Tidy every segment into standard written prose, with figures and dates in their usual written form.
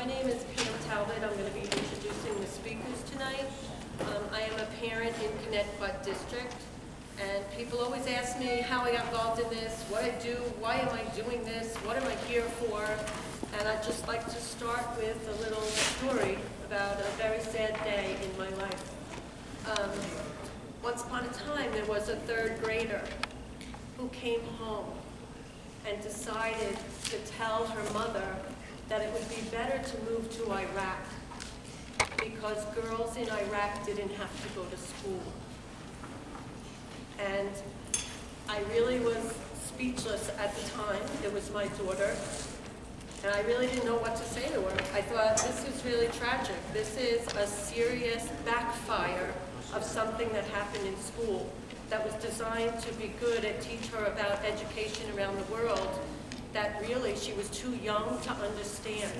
My name is Pam Talbot. I'm going to be introducing the speakers tonight. I am a parent in Connecticut District, and people always ask me how I got involved in this, what I do, why am I doing this, what am I here for, and I'd just like to start with a little story about a very sad day in my life. Once upon a time, there was a third grader who came home and decided to tell her mother that it would be better to move to Iraq because girls in Iraq didn't have to go to school. And I really was speechless at the time. It was my daughter, and I really didn't know what to say to her. I thought, this is really tragic. This is a serious backfire of something that happened in school that was designed to be good and teach her about education around the world, that really she was too young to understand.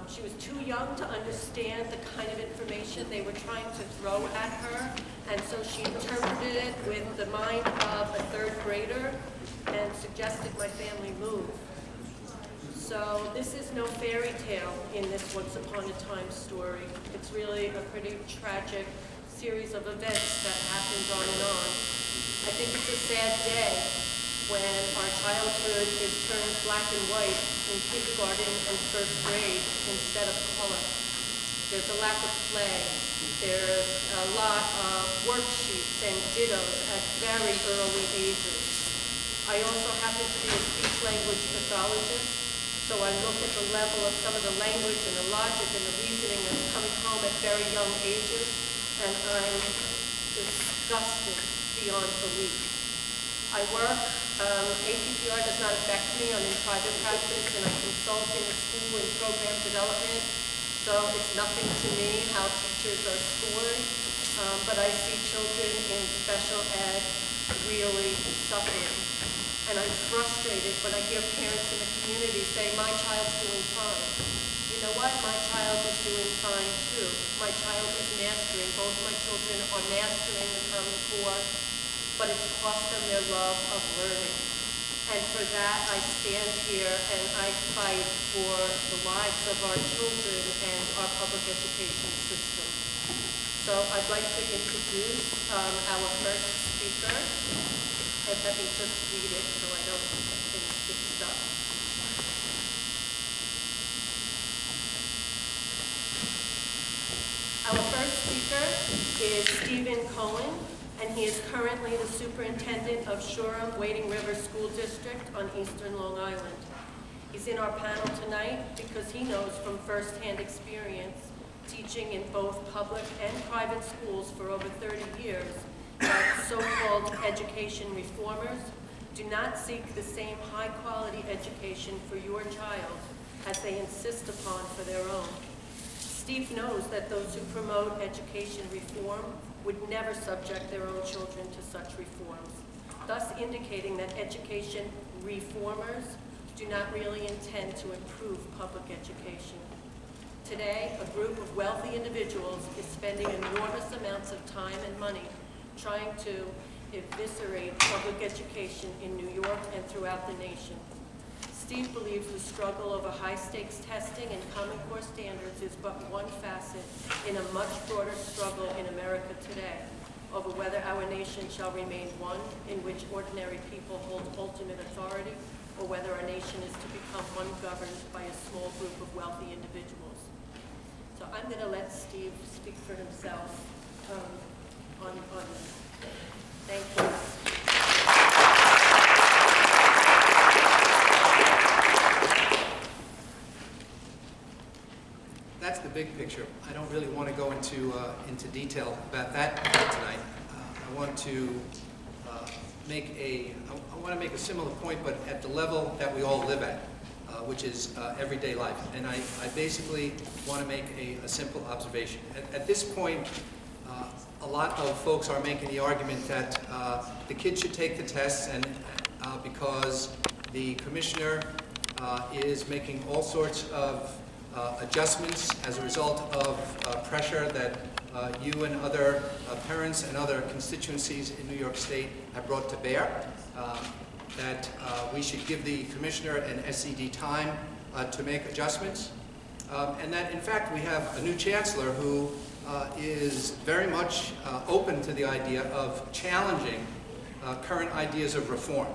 She was too young to understand the kind of information they were trying to throw at her, and so she interpreted it with the mind of a third grader and suggested my family move. So this is no fairy tale in this Once Upon a Time story. It's really a pretty tragic series of events that happened on and on. I think it's a sad day when our childhood is turned black and white in kindergarten and first grade instead of color. There's a lack of play. There's a lot of worksheets and dittos at very early ages. I also happen to be a speech-language pathologist, so I look at the level of some of the language and the logic and the reasoning that's coming home at very young ages, and I'm disgusted beyond belief. I work, APPR does not affect me. I'm in private practice and I consult in the school and program development, so it's nothing to me how teachers are scored, but I see children in special ed really suffering. And I'm frustrated when I hear parents in the community say, my child's doing fine. You know what? My child is doing fine too. My child is mastering. Both my children are mastering the Common Core, but it's cost them their love of learning. And for that, I stand here and I fight for the lives of our children and our public education system. So I'd like to introduce our first speaker. And let me just read it so I don't get things mixed up. Our first speaker is Stephen Cohen, and he is currently the superintendent of Shoreham Wading River School District on Eastern Long Island. He's in our panel tonight because he knows from firsthand experience, teaching in both public and private schools for over 30 years, that so-called education reformers do not seek the same high-quality education for your child as they insist upon for their own. Steve knows that those who promote education reform would never subject their own children to such reforms, thus indicating that education reformers do not really intend to improve public education. Today, a group of wealthy individuals is spending enormous amounts of time and money trying to eviscerate public education in New York and throughout the nation. Steve believes the struggle over high-stakes testing and Common Core standards is but one facet in a much broader struggle in America today over whether our nation shall remain one in which ordinary people hold ultimate authority, or whether our nation is to become one governed by a small group of wealthy individuals. So I'm going to let Steve speak for himself on this. Thank you. That's the big picture. I don't really want to go into detail about that tonight. I want to make a similar point, but at the level that we all live at, which is everyday life. And I basically want to make a simple observation. At this point, a lot of folks are making the argument that the kids should take the tests, and because the commissioner is making all sorts of adjustments as a result of pressure that you and other parents and other constituencies in New York State have brought to bear, that we should give the commissioner and SED time to make adjustments. and that, in fact, we have a new chancellor who is very much open to the idea of challenging current ideas of reform.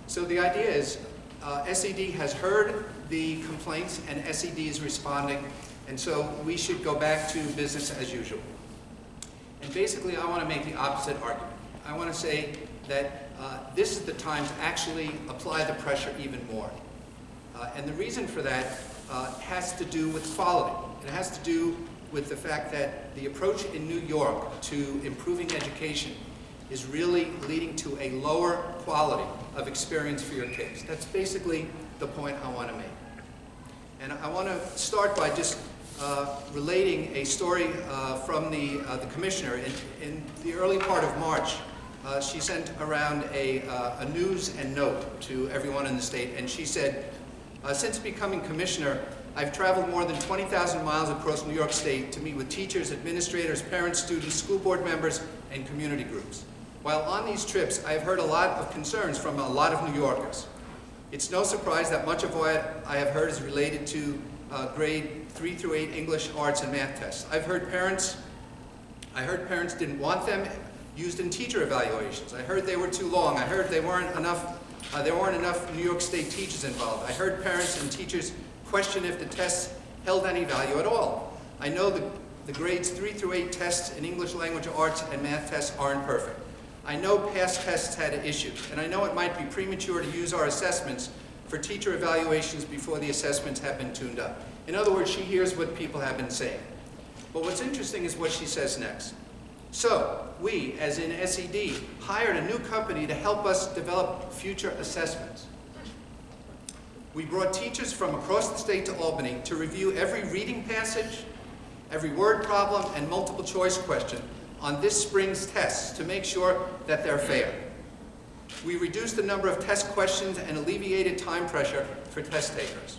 So the idea is SED has heard the complaints and SED is responding, and so we should go back to business as usual. And basically, I want to make the opposite argument. I want to say that this is the time to actually apply the pressure even more. And the reason for that has to do with quality. It has to do with the fact that the approach in New York to improving education is really leading to a lower quality of experience for your kids. That's basically the point I want to make. And I want to start by just relating a story from the commissioner. In the early part of March, she sent around a news and note to everyone in the state, and she said, since becoming commissioner, I've traveled more than 20,000 miles across New York State to meet with teachers, administrators, parents, students, school board members, and community groups. While on these trips, I have heard a lot of concerns from a lot of New Yorkers. It's no surprise that much of what I have heard is related to grade 3 through 8 English, arts, and math tests. I heard parents didn't want them used in teacher evaluations. I heard they were too long. I heard there weren't enough New York State teachers involved. I heard parents and teachers question if the tests held any value at all. I know the grades 3 through 8 tests in English language arts and math tests aren't perfect. I know past tests had issues, and I know it might be premature to use our assessments for teacher evaluations before the assessments have been tuned up. In other words, she hears what people have been saying. But what's interesting is what she says next. So, we, as in SED, hired a new company to help us develop future assessments. We brought teachers from across the state to Albany to review every reading passage, every word problem, and multiple choice question on this spring's tests to make sure that they're fair. We reduced the number of test questions and alleviated time pressure for test takers.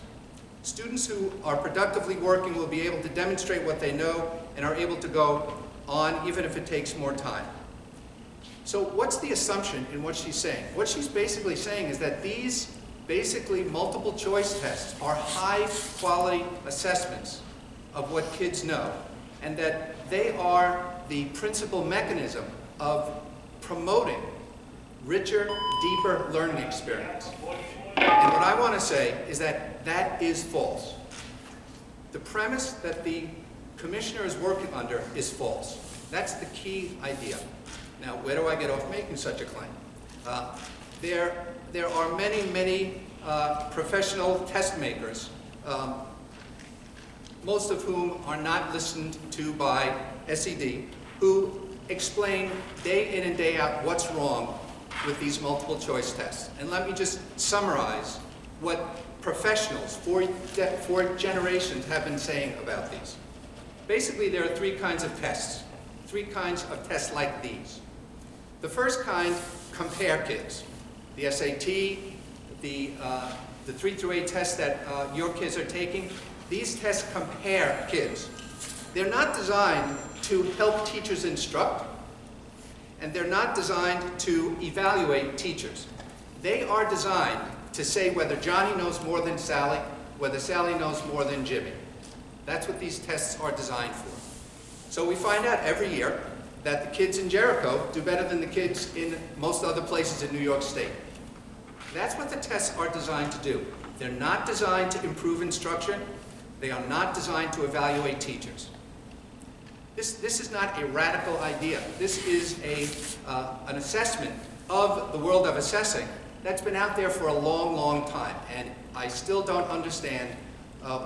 Students who are productively working will be able to demonstrate what they know and are able to go on even if it takes more time. So what's the assumption in what she's saying? What she's basically saying is that these basically multiple choice tests are high quality assessments of what kids know, and that they are the principal mechanism of promoting richer, deeper learning experience. And what I want to say is that that is false. The premise that the commissioner is working under is false. That's the key idea. Now, where do I get off making such a claim? There are many professional test makers, most of whom are not listened to by SED, who explain day in and day out what's wrong with these multiple choice tests. And let me just summarize what professionals for generations have been saying about these. Basically, there are three kinds of tests like these. The first kind compare kids. The SAT, the 3 through 8 tests that your kids are taking, these tests compare kids. They're not designed to help teachers instruct, and they're not designed to evaluate teachers. They are designed to say whether Johnny knows more than Sally, whether Sally knows more than Jimmy. That's what these tests are designed for. So we find out every year that the kids in Jericho do better than the kids in most other places in New York State. That's what the tests are designed to do. They're not designed to improve instruction. They are not designed to evaluate teachers. This is not a radical idea. This is an assessment of the world of assessing that's been out there for a long, long time. And I still don't understand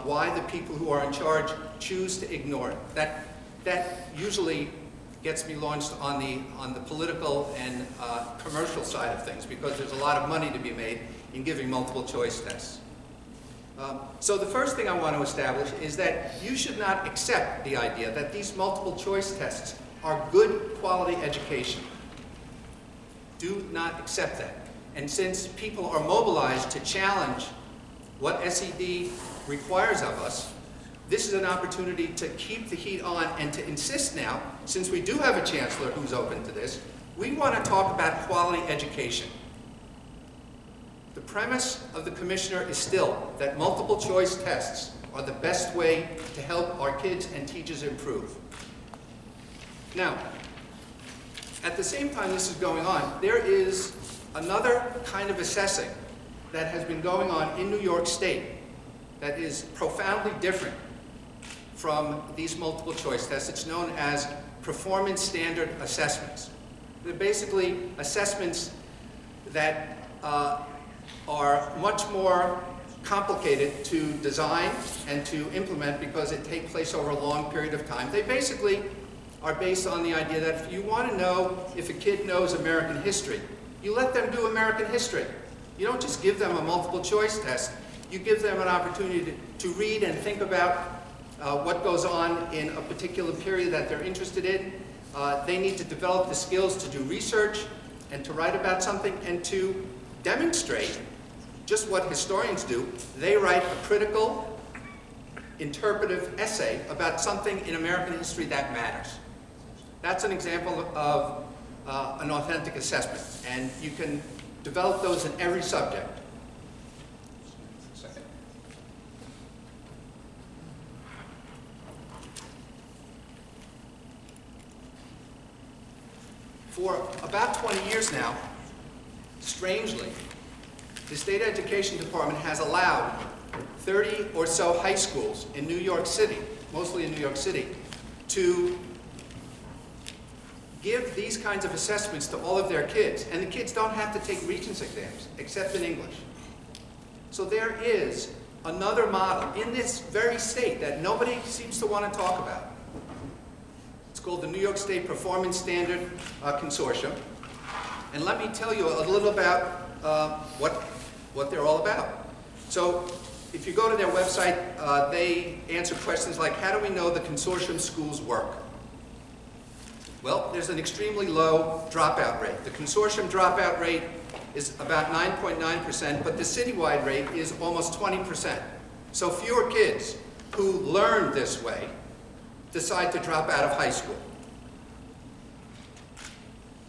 why the people who are in charge choose to ignore it. That usually gets me launched on the political and commercial side of things, because there's a lot of money to be made in giving multiple choice tests. So the first thing I want to establish is that you should not accept the idea that these multiple choice tests are good quality education. Do not accept that. And since people are mobilized to challenge what SED requires of us, this is an opportunity to keep the heat on and to insist now, since we do have a chancellor who's open to this, we want to talk about quality education. The premise of the commissioner is still that multiple choice tests are the best way to help our kids and teachers improve. Now, at the same time this is going on, there is another kind of assessing that has been going on in New York State that is profoundly different from these multiple choice tests. It's known as performance standard assessments. They're basically assessments that are much more complicated to design and to implement because it takes place over a long period of time. They basically are based on the idea that if you want to know if a kid knows American history, you let them do American history. You don't just give them a multiple choice test. You give them an opportunity to read and think about what goes on in a particular period that they're interested in. They need to develop the skills to do research and to write about something and to demonstrate just what historians do. They write a critical, interpretive essay about something in American history that matters. That's an example of an authentic assessment, and you can develop those in every subject. For about 20 years now, strangely, the State Education Department has allowed 30 or so high schools in New York City, mostly in New York City, to give these kinds of assessments to all of their kids. And the kids don't have to take Regents exams, except in English. So there is another model in this very state that nobody seems to want to talk about. It's called the New York State Performance Standard Consortium. And let me tell you a little about what they're all about. So if you go to their website, they answer questions like, how do we know the consortium schools work? Well, there's an extremely low dropout rate. The consortium dropout rate is about 9.9%, but the citywide rate is almost 20%. So fewer kids who learn this way decide to drop out of high school.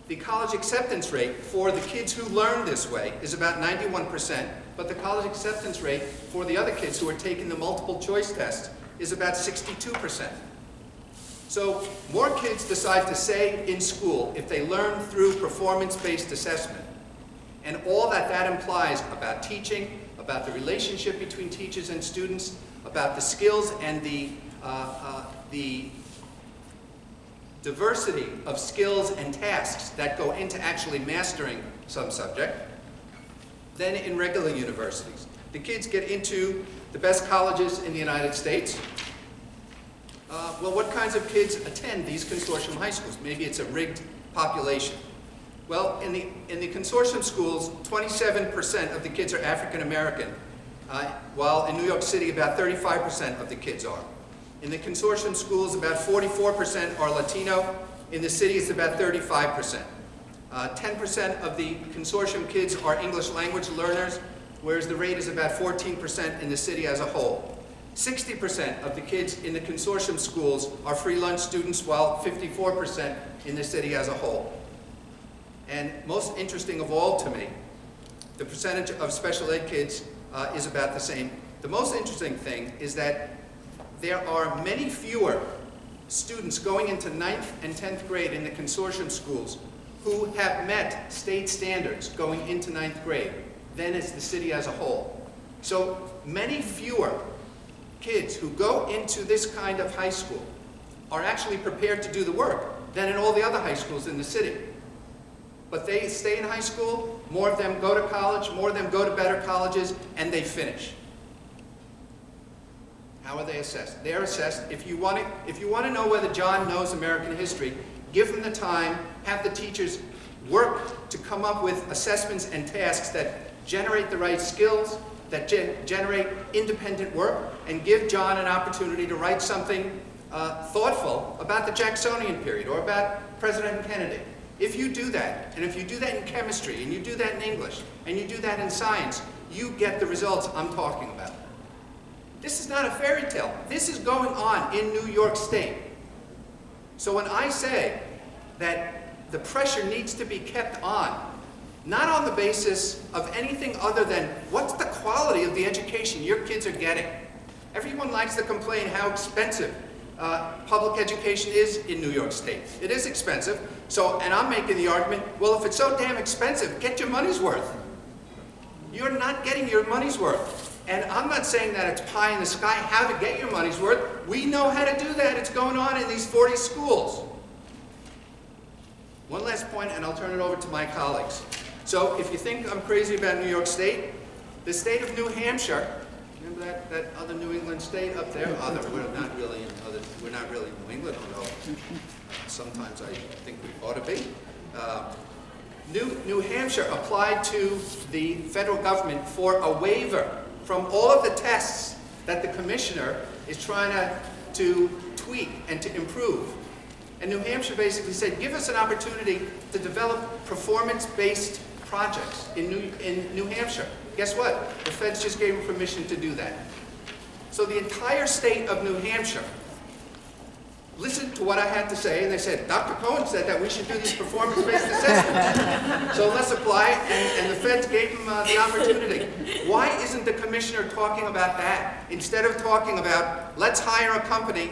The college acceptance rate for the kids who learn this way is about 91%, but the college acceptance rate for the other kids who are taking the multiple choice test is about 62%. So more kids decide to stay in school if they learn through performance-based assessment. And all that that implies about teaching, about the relationship between teachers and students, about the skills and the diversity of skills and tasks that go into actually mastering some subject, than in regular universities. The kids get into the best colleges in the United States. Well, what kinds of kids attend these consortium high schools? Maybe it's a rigged population. Well, in the consortium schools, 27% of the kids are African American, while in New York City, about 35% of the kids are. In the consortium schools, about 44% are Latino. In the city, it's about 35%. 10% of the consortium kids are English language learners, whereas the rate is about 14% in the city as a whole. 60% of the kids in the consortium schools are free lunch students, while 54% in the city as a whole. And most interesting of all to me, the percentage of special ed kids is about the same. The most interesting thing is that there are many fewer students going into 9th and 10th grade in the consortium schools who have met state standards going into 9th grade than is the city as a whole. So many fewer kids who go into this kind of high school are actually prepared to do the work than in all the other high schools in the city. But they stay in high school, more of them go to college, more of them go to better colleges, and they finish. How are they assessed? They're assessed, if you want to know whether John knows American history, give him the time, have the teachers work to come up with assessments and tasks that generate the right skills, that generate independent work, and give John an opportunity to write something thoughtful about the Jacksonian period or about President Kennedy. If you do that, and if you do that in chemistry, and you do that in English, and you do that in science, you get the results I'm talking about. This is not a fairy tale. This is going on in New York State. So when I say that the pressure needs to be kept on, not on the basis of anything other than what's the quality of the education your kids are getting, Everyone likes to complain how expensive public education is in New York State. It is expensive, and I'm making the argument, well, if it's so damn expensive, get your money's worth. You're not getting your money's worth. And I'm not saying that it's pie in the sky how to get your money's worth. We know how to do that. It's going on in these 40 schools. One last point, and I'll turn it over to my colleagues. So if you think I'm crazy about New York State, the state of New Hampshire, remember that other New England state up there? We're not really New England, although sometimes I think we ought to be. New Hampshire applied to the federal government for a waiver from all of the tests that the commissioner is trying to tweak and to improve. And New Hampshire basically said, give us an opportunity to develop performance-based projects in New Hampshire. Guess what? The feds just gave them permission to do that. So the entire state of New Hampshire listened to what I had to say, and they said, Dr. Cohen said that we should do these performance-based assessments. So let's apply, and the feds gave them the opportunity. Why isn't the commissioner talking about that? Instead of talking about, let's hire a company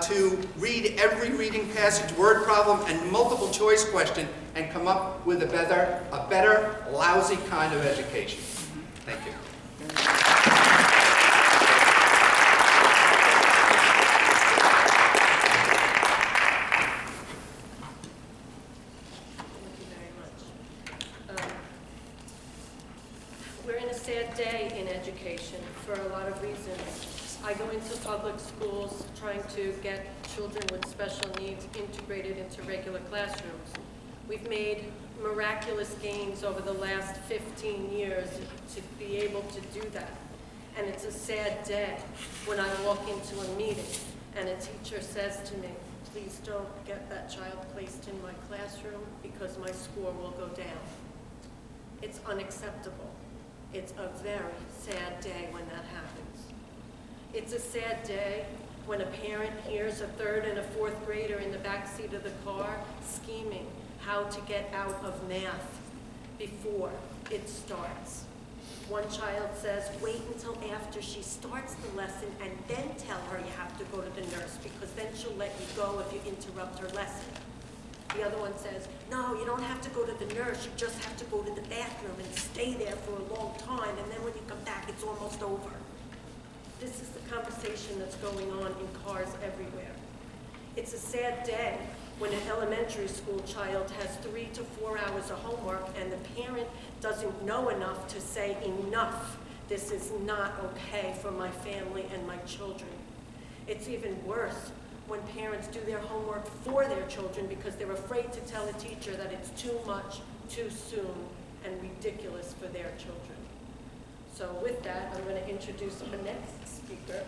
to read every reading passage, word problem, and multiple choice question, and come up with a better lousy kind of education. Thank you. We're in a sad day in education for a lot of reasons. I go into public schools trying to get children with special needs integrated into regular classrooms. We've made miraculous gains over the last 15 years to be able to do that. And it's a sad day when I walk into a meeting and a teacher says to me, please don't get that child placed in my classroom because my score will go down. It's unacceptable. It's a very sad day when that happens. It's a sad day when a parent hears a third and a fourth grader in the back seat of the car scheming how to get out of math before it starts. One child says, wait until after she starts the lesson and then tell her you have to go to the nurse because then she'll let you go if you interrupt her lesson. The other one says, no, you don't have to go to the nurse, you just have to go to the bathroom and stay there for a long time, and then when you come back, it's almost over. This is the conversation that's going on in cars everywhere. It's a sad day when an elementary school child has 3 to 4 hours of homework and the parent doesn't know enough to say enough. This is not okay for my family and my children. It's even worse when parents do their homework for their children because they're afraid to tell a teacher that it's too much, too soon, and ridiculous for their children. So with that, I'm going to introduce the next speaker,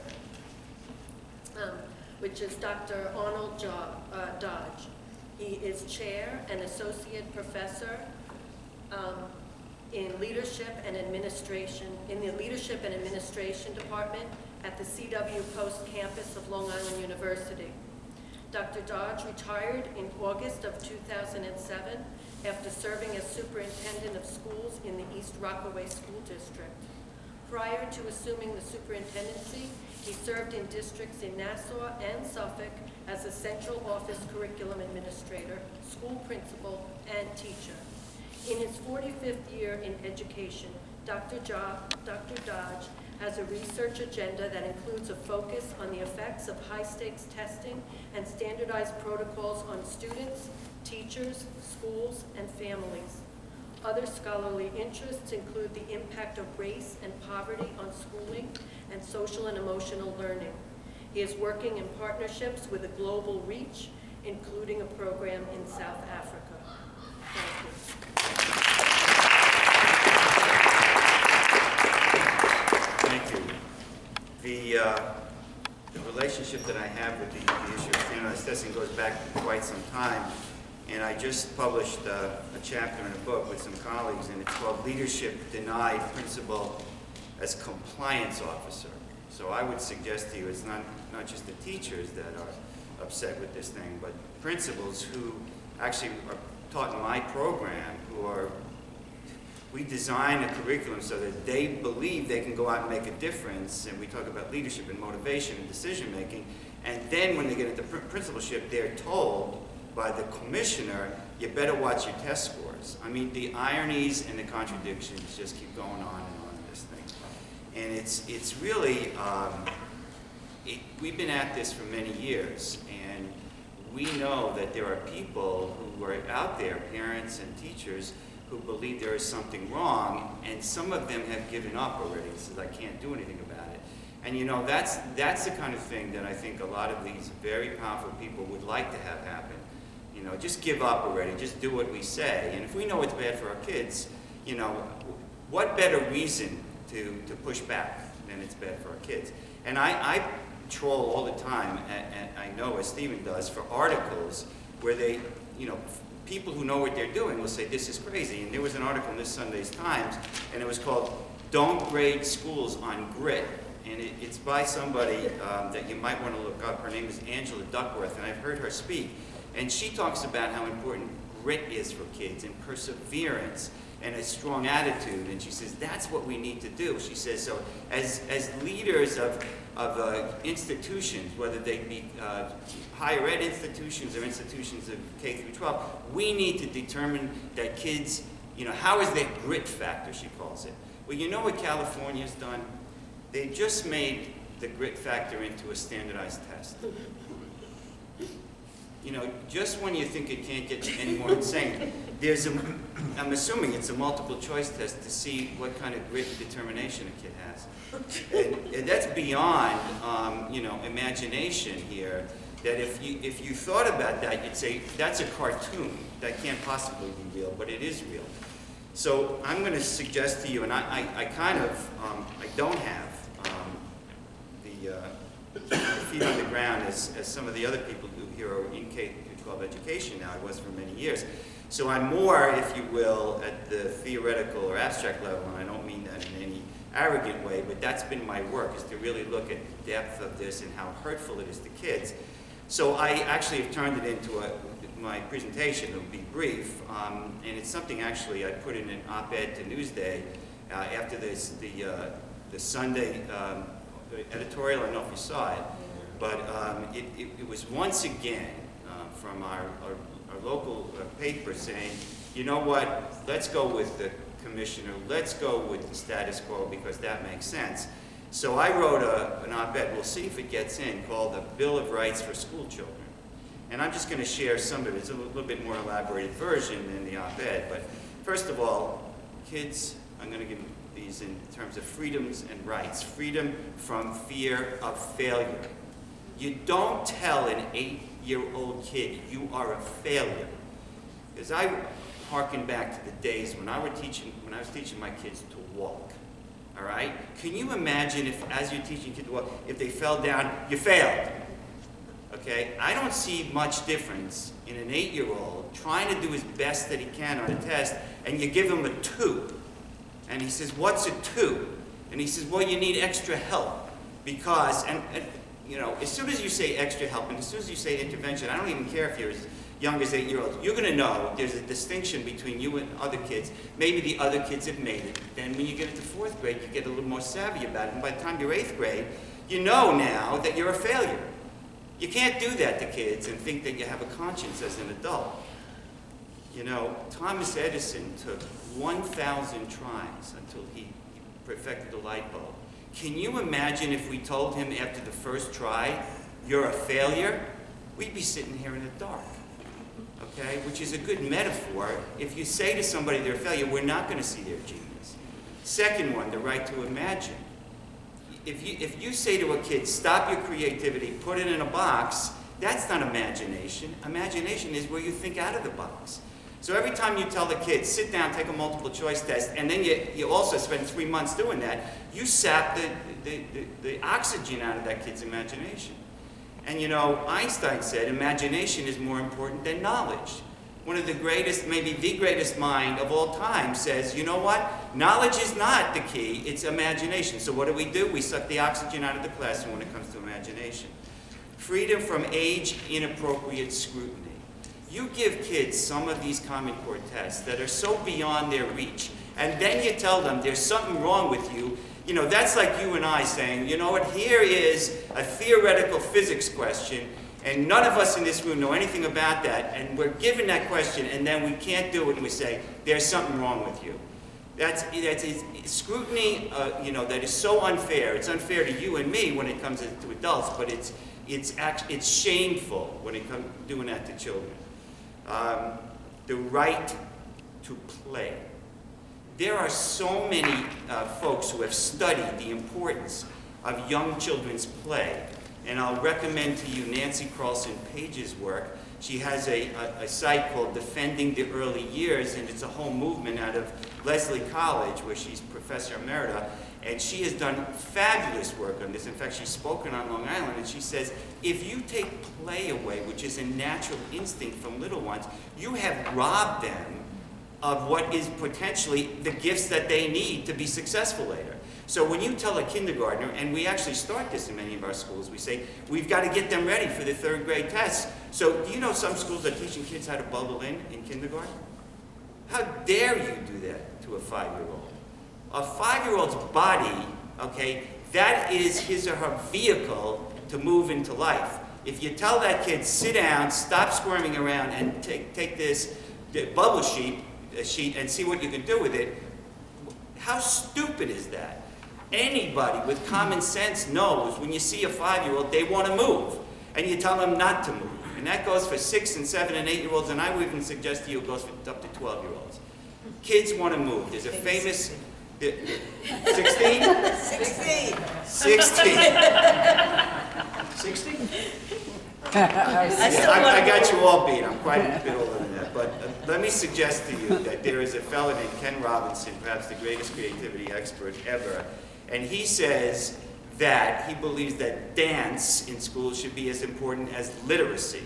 which is Dr. Arnold Dodge. He is chair and associate professor in leadership and administration, in the leadership and administration department at the CW Post campus of Long Island University. Dr. Dodge retired in August of 2007 after serving as superintendent of schools in the East Rockaway School District. Prior to assuming the superintendency, he served in districts in Nassau and Suffolk as a central office curriculum administrator, school principal, and teacher. In his 45th year in education, Dr. Dodge has a research agenda that includes a focus on the effects of high-stakes testing and standardized protocols on students, teachers, schools, and families. Other scholarly interests include the impact of race and poverty on schooling and social and emotional learning. He is working in partnerships with a global reach, including a program in South Africa. Thank you. Thank you. The relationship that I have with the issue of standardized testing goes back quite some time, and I just published a chapter in a book with some colleagues, and it's called Leadership Denied Principal as Compliance Officer. So I would suggest to you it's not just the teachers that are upset with this thing, but principals who actually are taught in my program who are we design a curriculum so that they believe they can go out and make a difference, and we talk about leadership and motivation and decision making, and then when they get into principalship, they're told by the commissioner, you better watch your test scores. I mean, the ironies and the contradictions just keep going on and on in this thing. And it's really, we've been at this for many years, and we know that there are people who are out there, parents and teachers, who believe there is something wrong, and some of them have given up already, says, I can't do anything about it. And you know, that's the kind of thing that I think a lot of these very powerful people would like to have happen. You know, just give up already, just do what we say. And if we know it's bad for our kids, you know, what better reason to push back than it's bad for our kids? And I troll all the time, and I know as Stephen does, for articles where they, you know, people who know what they're doing will say, this is crazy. And there was an article in this Sunday's Times, and it was called, Don't Grade Schools on Grit. And it's by somebody that you might want to look up. Her name is Angela Duckworth, and I've heard her speak. And she talks about how important grit is for kids, and perseverance, and a strong attitude. And she says, that's what we need to do. She says, so as leaders of institutions, whether they be higher ed institutions or institutions of K through 12, we need to determine that kids, you know, how is their grit factor, she calls it. Well, you know what California's done? They just made the grit factor into a standardized test. You know, just when you think it can't get any more insane, there's I'm assuming it's a multiple choice test to see what kind of grit and determination a kid has. And that's beyond, you know, imagination here, that if you thought about that, you'd say, that's a cartoon. That can't possibly be real, but it is real. So I'm going to suggest to you, and I kind of, I don't have the feet on the ground as some of the other people who here are in K-12 education now. I was for many years. So I'm more, if you will, at the theoretical or abstract level, and I don't mean that in any arrogant way, but that's been my work, is to really look at the depth of this and how hurtful it is to kids. So I actually have turned it into my presentation. It'll be brief, and it's something actually I put in an op-ed to Newsday after this, the Sunday editorial. I don't know if you saw it, but it was once again from our local paper saying, you know what, let's go with the commissioner, let's go with the status quo because that makes sense. So I wrote an op-ed, we'll see if it gets in, called the Bill of Rights for School Children. And I'm just going to share some of it. It's a little bit more elaborated version than the op-ed, but first of all, kids, I'm going to give these in terms of freedoms and rights. Freedom from fear of failure. You don't tell an 8-year-old kid you are a failure. Because I harken back to the days when I was teaching my kids to walk. All right? Can you imagine if, as you're teaching kids to walk, if they fell down, you failed? Okay? I don't see much difference in an 8-year-old trying to do his best that he can on a test, and you give him a 2. And he says, what's a 2? And he says, well, you need extra help. Because, and you know, as soon as you say extra help, and as soon as you say intervention, I don't even care if you're as young as 8-year-olds, you're going to know there's a distinction between you and other kids. Maybe the other kids have made it. Then when you get into 4th grade, you get a little more savvy about it. And by the time you're 8th grade, you know now that you're a failure. You can't do that to kids and think that you have a conscience as an adult. You know, Thomas Edison took 1,000 tries until he perfected the light bulb. Can you imagine if we told him after the first try, you're a failure? We'd be sitting here in the dark, okay? Which is a good metaphor. If you say to somebody they're a failure, we're not going to see their genius. Second one, the right to imagine. If you say to a kid, stop your creativity, put it in a box, that's not imagination. Imagination is where you think out of the box. So every time you tell the kids, sit down, take a multiple choice test, and then you also spend 3 months doing that, you sap the oxygen out of that kid's imagination. And you know, Einstein said imagination is more important than knowledge. One of the greatest, maybe the greatest mind of all time says, you know what? Knowledge is not the key, it's imagination. So what do? We suck the oxygen out of the classroom when it comes to imagination. Freedom from age-inappropriate scrutiny. You give kids some of these Common Core tests that are so beyond their reach, and then you tell them there's something wrong with you, you know, that's like you and I saying, you know what, here is a theoretical physics question, and none of us in this room know anything about that, and we're given that question, and then we can't do it, and we say, there's something wrong with you. That's scrutiny, you know, that is so unfair. It's unfair to you and me when it comes to adults, but it's shameful when it comes doing that to children. The right to play. There are so many folks who have studied the importance of young children's play, and I'll recommend to you Nancy Carlson Page's work. She has a site called Defending the Early Years, and it's a whole movement out of Lesley College, where she's Professor Emerita, and she has done fabulous work on this. In fact, she's spoken on Long Island, and she says, if you take play away, which is a natural instinct from little ones, you have robbed them of what is potentially the gifts that they need to be successful later. So when you tell a kindergartner, and we actually start this in many of our schools, we say, we've got to get them ready for the third grade tests. So do you know some schools are teaching kids how to bubble in kindergarten? How dare you do that to a 5-year-old? A 5-year-old's body, okay, that is his or her vehicle to move into life. If you tell that kid, sit down, stop squirming around, and take this bubble sheet and see what you can do with it, how stupid is that? Anybody with common sense knows when you see a 5-year-old, they want to move, and you tell them not to move. And that goes for 6 and 7 and 8-year-olds, and I would even suggest to you it goes for up to 12-year-olds. Kids want to move. There's a famous... 16? 16. 16. 60? I got you all beat. I'm quite a bit older than that. But let me suggest to you that there is a fellow named Ken Robinson, perhaps the greatest creativity expert ever, and he says that he believes that dance in schools should be as important as literacy.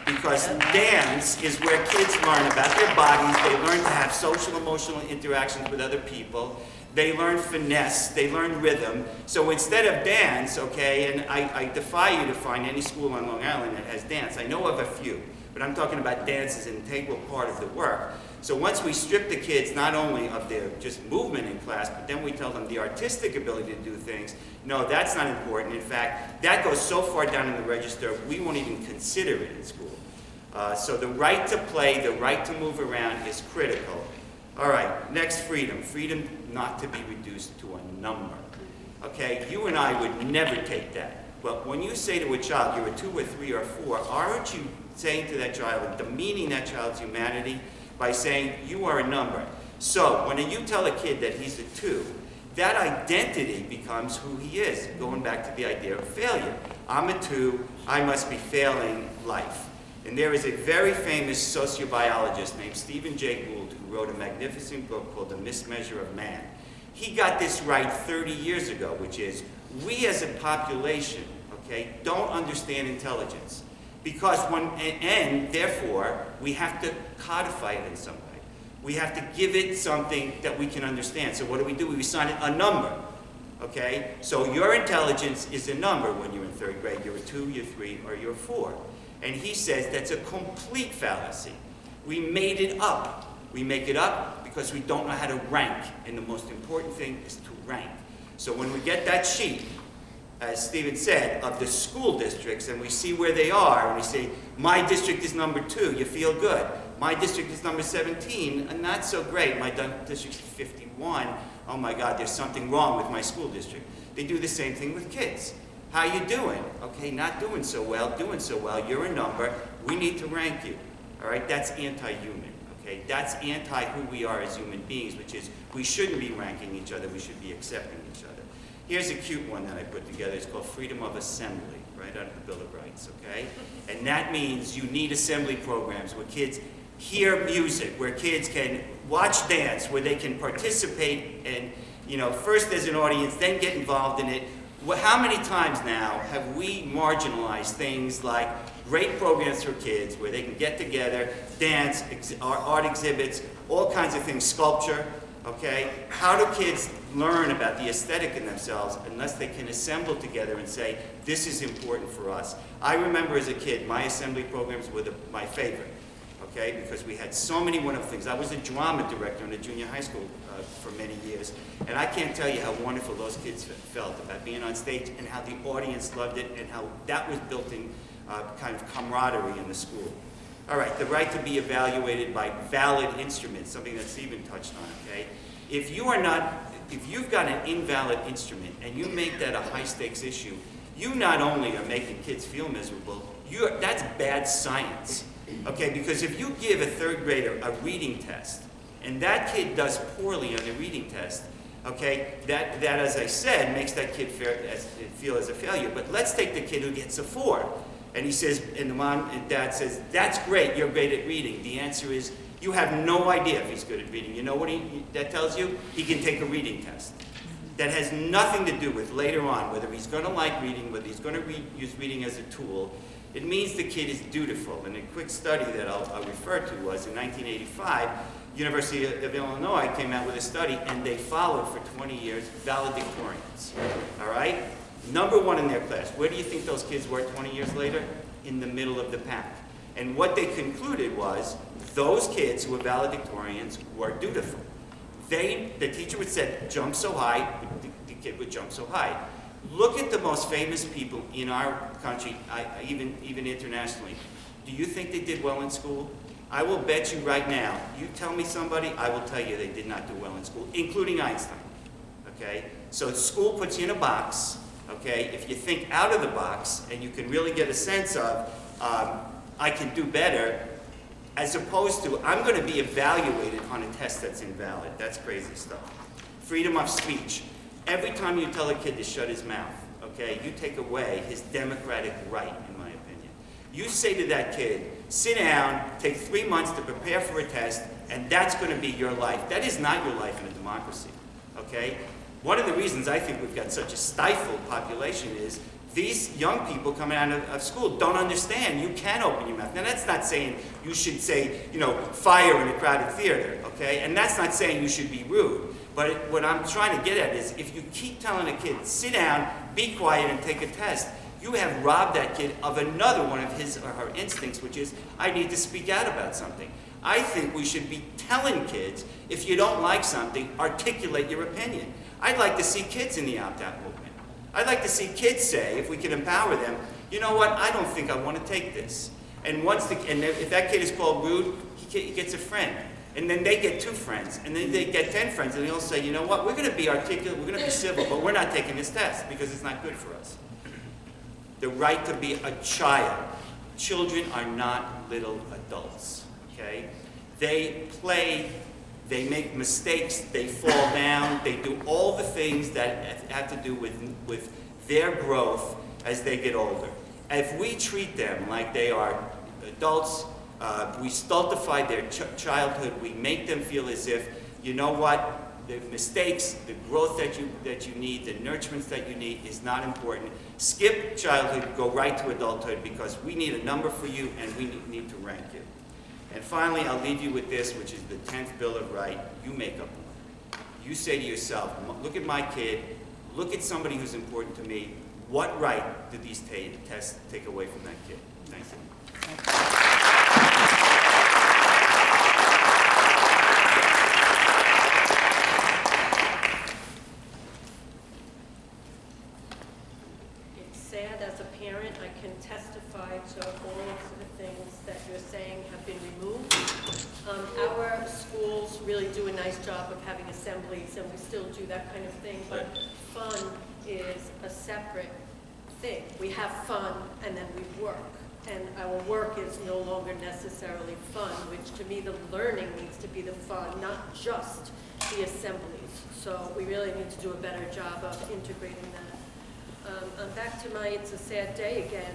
Because dance is where kids learn about their bodies, they learn to have social, emotional interactions with other people, they learn finesse, they learn rhythm. So instead of dance, okay, and I defy you to find any school on Long Island that has dance. I know of a few, but I'm talking about dance as an integral part of the work. So once we strip the kids not only of their just movement in class, but then we tell them the artistic ability to do things, no, that's not important. In fact, that goes so far down in the register, we won't even consider it in school. So the right to play, the right to move around is critical. All right, next, freedom. Freedom not to be reduced to a number. Okay, you and I would never take that. But when you say to a child, you're a 2 or 3 or 4, aren't you saying to that child, demeaning that child's humanity by saying, you are a number? So when you tell a kid that he's a 2, that identity becomes who he is, going back to the idea of failure. I'm a 2, I must be failing life. And there is a very famous sociobiologist named Stephen Jay Gould who wrote a magnificent book called The Mismeasure of Man. He got this right 30 years ago, which is, we as a population, okay, don't understand intelligence. Because and therefore, we have to codify it in some way. We have to give it something that we can understand. So what do? We assign it a number, okay? So your intelligence is a number when you're in 3rd grade. You're a 2, you're 3, or you're 4. And he says that's a complete fallacy. We made it up. We make it up because we don't know how to rank. And the most important thing is to rank. So when we get that sheet, as Stephen said, of the school districts, and we see where they are, and we say, my district is number 2, you feel good. My district is number 17, and not so great. My district is 51. Oh my God, there's something wrong with my school district. They do the same thing with kids. How you doing? Okay, not doing so well, doing so well. You're a number. We need to rank you. All right, that's anti-human. Okay, that's anti who we are as human beings, which is we shouldn't be ranking each other. We should be accepting each other. Here's a cute one that I put together. It's called freedom of assembly, right out of the Bill of Rights. Okay, and that means you need assembly programs where kids hear music, where kids can watch dance, where they can participate and, you know, first as an audience, then get involved in it. Well, how many times now have we marginalized things like great programs for kids where they can get together, dance, art exhibits, all kinds of things, sculpture, okay? How do kids learn about the aesthetic in themselves unless they can assemble together and say, this is important for us? I remember as a kid, my assembly programs were my favorite, okay? Because we had so many wonderful things. I was a drama director in a junior high school for many years. And I can't tell you how wonderful those kids felt about being on stage and how the audience loved it and how that was building kind of camaraderie in the school. All right, the right to be evaluated by valid instruments, something that Stephen touched on, okay? If you've got an invalid instrument and you make that a high-stakes issue, you not only are making kids feel miserable, that's bad science, okay? Because if you give a third grader a reading test, and that kid does poorly on the reading test, okay, that as I said, makes that kid feel as a failure. But let's take the kid who gets a 4, and he says, and the mom and dad says, that's great, you're great at reading. The answer is, you have no idea if he's good at reading. You know what that tells you? He can take a reading test. That has nothing to do with later on, whether he's going to like reading, whether he's going to use reading as a tool. It means the kid is dutiful. And a quick study that I'll refer to was in 1985, University of Illinois came out with a study, and they followed for 20 years valedictorians. All right? #1 in their class. Where do you think those kids were 20 years later? In the middle of the pack. And what they concluded was those kids who were valedictorians were dutiful. The teacher would say, jump so high, the kid would jump so high. Look at the most famous people in our country, even internationally. Do you think they did well in school? I will bet you right now, you tell me somebody, I will tell you they did not do well in school, including Einstein, okay? So school puts you in a box, okay? If you think out of the box and you can really get a sense of, I can do better, as opposed to, I'm going to be evaluated on a test that's invalid. That's crazy stuff. Freedom of speech. Every time you tell a kid to shut his mouth, okay, you take away his democratic right, in my opinion. You say to that kid, sit down, take 3 months to prepare for a test, and that's going to be your life. That is not your life in a democracy, okay? One of the reasons I think we've got such a stifled population is these young people coming out of school don't understand you can open your mouth. Now, that's not saying you should say, fire in a crowded theater, okay? And that's not saying you should be rude. But what I'm trying to get at is if you keep telling a kid, sit down, be quiet, and take a test, you have robbed that kid of another one of his or her instincts, which is, I need to speak out about something. I think we should be telling kids, if you don't like something, articulate your opinion. I'd like to see kids in the opt-out movement. I'd like to see kids say, if we can empower them, you know what, I don't think I want to take this. And if that kid is called rude, he gets a friend. And then they get 2 friends, and then they get 10 friends, and they'll say, you know what, we're going to be articulate, we're going to be civil, but we're not taking this test because it's not good for us. The right to be a child. Children are not little adults, okay? They play, they make mistakes, they fall down, they do all the things that have to do with their growth as they get older. If we treat them like they are adults, we stultify their childhood, we make them feel as if, you know what, the mistakes, the growth that you need, the nurturements that you need is not important. Skip childhood, go right to adulthood, because we need a number for you and we need to rank you. And finally, I'll leave you with this, which is the 10th Bill of Rights. You make up one. You say to yourself, look at my kid, look at somebody who's important to me. What right did these tests take away from that kid? Thanks. It's sad as a parent, I can testify to all of the things that you're saying have been removed. Our schools really do a nice job of having assemblies, and we still do that kind of thing, but fun is a separate thing. We have fun, and then we work. And our work is no longer necessarily fun, which to me the learning needs to be the fun, not just the assemblies. So we really need to do a better job of integrating that. Back to my it's a sad day again.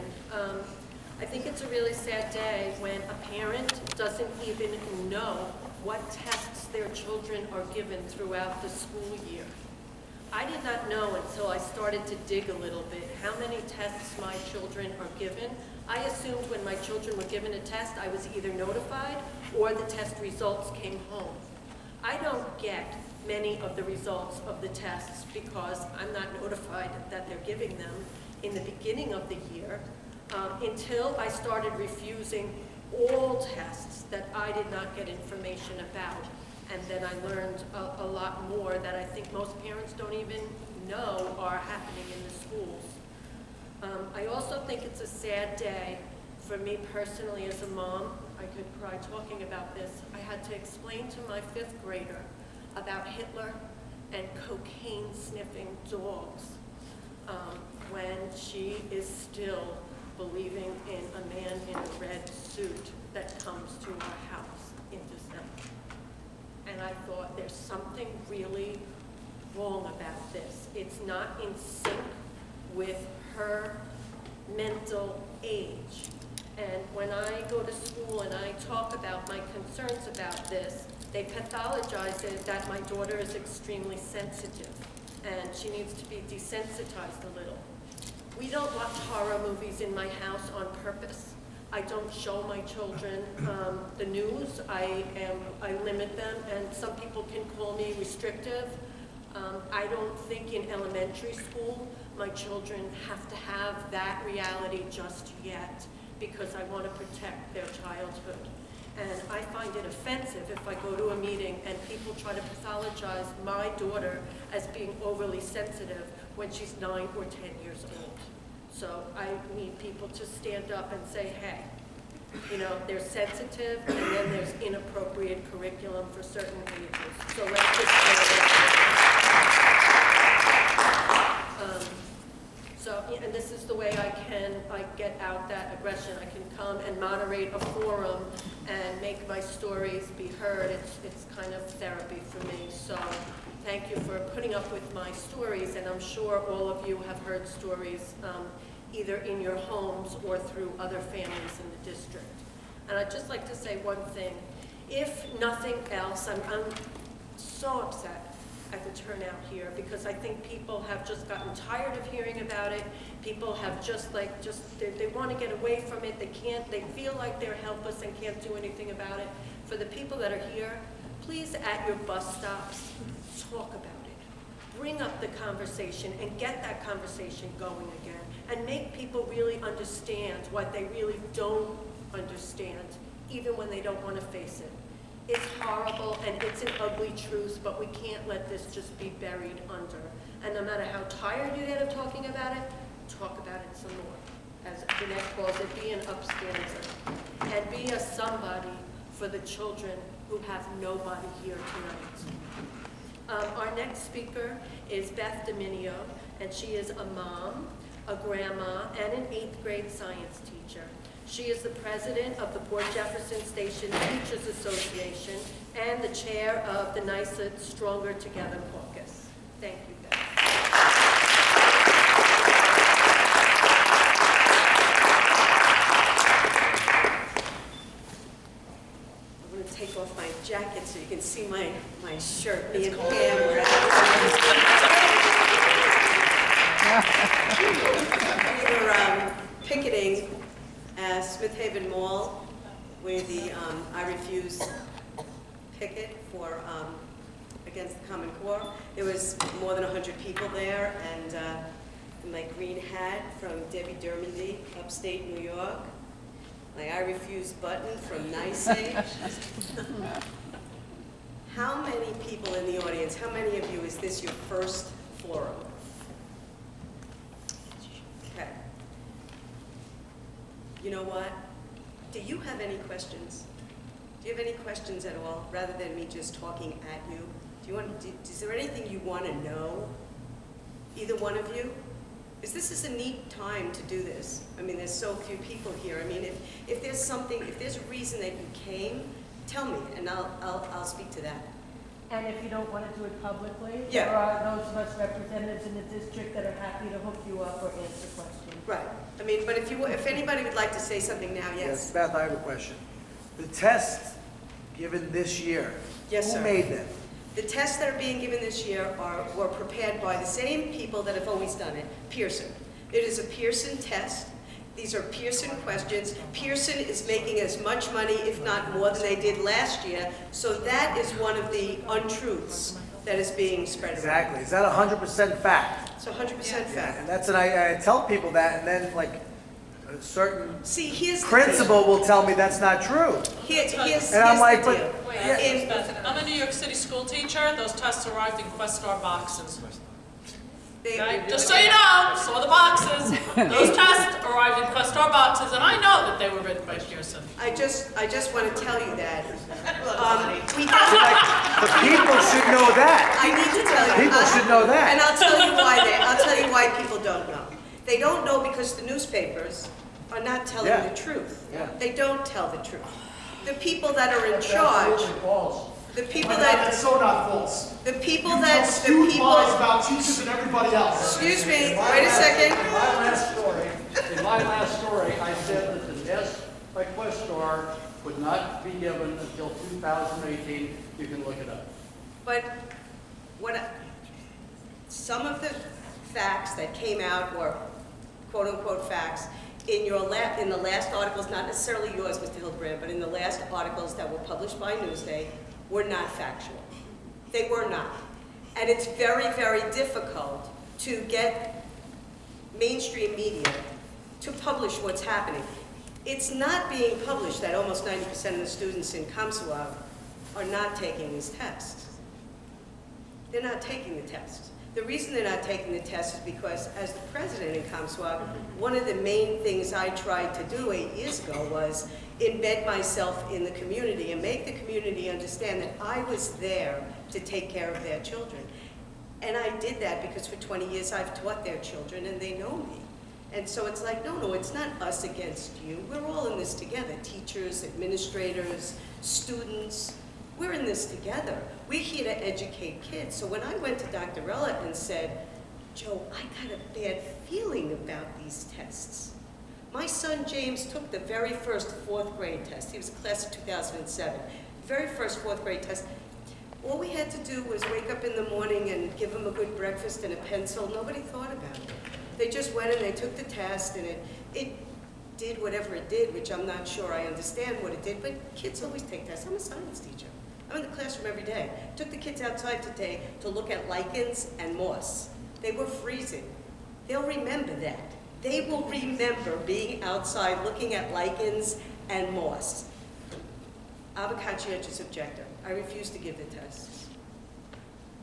I think it's a really sad day when a parent doesn't even know what tests their children are given throughout the school year. I did not know until I started to dig a little bit how many tests my children are given. I assumed when my children were given a test, I was either notified or the test results came home. I don't get many of the results of the tests because I'm not notified that they're giving them in the beginning of the year until I started refusing all tests that I did not get information about. And then I learned a lot more that I think most parents don't even know are happening in the schools. I also think it's a sad day for me personally as a mom. I could cry talking about this. I had to explain to my 5th grader about Hitler and cocaine-sniffing dogs when she is still believing in a man in a red suit that comes to our house in December. And I thought, there's something really wrong about this. It's not in sync with her mental age. And when I go to school and I talk about my concerns about this, they pathologize it that my daughter is extremely sensitive and she needs to be desensitized a little. We don't watch horror movies in my house on purpose. I don't show my children the news. I limit them, and some people can call me restrictive. I don't think in elementary school my children have to have that reality just yet, because I want to protect their childhood. And I find it offensive if I go to a meeting and people try to pathologize my daughter as being overly sensitive when she's 9 or 10 years old. So I need people to stand up and say, hey, you know, they're sensitive, and then there's inappropriate curriculum for certain ages. So let's just and this is the way I get out that aggression. I can come and moderate a forum and make my stories be heard. It's kind of therapy for me. So thank you for putting up with my stories, and I'm sure all of you have heard stories either in your homes or through other families in the district. And I'd just like to say one thing. If nothing else, I'm so upset at the turnout here, because I think people have just gotten tired of hearing about it. People have they want to get away from it. They feel like they're helpless and can't do anything about it. For the people that are here, please at your bus stops, talk about it. Bring up the conversation and get that conversation going again, and make people really understand what they really don't understand, even when they don't want to face it. It's horrible and it's an ugly truth, but we can't let this just be buried under. And no matter how tired you get of talking about it, talk about it some more. As Jeanette calls it, be an upstander. And be a somebody for the children who have nobody here tonight. Our next speaker is Beth Dominio, and she is a mom, a grandma, and an 8th grade science teacher. She is the president of the Port Jefferson Station Teachers Association and the chair of the NYSA Stronger Together Caucus. Thank you, Beth. I'm going to take off my jacket so you can see my shirt being hammered. We were picketing Smith Haven Mall, where the I Refuse picket for against the Common Core. There was more than 100 people there, and my green hat from Debbie Dermondy, upstate New York, my I Refuse button from NYSE. How many people in the audience, how many of you, is this your first forum? Okay. You know what? Do you have any questions? Do you have any questions at all, rather than me just talking at you? Is there anything you want to know? Either one of you? Because this is a neat time to do this. I mean, there's so few people here. I mean, if there's something, if there's a reason that you came, tell me, and I'll speak to that. And if you don't want to do it publicly, Yeah. there are those of us representatives in the district that are happy to hook you up or answer questions. Right. I mean, but if anybody would like to say something now, yes. Beth, I have a question. The tests given this year, Yes, sir. who made them? The tests that are being given this year were prepared by the same people that have always done it, Pearson. It is a Pearson test. These are Pearson questions. Pearson is making as much money, if not more, than they did last year. So that is one of the untruths that is being spread around. Exactly. Is that 100% fact? It's 100% And fact. that's, and I tell people that, and then like a certain See, here's the principal will tell me that's not true. deal. Here's And I'm like, the but- deal. Wait, In- I'm a New York City school teacher. Those tests arrived in Questar boxes. Okay? Just so you know, saw the boxes. Those tests arrived in Questar boxes, and I know that they were written by Pearson. I just want to tell you that. We Like, don't, the people should know that. I need to tell you. People should know that. And I'll tell you why people don't know. They don't know because the newspapers are not telling Yeah. the truth. Yeah. They don't tell the truth. The people that are in charge, the people that, That's so not false. the people You that, tell the skewed lies people, about teachers and everybody else. excuse me, wait a second. In my last story, I said that the test by Questar would not be given until 2018. You can look it up. But some of the facts that came out were quote-unquote facts in the last articles, not necessarily yours, Mr. Hildebrand, but in the last articles that were published by Newsday were not factual. They were not. And it's very, very difficult to get mainstream media to publish what's happening. It's not being published that almost 90% of the students in Kamsuab are not taking these tests. They're not taking the tests. The reason they're not taking the test is because, as the president in Kamsuab, one of the main things I tried to do 8 years ago was embed myself in the community and make the community understand that I was there to take care of their children. And I did that because for 20 years I've taught their children and they know me. And so it's like, no, it's not us against you. We're all in this together. Teachers, administrators, students. We're in this together. We're here to educate kids. So when I went to Dr. Rella and said, Joe, I got a bad feeling about these tests. My son James took the very first 4th grade test. He was a class of 2007. Very first 4th grade test. All we had to do was wake up in the morning and give him a good breakfast and a pencil. Nobody thought about it. They just went and they took the test, and it did whatever it did, which I'm not sure I understand what it did, but kids always take tests. I'm a science teacher. I'm in the classroom every day. Took the kids outside today to look at lichens and moss. They were freezing. They'll remember that. They will remember being outside looking at lichens and moss. I'm a conscientious objector. I refuse to give the tests.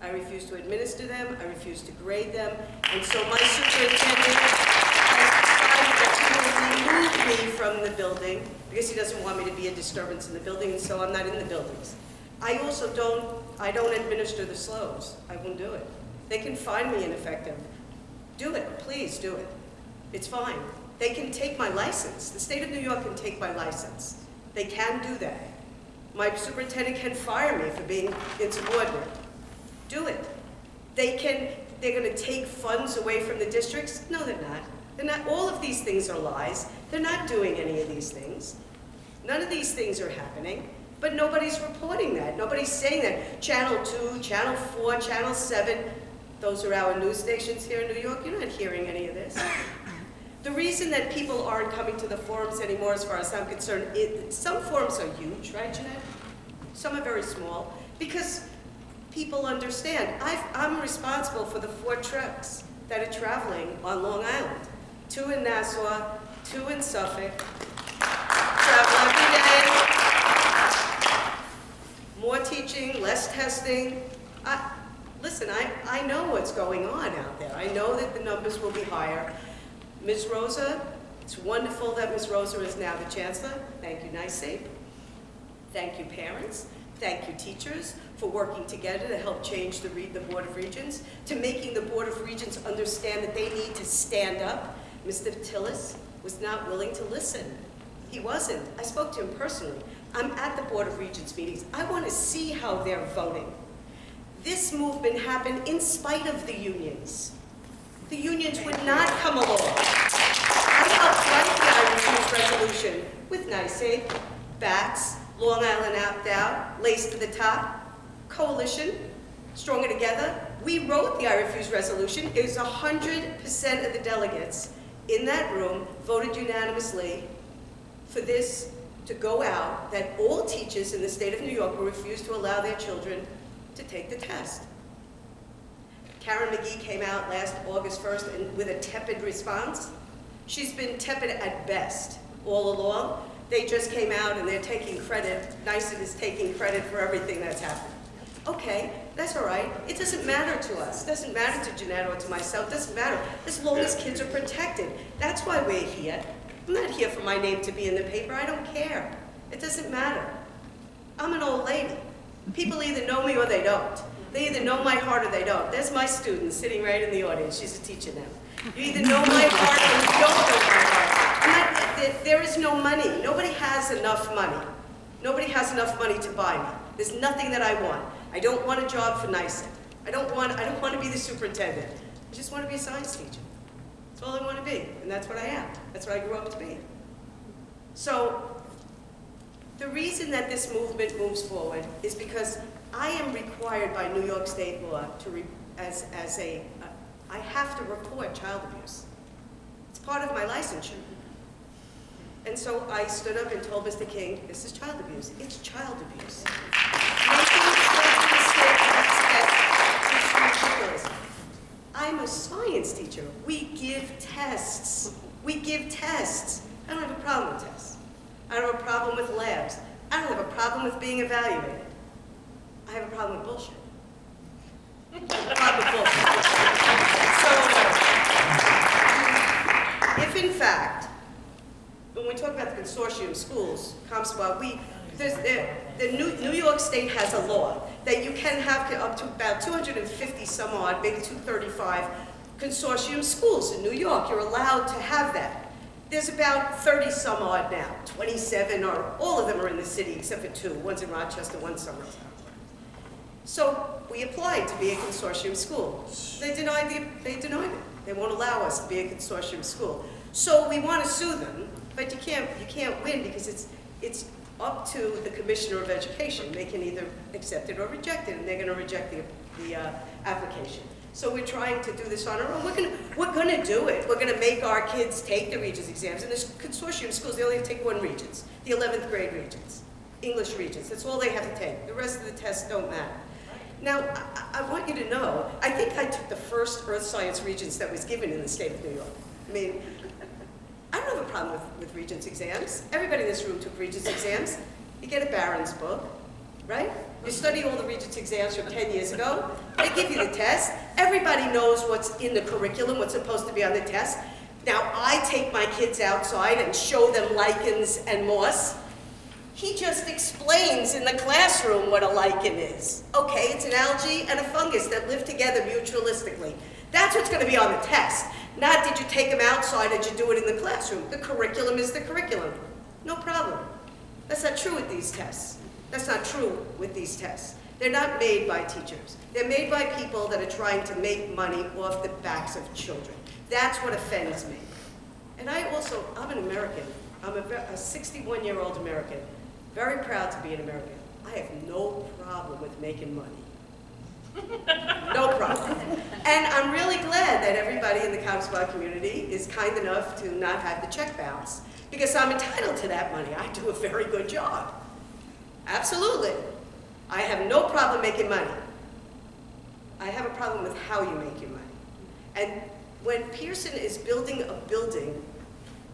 I refuse to administer them. I refuse to grade them. And so my superintendent has decided to remove me from the building because he doesn't want me to be a disturbance in the building, and so I'm not in the buildings. I also don't administer the SLOs. I won't do it. They can find me ineffective. Do it, please do it. It's fine. They can take my license. The state of New York can take my license. They can do that. My superintendent can fire me for being insubordinate. Do it. They're going to take funds away from the districts? No, they're not. They're not. All of these things are lies. They're not doing any of these things. None of these things are happening, but nobody's reporting that. Nobody's saying that. Channel 2, Channel 4, Channel 7, those are our news stations here in New York. You're not hearing any of this. The reason that people aren't coming to the forums anymore, as far as I'm concerned, some forums are huge, right, Jeanette? Some are very small, because people understand. I'm responsible for the 4 trucks that are traveling on Long Island. 2 in Nassau, 2 in Suffolk. Travel every day. More teaching, less testing. Listen, I know what's going on out there. I know that the numbers will be higher. Ms. Rosa, it's wonderful that Ms. Rosa is now the chancellor. Thank you, NYSE. Thank you, parents. Thank you, teachers, for working together to help change the Board of Regents, to making the Board of Regents understand that they need to stand up. Mr. Tillis was not willing to listen. He wasn't. I spoke to him personally. I'm at the Board of Regents meetings. I want to see how they're voting. This movement happened in spite of the unions. The unions would not come along. I helped write the I Refuse resolution with NYSE, BATS, Long Island Opt-out, Lace to the Top, Coalition, Stronger Together. We wrote the I Refuse resolution. It was 100% of the delegates in that room voted unanimously for this to go out, that all teachers in the state of New York will refuse to allow their children to take the test. Karen McGee came out last August 1st with a tepid response. She's been tepid at best all along. They just came out and they're taking credit, NYSET is taking credit for everything that's happened. Okay, that's all right. It doesn't matter to us. It doesn't matter to Jeanette or to myself. It doesn't matter as long as kids are protected. That's why we're here. I'm not here for my name to be in the paper. I don't care. It doesn't matter. I'm an old lady. People either know me or they don't. They either know my heart or they don't. There's my student sitting right in the audience. She's a teacher now. You either know my heart or you don't know my heart. There is no money. Nobody has enough money. Nobody has enough money to buy me. There's nothing that I want. I don't want a job for NYSET. I don't want to be the superintendent. I just want to be a science teacher. That's all I want to be, and that's what I am. That's what I grew up to be. So the reason that this movement moves forward is because I am required by New York State law to, I have to report child abuse. It's part of my licensure. And so I stood up and told Mr. King, this is child abuse. It's child abuse. Making children sit on these tests is ridiculous. I'm a science teacher. We give tests. We give tests. I don't have a problem with tests. I don't have a problem with labs. I don't have a problem with being evaluated. I have a problem with bullshit. I have a problem with bullshit. So, if in fact, when we talk about the consortium schools, New York State has a law that you can have up to about 250 some odd, maybe 235 consortium schools in New York. You're allowed to have that. There's about 30 some odd now, 27, or all of them are in the city except for two. One's in Rochester, one's somewhere else. So we applied to be a consortium school. They denied it. They won't allow us to be a consortium school. So we want to sue them, but you can't win because it's up to the Commissioner of Education. They can either accept it or reject it, and they're going to reject the application. So we're trying to do this on our own. We're going to do it. We're going to make our kids take the Regents exams. In this consortium schools, they only take one Regents, the 11th grade Regents, English Regents. That's all they have to take. The rest of the tests don't matter. Now, I want you to know, I think I took the first Earth Science Regents that was given in the state of New York. I mean, I don't have a problem with Regents exams. Everybody in this room took Regents exams. You get a Barron's book, right? You study all the Regents exams from 10 years ago. They give you the test. Everybody knows what's in the curriculum, what's supposed to be on the test. Now, I take my kids outside and show them lichens and moss. He just explains in the classroom what a lichen is. Okay, it's an algae and a fungus that live together mutualistically. That's what's going to be on the test. Not did you take them outside, did you do it in the classroom. The curriculum is the curriculum. No problem. That's not true with these tests. That's not true with these tests. They're not made by teachers. They're made by people that are trying to make money off the backs of children. That's what offends me. And I'm an American. I'm a 61-year-old American. Very proud to be an American. I have no problem with making money. No problem. And I'm really glad that everybody in the Comstock community is kind enough to not have the check bounce, because I'm entitled to that money. I do a very good job. Absolutely. I have no problem making money. I have a problem with how you make your money. And when Pearson is building a building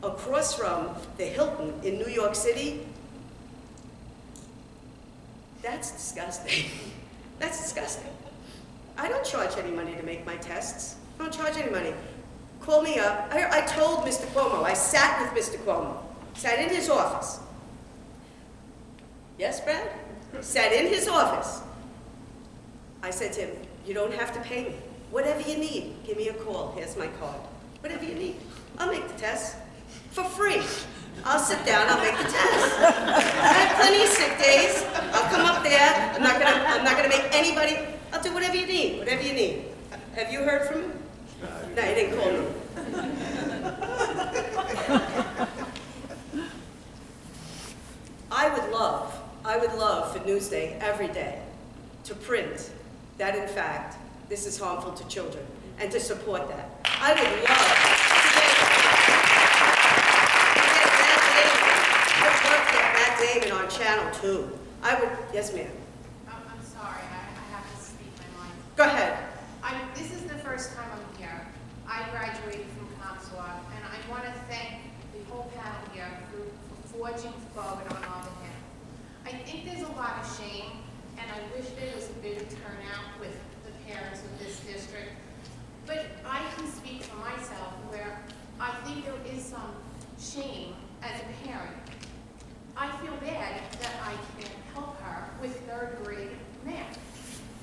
across from the Hilton in New York City, that's disgusting. That's disgusting. I don't charge any money to make my tests. I don't charge any money. Call me up. I told Mr. Cuomo, I sat with Mr. Cuomo, sat in his office. Yes, Brad? Sat in his office. I said to him, you don't have to pay me. Whatever you need, give me a call. Here's my card. Whatever you need. I'll make the test for free. I'll sit down, I'll make the test. I have plenty of sick days. I'll come up there. I'm not gonna make anybody, I'll do whatever you need, whatever you need. Have you heard from him? No, he didn't call me. I would love for Newsday every day to print that, in fact, this is harmful to children, and to support that. I would love to get Matt Damon on Channel 2. I would, yes ma'am. I'm sorry, I have to speak my mind. Go ahead. This is the first time I'm here. I graduated from Comstock, and I want to forging forward on our behalf. I think there's a lot of shame, and I wish there was a bigger turnout with the parents of this district. But I can speak for myself where I think there is some shame as a parent. I feel bad that I can't help her with 3rd grade math.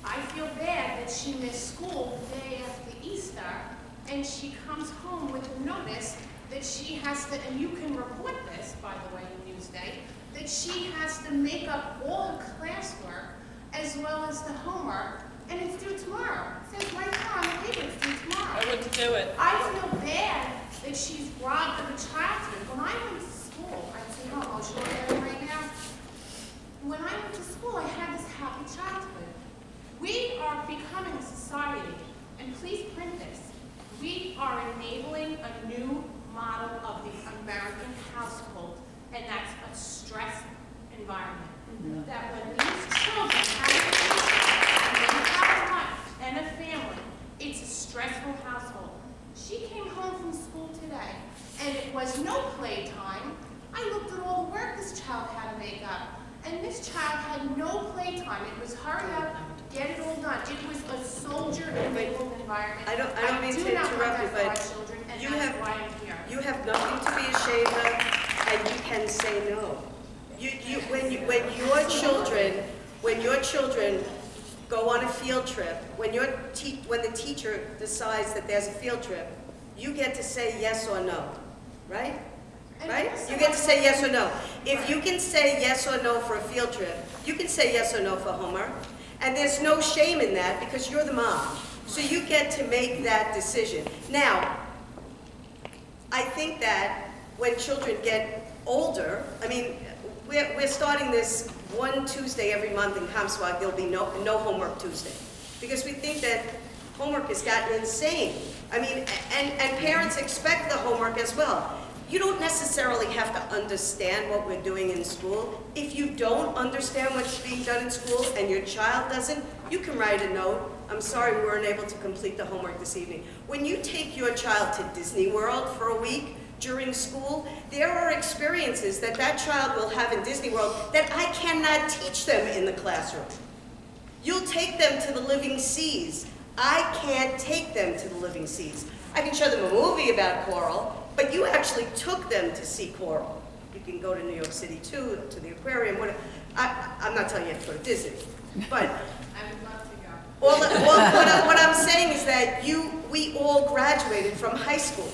I feel bad that she missed school the day after Easter, and she comes home with a notice that she has to, and you can report this, by the way, in Newsday, that she has to make up all her classwork as well as the homework, and it's due tomorrow. It says right there on the paper, it's due tomorrow. I wouldn't do it. I feel bad that she's robbed of a childhood. When I went to school, I see how emotional I am right now. When I went to school, I had this happy childhood. We are becoming a society, and please print this. We are enabling a new model of the American household, and that's a stress environment. That when these children have a life and a family, it's a stressful household. She came home from school today, and it was no playtime. I looked at all the work this child had to make up, and this child had no playtime. It was hurry up, get it all done. It was a soldier-enabled environment. I don't mean to interrupt you, but you have, why I'm here. you have nothing to be ashamed of, and you can say no. When your children go on a field trip, when the teacher decides that there's a field trip, you get to say yes or no, right? Right? You get to say yes or no. If you can say yes or no for a field trip, you can say yes or no for homework. And there's no shame in that because you're the mom. So you get to make that decision. Now, I think that when children get older, I mean, we're starting this one Tuesday every month in Comstock, there'll be no homework Tuesday. Because we think that homework has gotten insane. I mean, and parents expect the homework as well. You don't necessarily have to understand what we're doing in school. If you don't understand what's being done in school and your child doesn't, you can write a note. I'm sorry we weren't able to complete the homework this evening. When you take your child to Disney World for a week during school, there are experiences that child will have in Disney World that I cannot teach them in the classroom. You'll take them to the living seas. I can't take them to the living seas. I can show them a movie about coral, but you actually took them to see coral. You can go to New York City too, to the aquarium, whatever. I'm not telling you to go to Disney, but I would love to go. what I'm saying is that we all graduated from high school.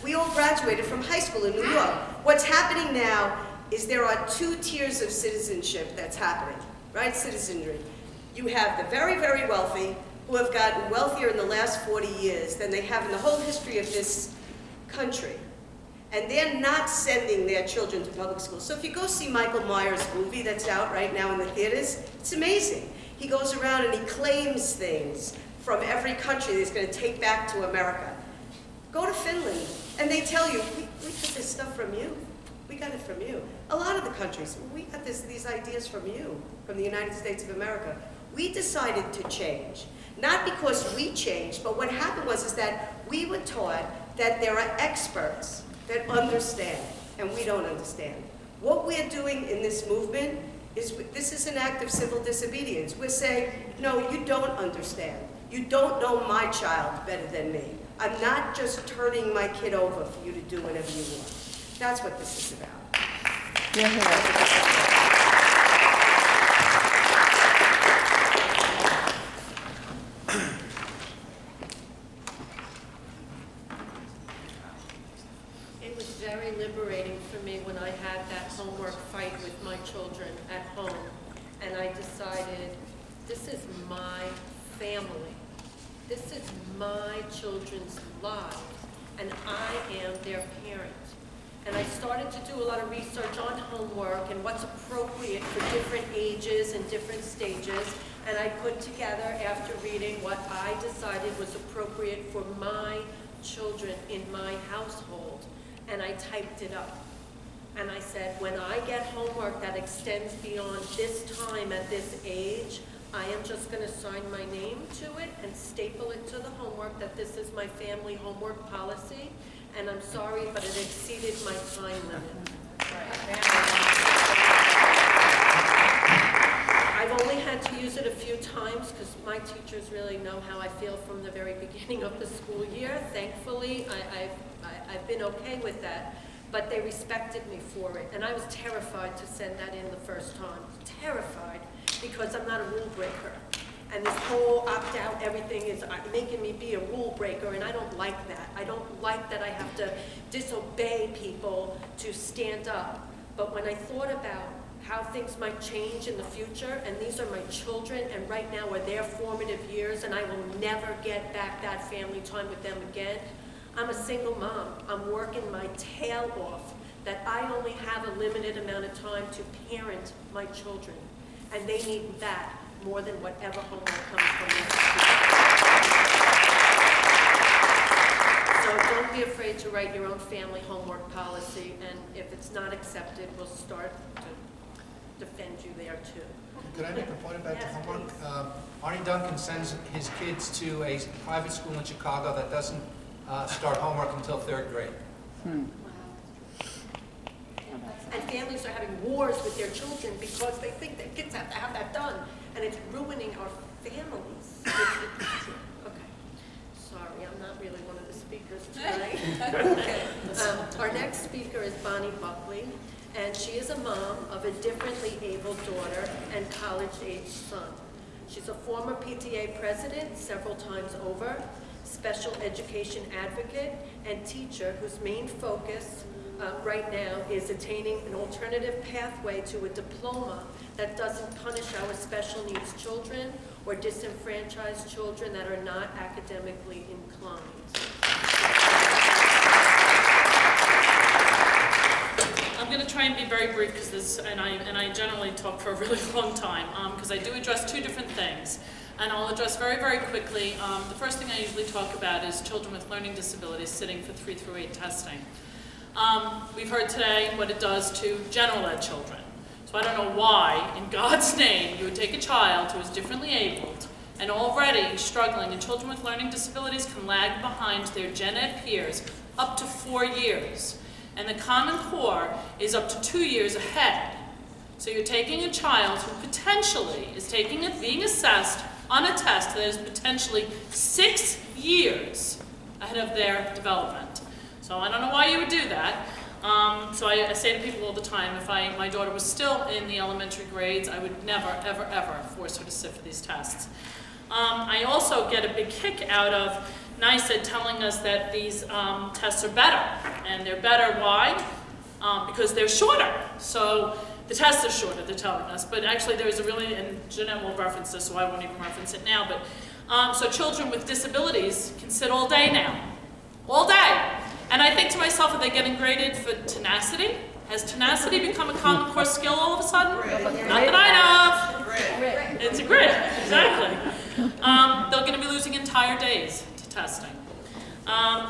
We all graduated from high school in New York. What's happening now is there are 2 tiers of citizenship that's happening, right? Citizenry. You have the very, very wealthy who have gotten wealthier in the last 40 years than they have in the whole history of this country. And they're not sending their children to public school. So if you go see Michael Myers' movie that's out right now in the theaters, it's amazing. He goes around and he claims things from every country that he's going to take back to America. Go to Finland, and they tell you, we got this stuff from you. We got it from you. A lot of the countries, we got these ideas from you, from the United States of America. We decided to change. Not because we changed, but what happened was that we were taught that there are experts that understand, and we don't understand. What we're doing in this movement is, this is an act of civil disobedience. We're saying, no, you don't understand. You don't know my child better than me. I'm not just turning my kid over for you to do whatever you want. That's what this is about. It was very liberating for me when I had that homework fight with my children at home, and I decided, this is my family. This is my children's lives, and I am their parent. And I started to do a lot of research on homework and what's appropriate for different ages and different stages, and I put together, after reading, what I decided was appropriate for my children in my household, and I typed it up. And I said, when I get homework that extends beyond this time at this age, I am just going to sign my name to it and staple it to the homework that this is my family homework policy. And I'm sorry, but it exceeded my time limit. I've only had to use it a few times because my teachers really know how I feel from the very beginning of the school year. Thankfully, I've been okay with that, but they respected me for it. And I was terrified to send that in the first time. Terrified, because I'm not a rule breaker. And this whole opt-out, everything is making me be a rule breaker, and I don't like that. I don't like that I have to disobey people to stand up. But when I thought about how things might change in the future, and these are my children, and right now are their formative years, and I will never get back that family time with them again. I'm a single mom. I'm working my tail off, that I only have a limited amount of time to parent my children, and they need that more than whatever homework comes from their school. So don't be afraid to write your own family homework policy, and if it's not accepted, we'll start to defend you there too. Could I make a point about the Yes, homework? please. Arnie Duncan sends his kids to a private school in Chicago that doesn't start homework until 3rd grade. And families are having wars with their children because they think their kids have to have that done, and it's ruining our families. Okay, sorry, I'm not really one of the speakers tonight. Okay. Our next speaker is Bonnie Buckley, and she is a mom of a differently able daughter and college-age son. She's a former PTA president several times over, special education advocate, and teacher whose main focus right now is attaining an alternative pathway to a diploma that doesn't punish our special needs children or disenfranchised children that are not academically inclined. I'm going to try and be very brief because this, and I generally talk for a really long time because I do address two different things. And I'll address very, very quickly. The first thing I usually talk about is children with learning disabilities sitting for 3 through 8 testing. We've heard today what it does to general ed children. So I don't know why, in God's name, you would take a child who is differently abled and already struggling, and children with learning disabilities can lag behind their gen ed peers up to 4 years. And the Common Core is up to 2 years ahead. So you're taking a child who potentially is being assessed on a test that is potentially 6 years ahead of their development. So I don't know why you would do that. So I say to people all the time, if my daughter was still in the elementary grades, I would never, ever, ever force her to sit for these tests. I also get a big kick out of NICED telling us that these tests are better. And they're better, why? Because they're shorter. So the tests are shorter, they're telling us. But actually there's a really, and Jeanette will reference this, so I won't even reference it now, but so children with disabilities can sit all day now. All day. And I think to myself, are they getting graded for tenacity? Has tenacity become a Common Core skill all of a sudden? Not that I know of. It's a grit, exactly. They're going to be losing entire days to testing.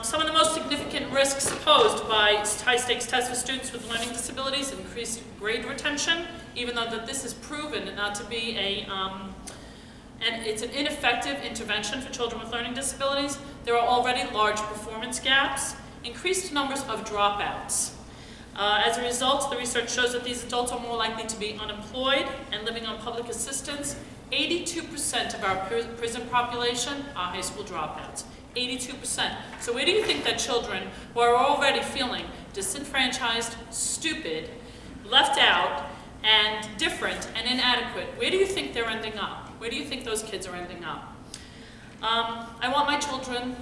Some of the most significant risks posed by high-stakes tests for students with learning disabilities: increased grade retention, even though that this is proven not to be and it's an ineffective intervention for children with learning disabilities. There are already large performance gaps, increased numbers of dropouts. As a result, the research shows that these adults are more likely to be unemployed and living on public assistance. 82% of our prison population are high school dropouts. 82%. So where do you think that children who are already feeling disenfranchised, stupid, left out, and different and inadequate, where do you think they're ending up? Where do you think those kids are ending up? I want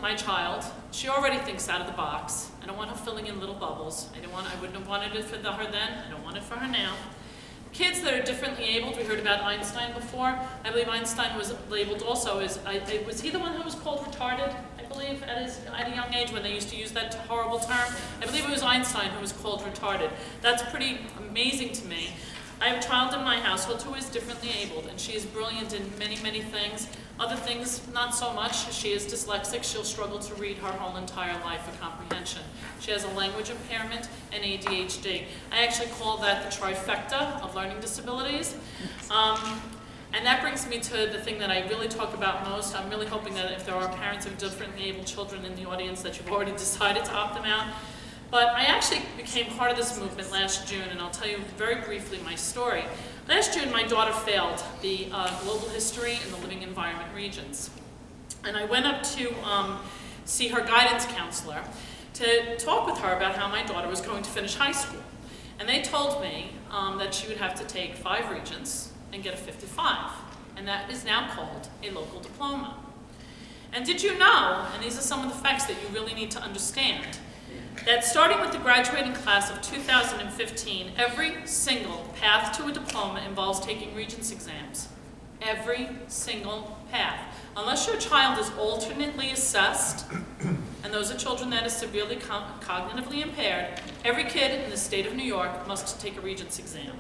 my child, she already thinks out of the box. I don't want her filling in little bubbles. I wouldn't have wanted it for her then. I don't want it for her now. Kids that are differently abled, we heard about Einstein before. I believe Einstein was labeled also as, was he the one who was called retarded, I believe, at a young age when they used to use that horrible term? I believe it was Einstein who was called retarded. That's pretty amazing to me. I have a child in my household who is differently abled, and she is brilliant in many, many things. Other things, not so much. She is dyslexic. She'll struggle to read her whole entire life for comprehension. She has a language impairment and ADHD. I actually call that the trifecta of learning disabilities. And that brings me to the thing that I really talk about most. I'm really hoping that if there are parents of differently able children in the audience that you've already decided to opt them out. But I actually became part of this movement last June, and I'll tell you very briefly my story. Last June, my daughter failed the Global History and the Living Environment Regents. And I went up to see her guidance counselor to talk with her about how my daughter was going to finish high school. And they told me that she would have to take 5 regents and get a 55. And that is now called a local diploma. And did you know, and these are some of the facts that you really need to understand, that starting with the graduating class of 2015, every single path to a diploma involves taking regents exams. Every single path. Unless your child is alternately assessed, and those are children that are severely cognitively impaired, every kid in the state of New York must take a regents exam.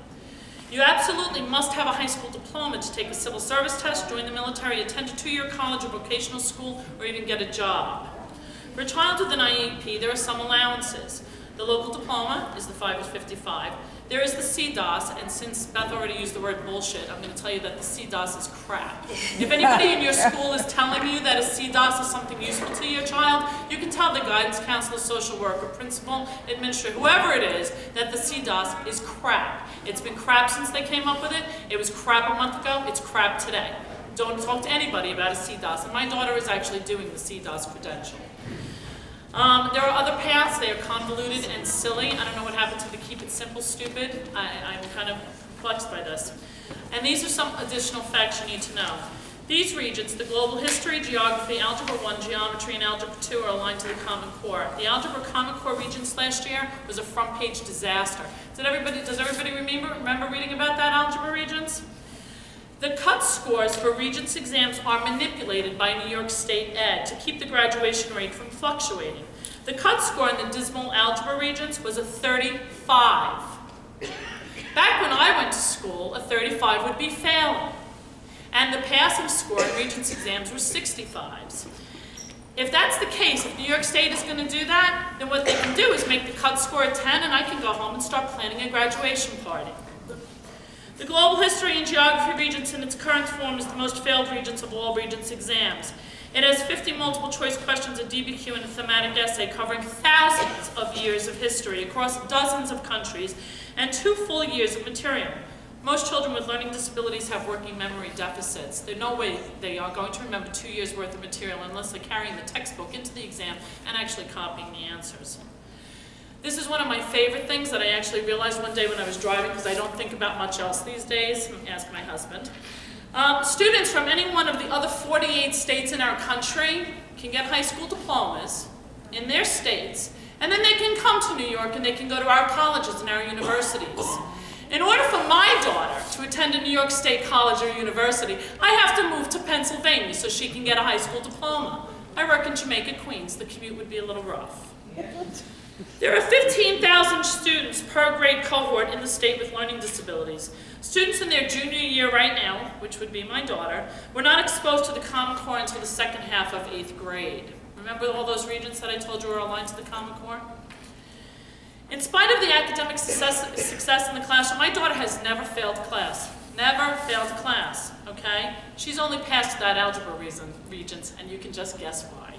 You absolutely must have a high school diploma to take a civil service test, join the military, attend a 2-year college or vocational school, or even get a job. For a child with an IEP, there are some allowances. The local diploma is the 5 to 55. There is the CDOS, and since Beth already used the word bullshit, I'm going to tell you that the CDOS is crap. If anybody in your school is telling you that a CDOS is something useful to your child, you can tell the guidance counselor, social worker, principal, administrator, whoever it is, that the CDOS is crap. It's been crap since they came up with it. It was crap a month ago. It's crap today. Don't talk to anybody about a CDOS. And my daughter is actually doing the CDOS credential. There are other paths. They are convoluted and silly. I don't know what happened to the keep it simple stupid. I'm kind of perplexed by this. And these are some additional facts you need to know. These regents, the global history, geography, algebra 1, geometry, and algebra 2 are aligned to the Common Core. The algebra Common Core regents last year was a front page disaster. Does everybody remember reading about that algebra regents? The cut scores for regents exams are manipulated by New York State Ed to keep the graduation rate from fluctuating. The cut score in the dismal algebra regents was a 35. Back when I went to school, a 35 would be failing. And the passing score in regents exams were 65s. If that's the case, if New York State is going to do that, then what they can do is make the cut score a 10 and I can go home and start planning a graduation party. The Global History and Geography Regents in its current form is the most failed regents of all regents exams. It has 50 multiple choice questions, a DBQ, and a thematic essay covering thousands of years of history across dozens of countries and 2 full years of material. Most children with learning disabilities have working memory deficits. There's no way they are going to remember 2 years worth of material unless they're carrying the textbook into the exam and actually copying the answers. This is one of my favorite things that I actually realized one day when I was driving, because I don't think about much else these days. Ask my husband. Students from any one of the other 48 states in our country can get high school diplomas in their states, and then they can come to New York and they can go to our colleges and our universities. In order for my daughter to attend a New York State college or university, I have to move to Pennsylvania so she can get a high school diploma. I work in Jamaica, Queens. The commute would be a little rough. There are 15,000 students per grade cohort in the state with learning disabilities. Students in their junior year right now, which would be my daughter, were not exposed to the Common Core until the second half of 8th grade. Remember all those regents that I told you were aligned to the Common Core? In spite of the academic success in the classroom, my daughter has never failed class. Never failed class, okay? She's only passed that algebra regents, and you can just guess why.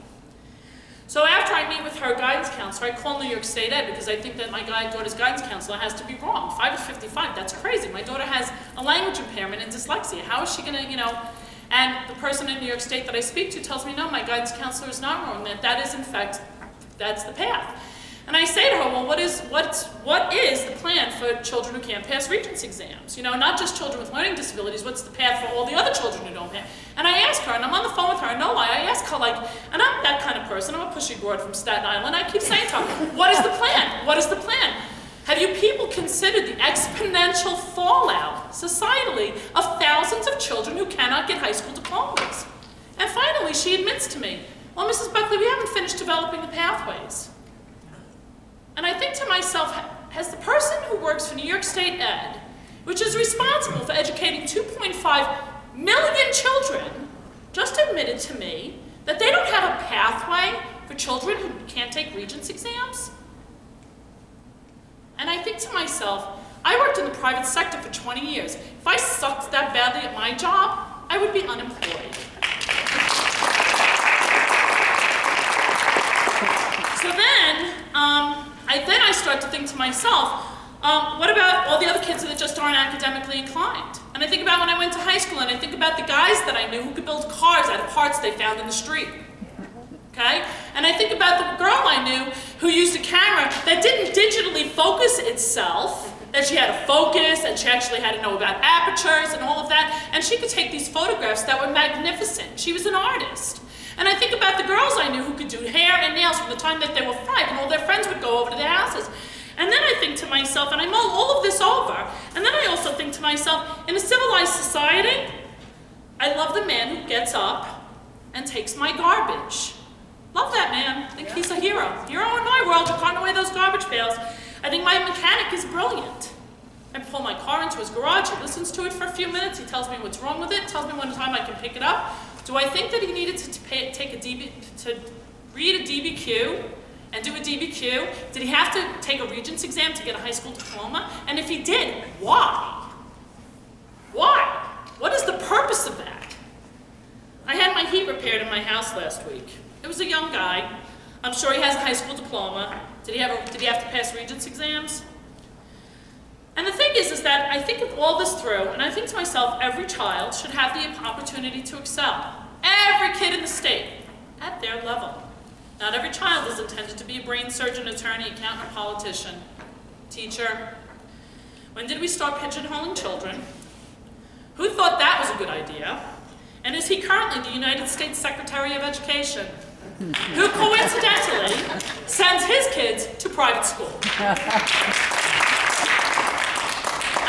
So after I meet with her guidance counselor, I call New York State Ed because I think that my daughter's guidance counselor has to be wrong. 5 to 55, that's crazy. My daughter has a language impairment and dyslexia. How is she gonna, and the person in New York State that I speak to tells me, no, my guidance counselor is not wrong, that is in fact, that's the path. And I say to her, well, what is the plan for children who can't pass regents exams? Not just children with learning disabilities, what's the path for all the other children who don't pass? And I ask her, and I'm on the phone with her, no lie, I ask her and I'm that kind of person, I'm a pushy broad from Staten Island, I keep saying to her, what is the plan? What is the plan? Have you people considered the exponential fallout, societally, of thousands of children who cannot get high school diplomas? And finally, she admits to me, well, Mrs. Buckley, we haven't finished developing the pathways. And I think to myself, has the person who works for New York State Ed, which is responsible for educating 2.5 million children, just admitted to me that they don't have a pathway for children who can't take regents exams? And I think to myself, I worked in the private sector for 20 years. If I sucked that badly at my job, I would be unemployed. So then, I then I start to think to myself, what about all the other kids that just aren't academically inclined? And I think about when I went to high school, and I think about the guys that I knew who could build cars out of parts they found in the street. Okay? And I think about the girl I knew who used a camera that didn't digitally focus itself, that she had to focus, and she actually had to know about apertures and all of that, and she could take these photographs that were magnificent. She was an artist. And I think about the girls I knew who could do hair and nails from the time that they were 5, and all their friends would go over to their houses. And then I think to myself, and I mull all of this over, and then I also think to myself, in a civilized society, I love the man who gets up and takes my garbage. Love that man. I think he's a hero. Hero in my world, who carting away those garbage pails. I think my mechanic is brilliant. I pull my car into his garage, he listens to it for a few minutes, he tells me what's wrong with it, tells me when time I can pick it up. Do I think that he needed to read a DBQ and do a DBQ? Did he have to take a Regents exam to get a high school diploma? And if he did, why? Why? What is the purpose of that? I had my heat repaired in my house last week. It was a young guy. I'm sure he has a high school diploma. Did he have to pass Regents exams? And the thing is that I think of all this through, and I think to myself, every child should have the opportunity to excel. Every kid in the state, at their level. Not every child is intended to be a brain surgeon, attorney, accountant, or politician. Teacher. When did we start pigeonholing children? Who thought that was a good idea? And is he currently the United States Secretary of Education? Who coincidentally sends his kids to private school?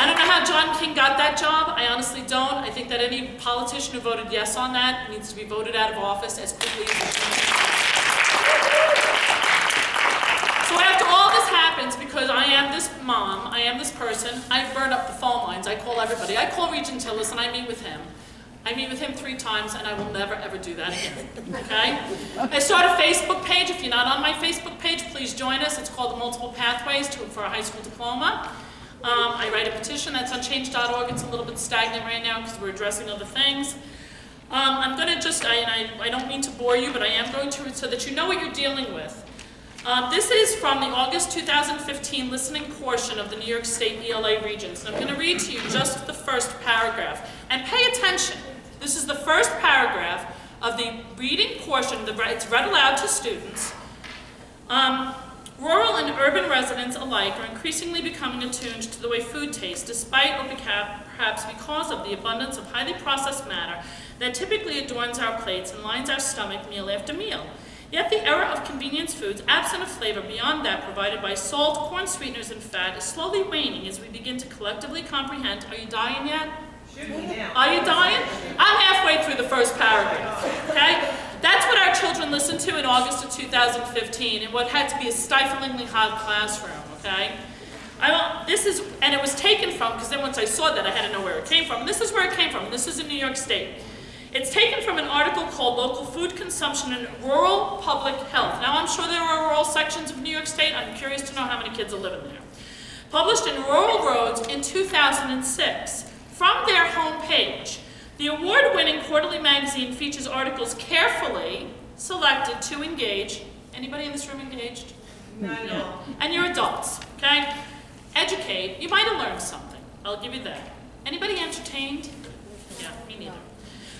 I don't know how John King got that job. I honestly don't. I think that any politician who voted yes on that needs to be voted out of office as quickly as he can. So after all this happens, because I am this mom, I am this person, I burn up the phone lines. I call everybody. I call Regent Tillis and I meet with him. I meet with him 3 times and I will never ever do that again, okay? I start a Facebook page. If you're not on my Facebook page, please join us. It's called the Multiple Pathways for a High School Diploma. I write a petition that's on change.org. It's a little bit stagnant right now because we're addressing other things. I'm going to just, I don't mean to bore you, but I am going to, so that you know what you're dealing with. This is from the August 2015 listening portion of the New York State ELA Regents. I'm going to read to you just the first paragraph. And pay attention. This is the first paragraph of the reading portion. It's read aloud to students. Rural and urban residents alike are increasingly becoming attuned to the way food tastes, despite or perhaps because of the abundance of highly processed matter that typically adorns our plates and lines our stomach meal after meal. Yet the era of convenience foods, absent of flavor beyond that provided by salt, corn sweeteners, and fat, is slowly waning as we begin to collectively comprehend. Are you dying yet? Are you dying? I'm halfway through the first paragraph, okay? That's what our children listened to in August of 2015 in what had to be a stiflingly hot classroom, okay? And it was taken from, because then once I saw that, I had to know where it came from. And this is where it came from, and this is in New York State. It's taken from an article called Local Food Consumption and Rural Public Health. Now, I'm sure there are rural sections of New York State. I'm curious to know how many kids are living there. Published in Rural Roads in 2006. From their homepage, the award-winning quarterly magazine features articles carefully selected to engage. Anybody in this room engaged? Not at all. And you're adults, okay? Educate. You might have learned something. I'll give you that. Anybody entertained? Yeah, me neither.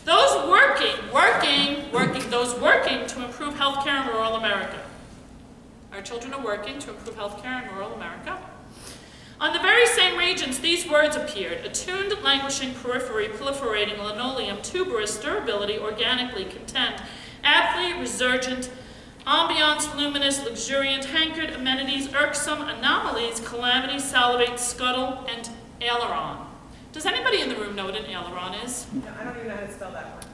Those those working to improve healthcare in rural America. Our children are working to improve healthcare in rural America. On the very same regions, these words appeared: attuned, languishing, periphery, proliferating, linoleum, tuberous, durability, organically, content, aptly, resurgent, ambiance, luminous, luxuriant, hankered, amenities, irksome, anomalies, calamity, salivate, scuttle, and aileron. Does anybody in the room know what an aileron is? No, I don't even know how to spell that word.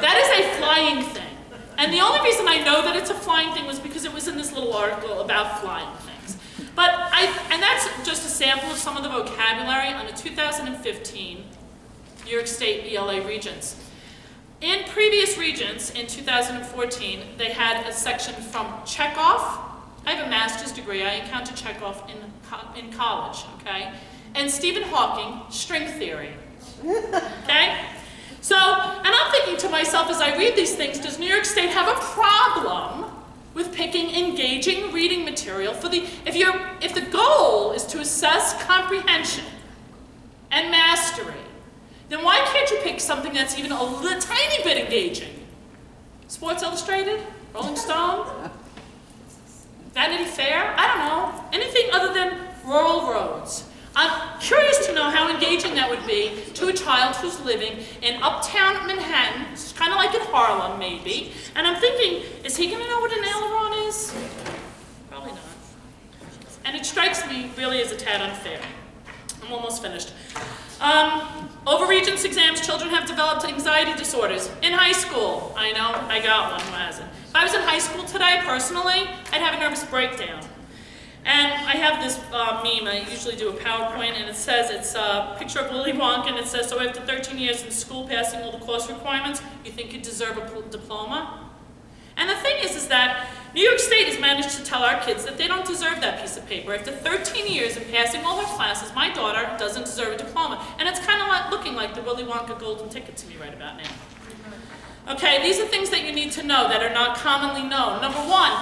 That is a flying thing. And the only reason I know that it's a flying thing was because it was in this little article about flying things. And that's just a sample of some of the vocabulary on the 2015 New York State ELA Regents. In previous Regents, in 2014, they had a section from Chekhov. I have a master's degree. I encountered Chekhov in college, okay? And Stephen Hawking, string theory, okay? So, and I'm thinking to myself as I read these things, does New York State have a problem with picking engaging reading material for the, if the goal is to assess comprehension and mastery, then why can't you pick something that's even a tiny bit engaging? Sports Illustrated? Rolling Stone? Vanity Fair? I don't know. Anything other than rural roads. I'm curious to know how engaging that would be to a child who's living in uptown Manhattan, it's kind of like in Harlem maybe, and I'm thinking, is he going to know what an aileron is? Probably not. And it strikes me really as a tad unfair. I'm almost finished. Over Regents exams, children have developed anxiety disorders. In high school, I know, I got one who hasn't. If I was in high school today, personally, I'd have a nervous breakdown. And I have this meme, I usually do a PowerPoint, and it says, it's a picture of Willy Wonka, and it says, so after 13 years in school, passing all the course requirements, you think you deserve a diploma? And the thing is that New York State has managed to tell our kids that they don't deserve that piece of paper. After 13 years of passing all her classes, my daughter doesn't deserve a diploma. And it's kind of like looking like the Willy Wonka golden ticket to me right about now. Okay, these are things that you need to know that are not commonly known. Number one,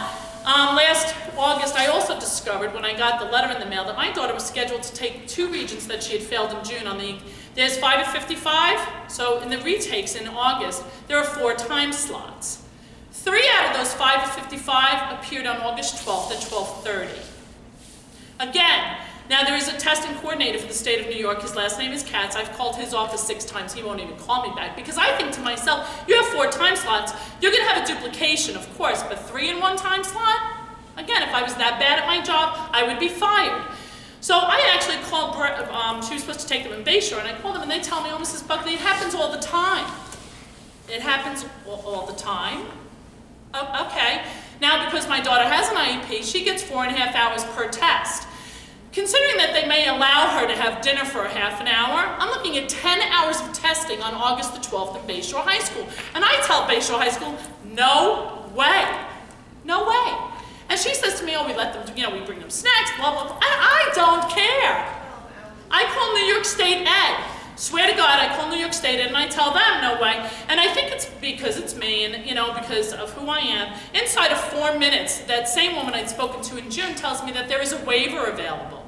last August, I also discovered when I got the letter in the mail that my daughter was scheduled to take 2 Regents that she had failed in June there's 5 of 55, so in the retakes in August, there are 4 time slots. 3 out of those 5 of 55 appeared on August 12th at 12:30. Again, now there is a testing coordinator for the state of New York. His last name is Katz. I've called his office 6 times. He won't even call me back because I think to myself, you have 4 time slots. You're going to have a duplication, of course, but 3 in 1 time slot? Again, if I was that bad at my job, I would be fired. So I actually called, she was supposed to take them in Bayshore, and I called them and they tell me, oh, Mrs. Buckley, it happens all the time. It happens all the time? Oh, okay. Now, because my daughter has an IEP, she gets 4.5 hours per test. Considering that they may allow her to have dinner for a half an hour, I'm looking at 10 hours of testing on August the 12th at Bayshore High School. And I tell Bayshore High School, no way. No way. And she says to me, oh, we let them, we bring them snacks, blah, blah, blah. I don't care. I call New York State Ed. Swear to God, I call New York State and I tell them no way. And I think it's because it's me and, because of who I am. Inside of 4 minutes, that same woman I'd spoken to in June tells me that there is a waiver available.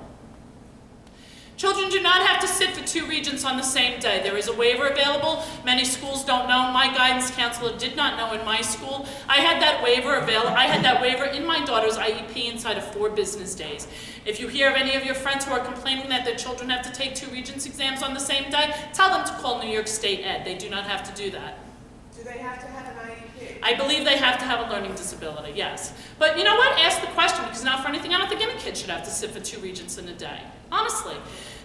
Children do not have to sit for 2 Regents on the same day. There is a waiver available. Many schools don't know. My guidance counselor did not know in my school. I had that waiver available. I had that waiver in my daughter's IEP inside of 4 business days. If you hear of any of your friends who are complaining that their children have to take 2 Regents exams on the same day, tell them to call New York State Ed. They do not have to do that. Do they have to have an IEP? I believe they have to have a learning disability, yes. But you know what? Ask the question, because not for anything, I don't think any kid should have to sit for 2 Regents in a day. Honestly.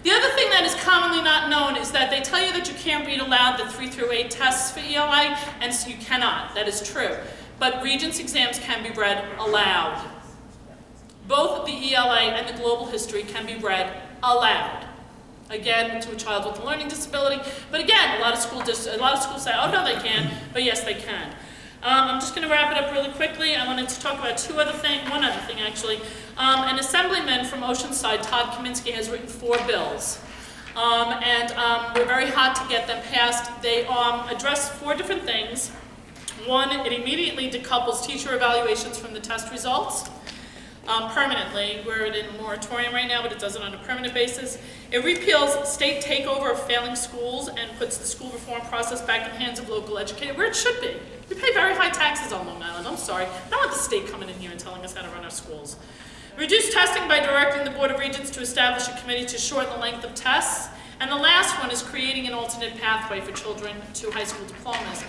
The other thing that is commonly not known is that they tell you that you can't read aloud the 3 through 8 tests for ELA, and so you cannot. That is true. But Regents exams can be read aloud. Both the ELA and the global history can be read aloud. Again, to a child with a learning disability. But again, a lot of schools say, oh no, they can't, but yes, they can. I'm just going to wrap it up really quickly. I wanted to talk about one other thing actually. An assemblyman from Oceanside, Todd Kaminsky, has written 4 bills. We're very hot to get them passed. They address 4 different things. One, it immediately decouples teacher evaluations from the test results. Permanently. We're in a moratorium right now, but it does it on a permanent basis. It repeals state takeover of failing schools and puts the school reform process back in the hands of local educators, where it should be. We pay very high taxes on Long Island. I'm sorry. I don't want the state coming in here and telling us how to run our schools. Reduce testing by directing the Board of Regents to establish a committee to shorten the length of tests. And the last one is creating an alternate pathway for children to high school diplomas.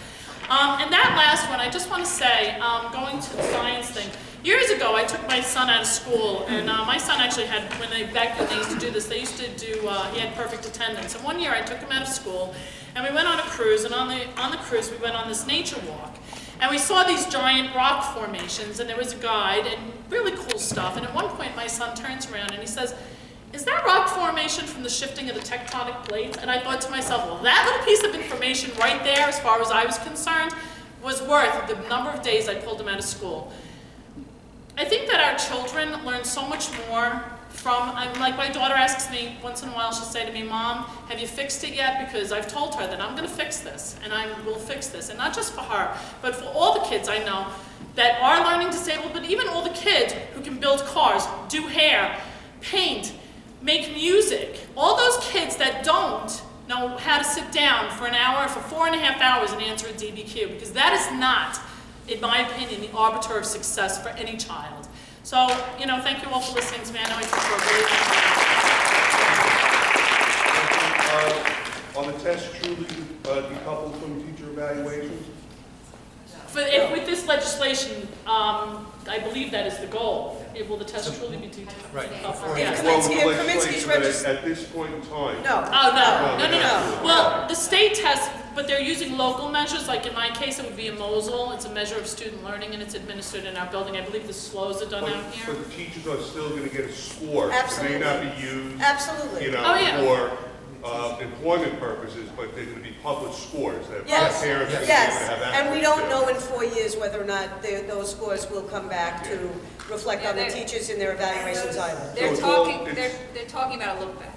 And that last one, I just want to say, going to the science thing, years ago I took my son out of school, and my son actually had, back then they used to do this, he had perfect attendance. And one year I took him out of school, and we went on a cruise, and on the cruise we went on this nature walk. And we saw these giant rock formations, and there was a guide, and really cool stuff. And at one point my son turns around and he says, is that rock formation from the shifting of the tectonic plates? And I thought to myself, well, that little piece of information right there, as far as I was concerned, was worth the number of days I pulled him out of school. I think that our children learn so much more from, like my daughter asks me, once in a while she'll say to me, Mom, have you fixed it yet? Because I've told her that I'm going to fix this, and I will fix this. And not just for her, but for all the kids I know. that are learning disabled, but even all the kids who can build cars, do hair, paint, make music. All those kids that don't know how to sit down for an hour, for 4.5 hours and answer a DBQ, because that is not, in my opinion, the arbiter of success for any child. So, thank you all for listening to me. I know I took for a really Are the tests truly decoupled from teacher evaluations? With this legislation, I believe that is the goal. Will the test truly be decoupled? Right. Yes. Well, Kaminsky- the Kaminsky's legislation at this point in time. No. Oh, no. No. Well, the state tests, but they're using local measures. Like in my case, it would be a MOSL. It's a measure of student learning, and it's administered in our building. I believe the SLOs are done out here. But the teachers are still going to get a score. Absolutely. It may not be used, Absolutely. Oh, yeah. for employment purposes, but they're going to be public scores that Yes, parents are going to yes, have access and we don't to. know in 4 years whether or not those scores will come back to reflect on the teachers in their evaluations either. So They're it's all- talking, it's- they're talking about a look back.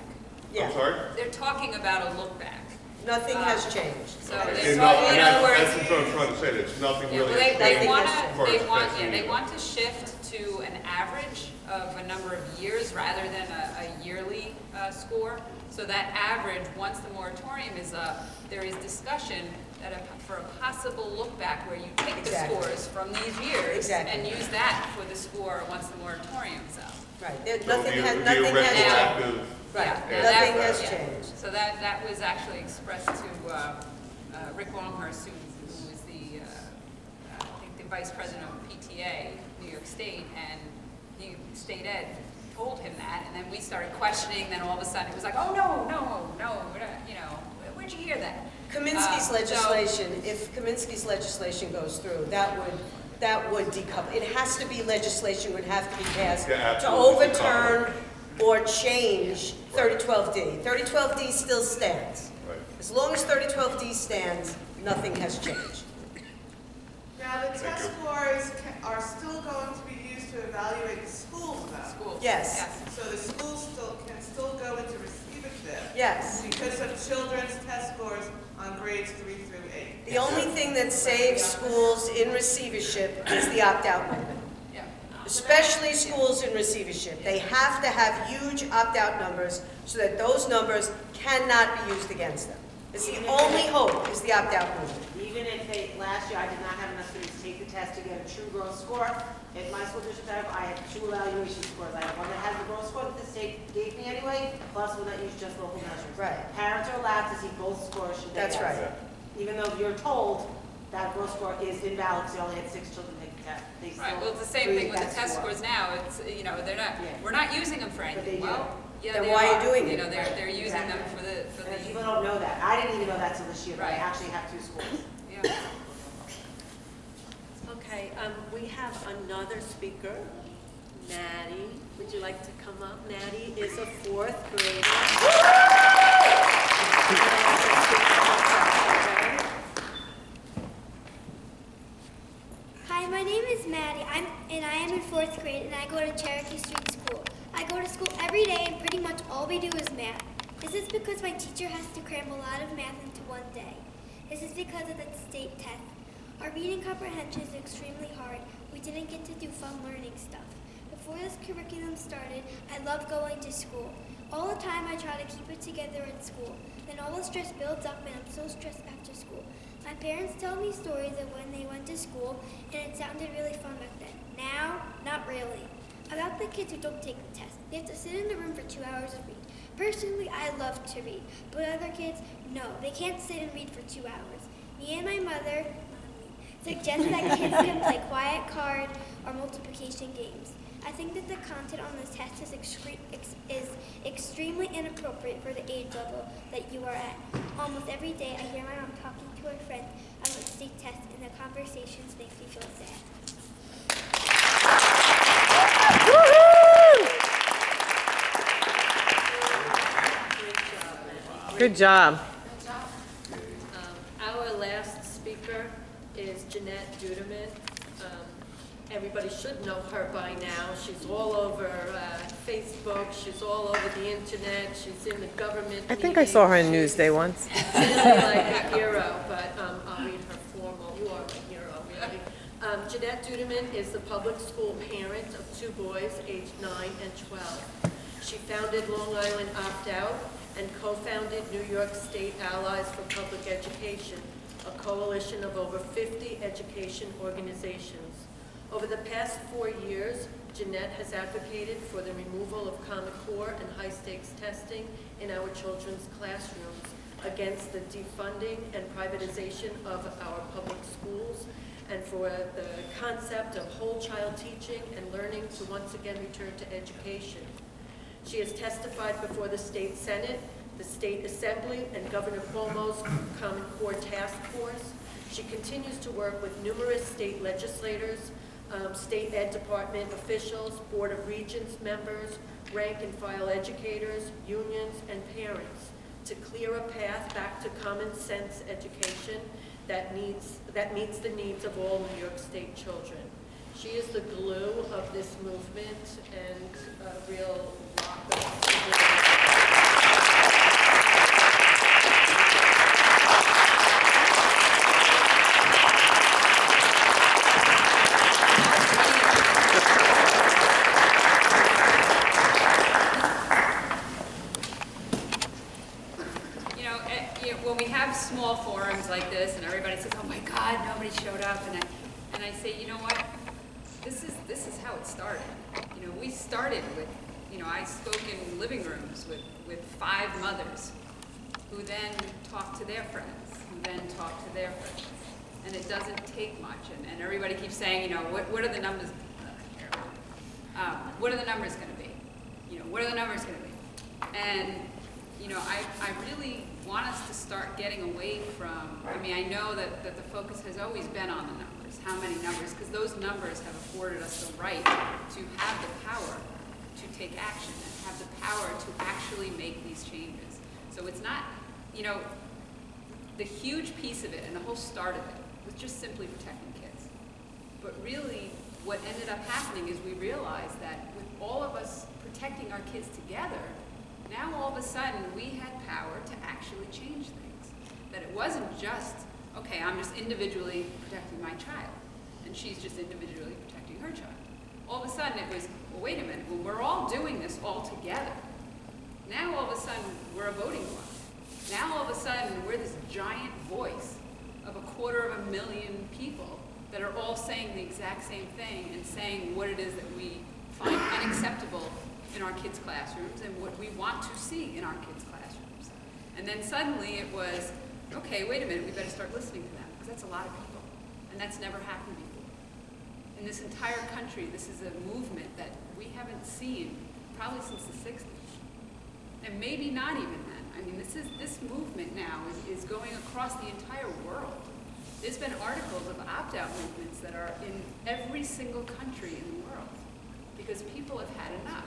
Yeah, I'm sorry? They're talking about a look back. nothing has changed. So And they're no, talking, in and other that's words, what I'm trying to say, there's nothing yeah, really. well, Nothing they has want changed. to, First, they want to shift to an average of a number of years rather than a yearly score. So that average, once the moratorium is up, there is discussion that for a possible look back where you take Exactly. the scores from these years Exactly. and use that for the score once the moratorium is up. Right, So nothing it'll has be a changed. retroactive. Right, Yeah, nothing that- has yeah. changed. So that was actually expressed to Rick Longhurst, who was the, I think the vice president of PTA, New York State, and State Ed told him that, and then we started questioning, then all of a sudden it was like, oh, no, we're not, where'd you hear that? Kaminsky's So- legislation, if Kaminsky's legislation goes through, that would decouple. It has to be legislation, would have to be passed Yeah, to absolutely. overturn or change 3012D. 3012D still stands. Right. As long as 3012D stands, nothing has changed. Now, the test scores are still going to be used to evaluate the schools though. Schools. Yes. So the schools can still go into receivership. Yes. Because of children's test scores on grades 3 through 8. The only thing that saves schools in receivership is the opt-out movement. Yeah. Especially schools in receivership. They have to have huge opt-out numbers so that those numbers cannot be used against them. It's the only hope is the opt-out movement. Even if last year I did not have enough students take the test to get a true growth score, at my school district I have 2 evaluation scores. I have one that has the growth score that the state gave me anyway, plus one that used just local measures. Right. Parents are allowed to see both scores should they That's ask. right. Even though you're told that growth score is invalid because they only had 6 children take the test. They Right, still well, it's the same thing create with the that test score. scores now, it's, they're not, Yeah. we're not using them for But they anything. do. Well, yeah, Then they why are you are. doing it? They're using them for the, And people don't know that. I didn't even know that till this year, but I Right. actually have 2 schools. yeah. Okay, we have another speaker, Maddie. Would you like to come up? Maddie is a 4th grader. Hi, my name is Maddie. I am in 4th grade, and I go to Cherokee Street School. I go to school every day, and pretty much all we do is math. This is because my teacher has to cram a lot of math into one day. This is because of the state test. Our reading comprehension is extremely hard. We didn't get to do fun learning stuff. Before this curriculum started, I loved going to school. All the time I try to keep it together at school. Then all the stress builds up and I'm so stressed after school. My parents tell me stories of when they went to school and it sounded really fun back then. Now, not really. About the kids who don't take the test. They have to sit in the room for 2 hours and read. Personally, I love to read, but other kids, no. They can't sit and read for 2 hours. Me and my mother suggest that kids can play quiet card or multiplication games. I think that the content on this test is extremely inappropriate for the age level that you are at. Almost every day I hear my mom talking to her friend about the state test, and the conversations make me feel sad. Good job. Our last speaker is Jeanette Duderman. Everybody should know her by now. She's all over Facebook. She's all over the internet. She's in the government. I think I saw her in Newsday once. She's really like a hero, but I'll read her formal. You are a hero, really. Jeanette Dudeman is the public school parent of 2 boys aged 9 and 12. She founded Long Island Opt-Out and co-founded New York State Allies for Public Education, a coalition of over 50 education organizations. Over the past 4 years, Jeanette has advocated for the removal of Common Core and high-stakes testing in our children's classrooms, against the defunding and privatization of our public schools, and for the concept of whole child teaching and learning to once again return to education. She has testified before the State Senate, the State Assembly, and Governor Cuomo's Common Core Task Force. She continues to work with numerous state legislators, State Ed Department officials, Board of Regents members, rank and file educators, unions, and parents to clear a path back to common sense education that meets the needs of all New York State children. She is the glue of this movement and a real rock of when we have small forums like this and everybody says, oh my God, nobody showed up, and I say, you know what, this is how it started. You know, we started with, I spoke in living rooms with 5 mothers who then talked to their friends, who then talked to their friends. And it doesn't take much. And everybody keeps saying, what are the numbers? What are the numbers going to be? What are the numbers going to be? And I really want us to start getting away from, I know that the focus has always been on the numbers, how many numbers, because those numbers have afforded us the right to have the power to take action and have the power to actually make these changes. So it's not, the huge piece of it and the whole start of it was just simply protecting kids. But really, what ended up happening is we realized that with all of us protecting our kids together, now all of a sudden we had power to actually change things. That it wasn't just, okay, I'm just individually protecting my child, and she's just individually protecting her child. All of a sudden it was, well, wait a minute, well, we're all doing this all together. Now all of a sudden we're a voting bloc. Now all of a sudden we're this giant voice of 250,000 people that are all saying the exact same thing and saying what it is that we find unacceptable in our kids' classrooms and what we want to see in our kids' classrooms. And then suddenly it was, okay, wait a minute, we better start listening to them, because that's a lot of people, and that's never happened before. In this entire country, this is a movement that we haven't seen probably since the 60s, and maybe not even then. This movement now is going across the entire world. There's been articles of opt-out movements that are in every single country in the world, because people have had enough.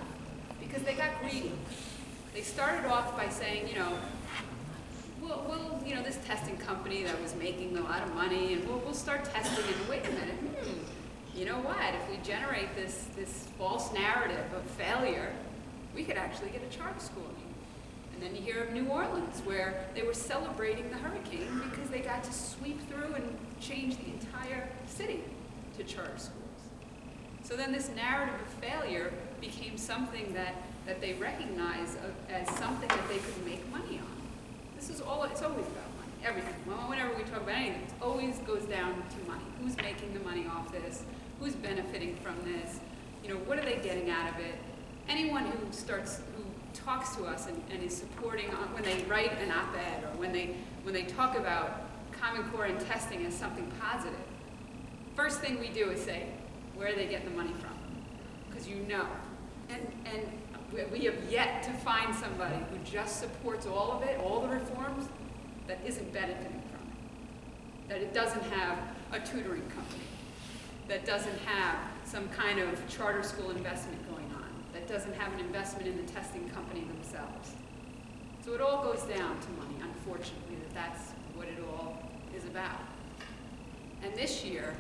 Because they got greedy. They started off by saying, this testing company that was making a lot of money, and we'll start testing, and wait a minute, you know what, if we generate this false narrative of failure, we could actually get a charter school. And then you hear of New Orleans, where they were celebrating the hurricane because they got to sweep through and change the entire city to charter schools. So then this narrative of failure became something that they recognize as something that they could make money on. It's always about money, everything. Whenever we talk about anything, it always goes down to money. Who's making the money off this? Who's benefiting from this? What are they getting out of it? Anyone who talks to us and is supporting when they write an op-ed or when they talk about Common Core and testing as something positive, first thing we do is say, where are they getting the money from? Because and we have yet to find somebody who just supports all of it, all the reforms, that isn't benefiting from it. That it doesn't have a tutoring company, that doesn't have some kind of charter school investment going on, that doesn't have an investment in the testing company themselves. So it all goes down to money, unfortunately, that's what it all is about. And this year,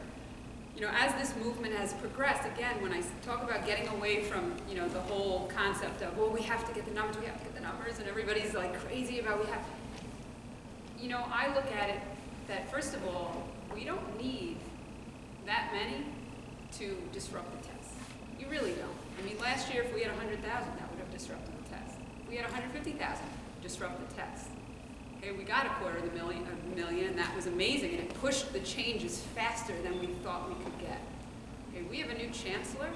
as this movement has progressed, again, when I talk about getting away from, the whole concept of, well, we have to get the numbers, and everybody's like crazy about I look at it that, first of all, we don't need that many to disrupt the test. You really don't. I mean, last year, if we had 100,000, that would have disrupted the test. If we had 150,000, disrupt the test. Okay, we got a million, and that was amazing, and it pushed the changes faster than we thought we could get. Okay, we have a new chancellor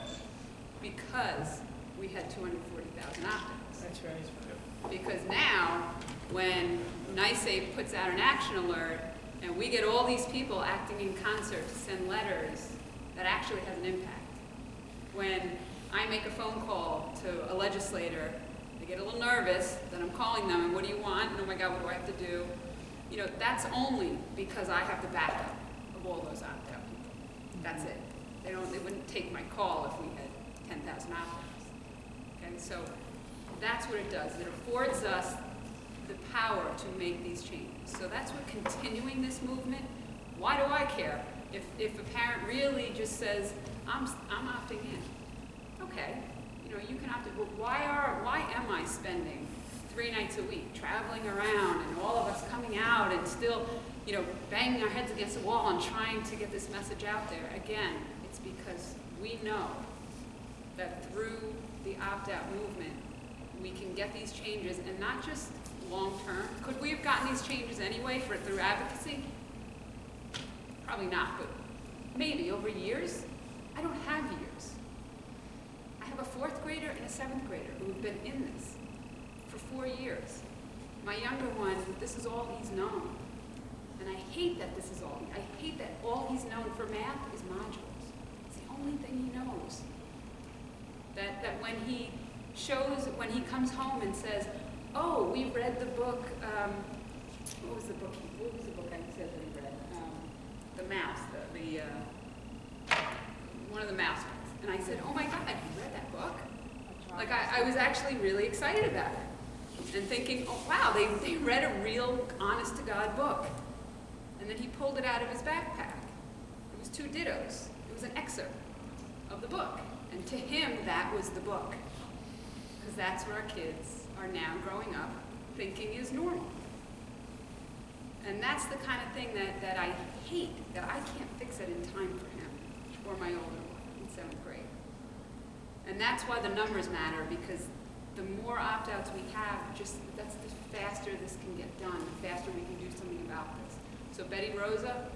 because we had 240,000 opt-outs. That's right. Because now, when NYSE puts out an action alert, and we get all these people acting in concert to send letters, that actually has an impact. When I make a phone call to a legislator, they get a little nervous that I'm calling them, and what do you want? And oh my God, what do I have to do? You know, that's only because I have the backup of all those opt-out people. That's it. They wouldn't take my call if we had 10,000 opt-outs. Okay, so that's what it does. It affords us the power to make these changes. So that's what continuing this movement, why do I care? If a parent really just says, I'm opting in, okay, you know, you can opt in, but why am I spending 3 nights a week traveling around and all of us coming out and still, you know, banging our heads against the wall and trying to get this message out there? Again, it's because we know that through the opt-out movement, we can get these changes, and not just long-term. Could we have gotten these changes anyway through advocacy? Probably not, but maybe over years. I don't have years. I have a 4th grader and a 7th grader who have been in this for 4 years. My younger one, this is all he's known. And I hate that this is all, I hate that all he's known for math is modules. It's the only thing he knows. That when he comes home and says, oh, we read the book, what was the book I said that he read? The Mouse, one of the mouse books. And I said, oh my God, you read that book? Like, I was actually really excited about it. And thinking, oh wow, they read a real, honest-to-God book. And then he pulled it out of his backpack. It was 2 dittos. It was an excerpt of the book. And to him, that was the book. Because that's what our kids are now growing up thinking is normal. And that's the kind of thing that I hate, that I can't fix it in time for him, or my older one in 7th grade. And that's why the numbers matter, because the more opt-outs we have, that's the faster this can get done, the faster we can do something about this. So Betty Rosa,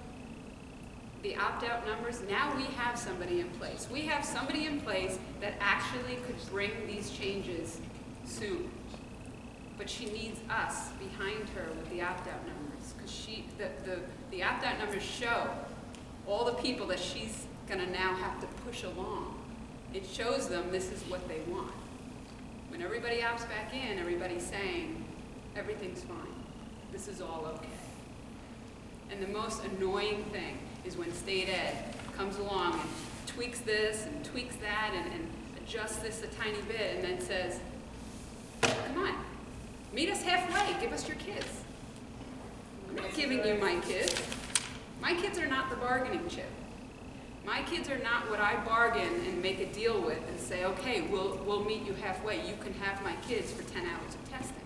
the opt-out numbers, now we have somebody in place. We have somebody in place that actually could bring these changes soon. But she needs us behind her with the opt-out numbers, because the opt-out numbers show all the people that she's going to now have to push along. It shows them this is what they want. When everybody opts back in, everybody's saying, everything's fine. This is all okay. And the most annoying thing is when state ed comes along and tweaks this and tweaks that and adjusts this a tiny bit and then says, come on, meet us halfway, give us your kids. I'm not giving you my kids. My kids are not the bargaining chip. My kids are not what I bargain and make a deal with and say, okay, we'll meet you halfway. You can have my kids for 10 hours of testing.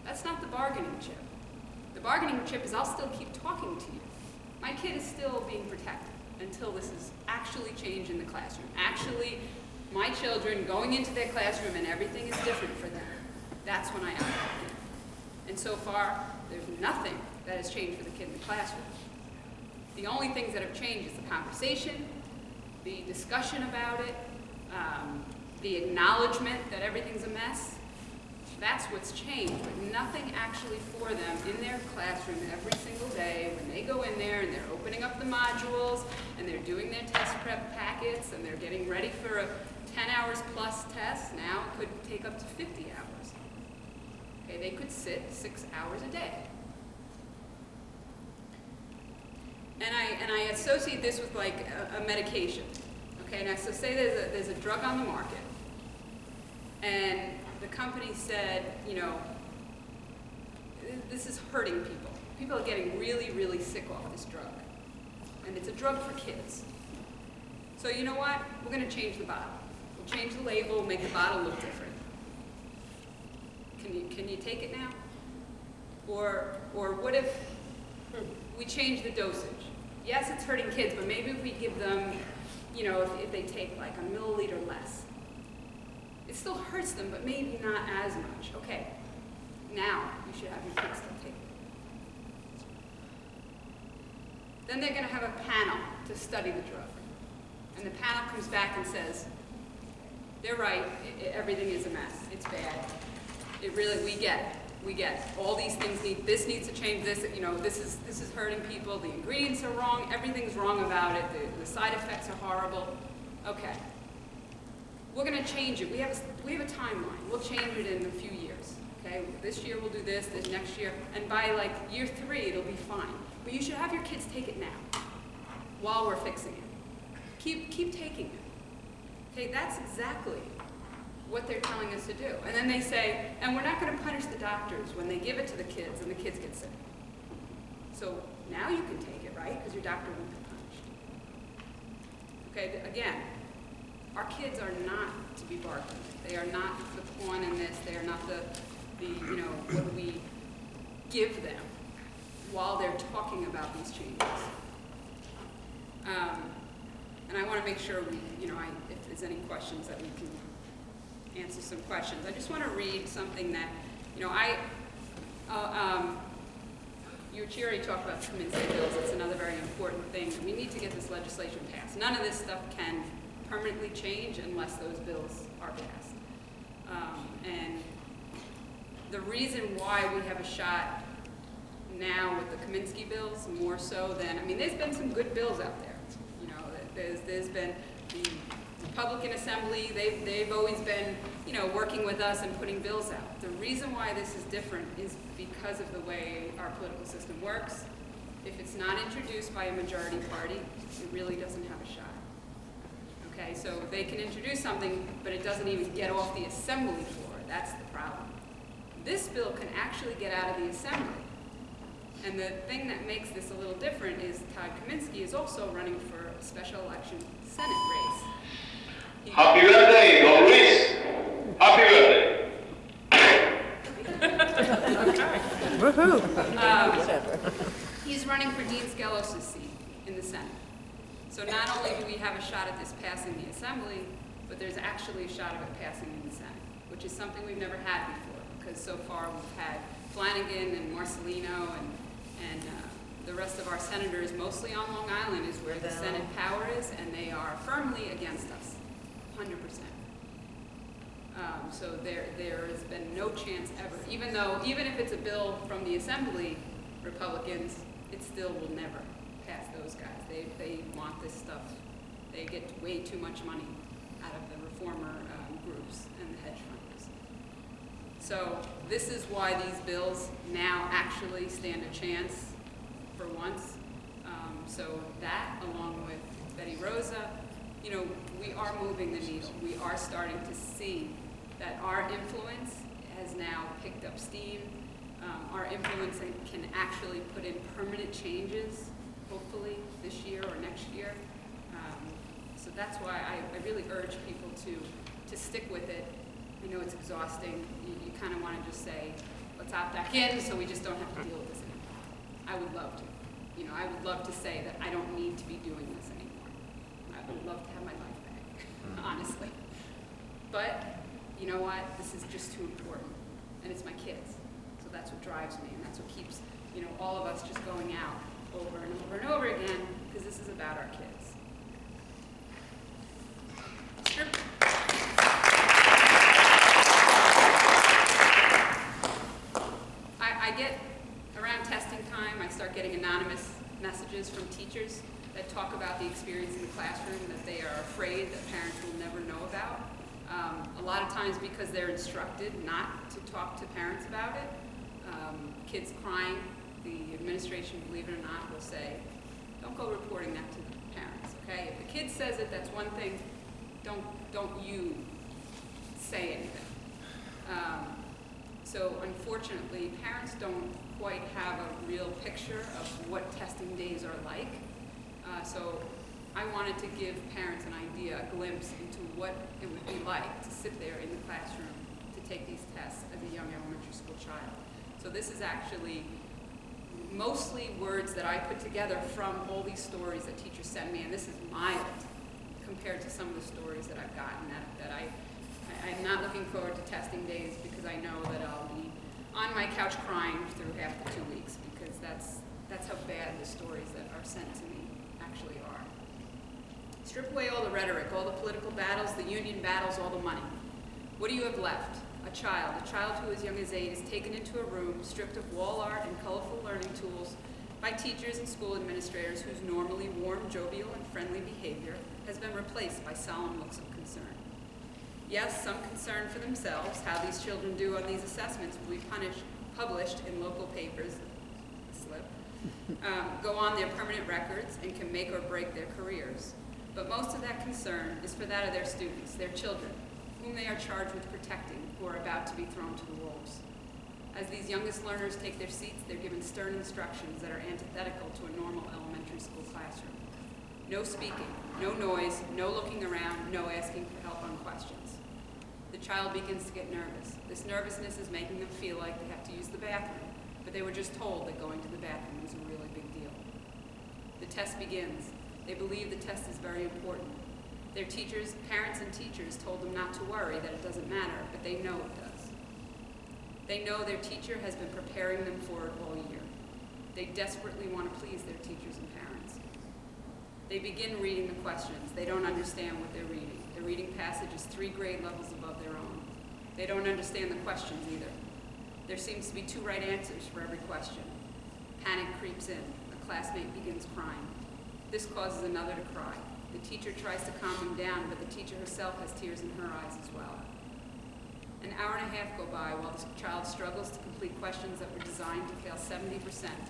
That's not the bargaining chip. The bargaining chip is I'll still keep talking to you. My kid is still being protected until this is actually changed in the classroom. Actually, my children going into their classroom and everything is different for them. That's when I opt in. And so far, there's nothing that has changed for the kid in the classroom. The only things that have changed is the conversation, the discussion about it, the acknowledgement that everything's a mess. That's what's changed, but nothing actually for them in their classroom every single day when they go in there and they're opening up the modules and they're doing their test prep packets and they're getting ready for a 10 hours plus test. Now it could take up to 50 hours. Okay, they could sit 6 hours a day. And I associate this with like a medication. Okay, now so say there's a drug on the market, and the company said, you know, this is hurting people. People are getting really, really sick off this drug, and it's a drug for kids. So you know what? We're going to change the bottle. We'll change the label, make the bottle look different. Can you take it now? Or what if we change the dosage? yes, it's hurting kids, but maybe if we give them, you know, if they take like a milliliter less, it still hurts them, but maybe not as much. Okay, now you should have your kids still take it. Then they're going to have a panel to study the drug. And the panel comes back and says, they're right, everything is a mess, it's bad. It really, we get it. We get it. All these things this needs to change, this, you know, this is hurting people, the ingredients are wrong, everything's wrong about it, the side effects are horrible. Okay. We're going to change it. We have a timeline. We'll change it in a few years. Okay? This year we'll do this next year, and by like year 3 it'll be fine. But you should have your kids take it now, while we're fixing it. Keep taking it. Okay, that's exactly what they're telling us to do. And then they say, and we're not going to punish the doctors when they give it to the kids and the kids get sick. So now you can take it, right? Because your doctor won't be punished. Okay, again, our kids are not to be barked at. They are not the pawn in this. They are not the you know, what we give them while they're talking about these changes. And I want to make sure we, you know, if there's any questions that we can answer some questions. I just want to read something that, you know, you already talked about the Kaminsky bills. It's another very important thing. We need to get this legislation passed. None of this stuff can permanently change unless those bills are passed. And the reason why we have a shot now with the Kaminsky bills, more so than, I mean, there's been some good bills out there. You know, there's been the Republican Assembly, they've always been, you know, working with us and putting bills out. The reason why this is different is because of the way our political system works. If it's not introduced by a majority party, it really doesn't have a shot. Okay, so they can introduce something, but it doesn't even get off the assembly floor. That's the problem. This bill can actually get out of the assembly. And the thing that makes this a little different is Todd Kaminsky is also running for a special election Senate race. Happy birthday, Doris! Happy birthday! Woohoo! He's running for Dean Skelos' seat in the Senate. So not only do we have a shot at this passing the Assembly, but there's actually a shot of it passing in the Senate, which is something we've never had before, because so far we've had Flanagan and Marcelino and the rest of our senators, mostly on Long Island, is where the Senate power is, and they are firmly against us, 100%. So there has been no chance ever, even if it's a bill from the Assembly, Republicans, it still will never pass those guys. They want this stuff. They get way too much money out of the reformer groups and the hedge funders. So this is why these bills now actually stand a chance for once. So that, along with Betty Rosa, you know, we are moving the needle. We are starting to see that our influence has now picked up steam. Our influence can actually put in permanent changes, hopefully this year or next year. So that's why I really urge people to stick with it. I know it's exhausting. You kind of want to just say, let's opt back in so we just don't have to deal with this anymore. I would love to. You know, I would love to say that I don't need to be doing this anymore. I would love to have my life back, honestly. But you know what? This is just too important, and it's my kids. So that's what drives me, and that's what keeps, you know, all of us just going out over and over and over again, because this is about our kids. Sure. I get, around testing time, I start getting anonymous messages from teachers that talk about the experience in the classroom that they are afraid that parents will never know about. A lot of times because they're instructed not to talk to parents about it. Kids crying, the administration, believe it or not, will say, don't go reporting that to the parents, okay? If the kid says it, that's one thing. Don't you say anything. So unfortunately, parents don't quite have a real picture of what testing days are like. So I wanted to give parents an idea, a glimpse into what it would be like to sit there in the classroom to take these tests as a young elementary school child. So this is actually mostly words that I put together from all these stories that teachers send me, and this is mild compared to some of the stories that I've gotten that I'm not looking forward to testing days because I know that I'll be on my couch crying through half the 2 weeks because that's how bad the stories that are sent to me actually are. Strip away all the rhetoric, all the political battles, the union battles, all the money. What do you have left? A child who as young as 8 is taken into a room stripped of wall art and colorful learning tools by teachers and school administrators whose normally warm, jovial, and friendly behavior has been replaced by solemn looks of concern. Yes, some concern for themselves, how these children do on these assessments will be published in local papers, go on their permanent records, and can make or break their careers. But most of that concern is for that of their students, their children, whom they are charged with protecting, who are about to be thrown to the wolves. As these youngest learners take their seats, they're given stern instructions that are antithetical to a normal elementary school classroom. No speaking, no noise, no looking around, no asking for help on questions. The child begins to get nervous. This nervousness is making them feel like they have to use the bathroom, but they were just told that going to the bathroom was a really big deal. The test begins. They believe the test is very important. Their teachers, parents and teachers told them not to worry, that it doesn't matter, but they know it does. They know their teacher has been preparing them for it all year. They desperately want to please their teachers and parents. They begin reading the questions. They don't understand what they're reading. The reading passage is 3 grade levels above their own. They don't understand the questions either. There seems to be 2 right answers for every question. Panic creeps in. A classmate begins crying. This causes another to cry. The teacher tries to calm them down, but the teacher herself has tears in her eyes as well. An hour and a half go by while the child struggles to complete questions that were designed to fail 70%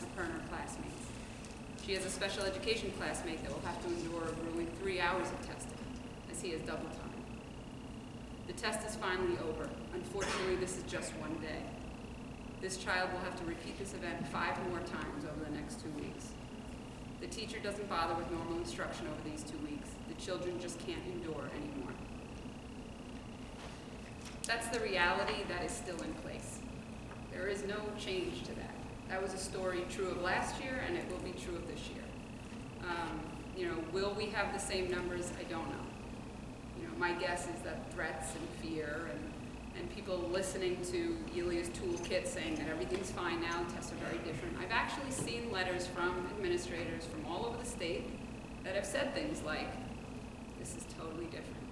of her and her classmates. She has a special education classmate that will have to endure a grueling 3 hours of testing, as he has double time. The test is finally over. Unfortunately, this is just one day. This child will have to repeat this event 5 more times over the next 2 weeks. The teacher doesn't bother with normal instruction over these 2 weeks. The children just can't endure anymore. That's the reality that is still in place. There is no change to that. That was a story true of last year, and it will be true of this year. Will we have the same numbers? I don't know. My guess is that threats and fear and people listening to Elia's toolkit saying that everything's fine now, tests are very different. I've actually seen letters from administrators from all over the state that have said things like, this is totally different.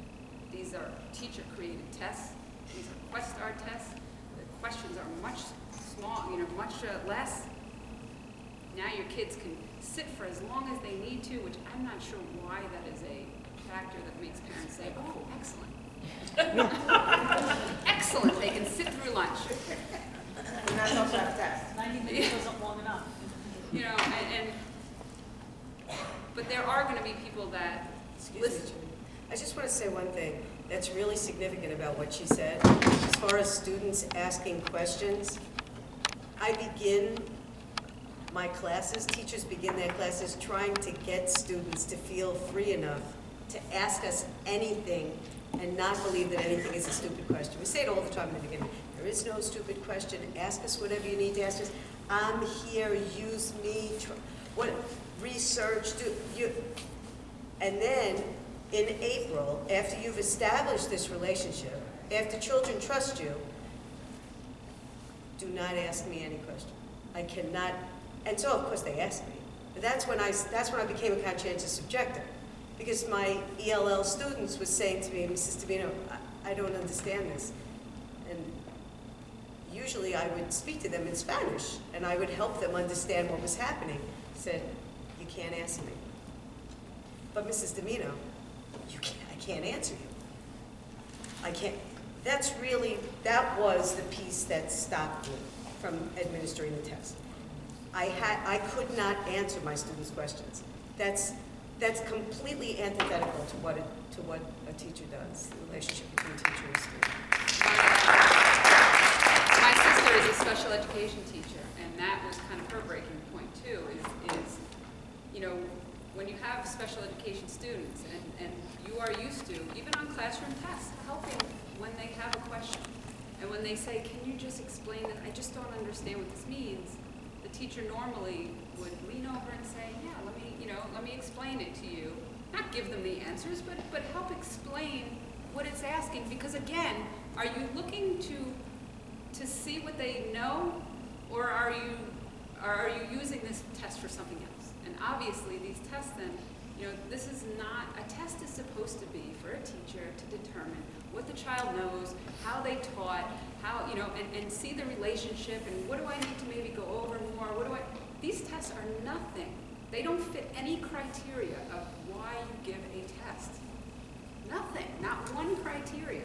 These are teacher-created tests. These are Questar tests. The questions are much much less. Now your kids can sit for as long as they need to, which I'm not sure why that is a factor that makes parents say, oh, excellent. Excellent, they can sit through lunch. And that's also a test. 90 minutes wasn't long enough. But there are going to be people that listen. I just want to say one thing that's really significant about what she said. As far as students asking questions, I begin my classes, teachers begin their classes trying to get students to feel free enough to ask us anything and not believe that anything is a stupid question. We say it all the time in the beginning. There is no stupid question. Ask us whatever you need to ask us. I'm here, use me, research, and then in April, after you've established this relationship, after children trust you, do not ask me any question. I cannot, and so of course they ask me. But that's when I became a conscientious objector. Because my ELL students was saying to me, Mrs. Davino, I don't understand this. And usually I would speak to them in Spanish, and I would help them understand what was happening. I said, you can't ask me. But Mrs. Davino, I can't answer you. I can't. That was the piece that stopped me from administering the test. I could not answer my students' questions. That's completely antithetical to what a teacher does, the relationship between teacher and student. My sister is a special education teacher, and that was kind of her breaking point too, is when you have special education students and you are used to, even on classroom tests, helping when they have a question. And when they say, can you just explain that, I just don't understand what this means, the teacher normally would lean over and say, yeah, let me explain it to you. Not give them the answers, but help explain what it's asking. Because again, are you looking to see what they know, or are you using this test for something else? And obviously these tests then, this is not, a test is supposed to be for a teacher to determine what the child knows, how they taught, how, and see the relationship, and what do I need to maybe go over more, these tests are nothing. They don't fit any criteria of why you give a test. Nothing, not one criteria.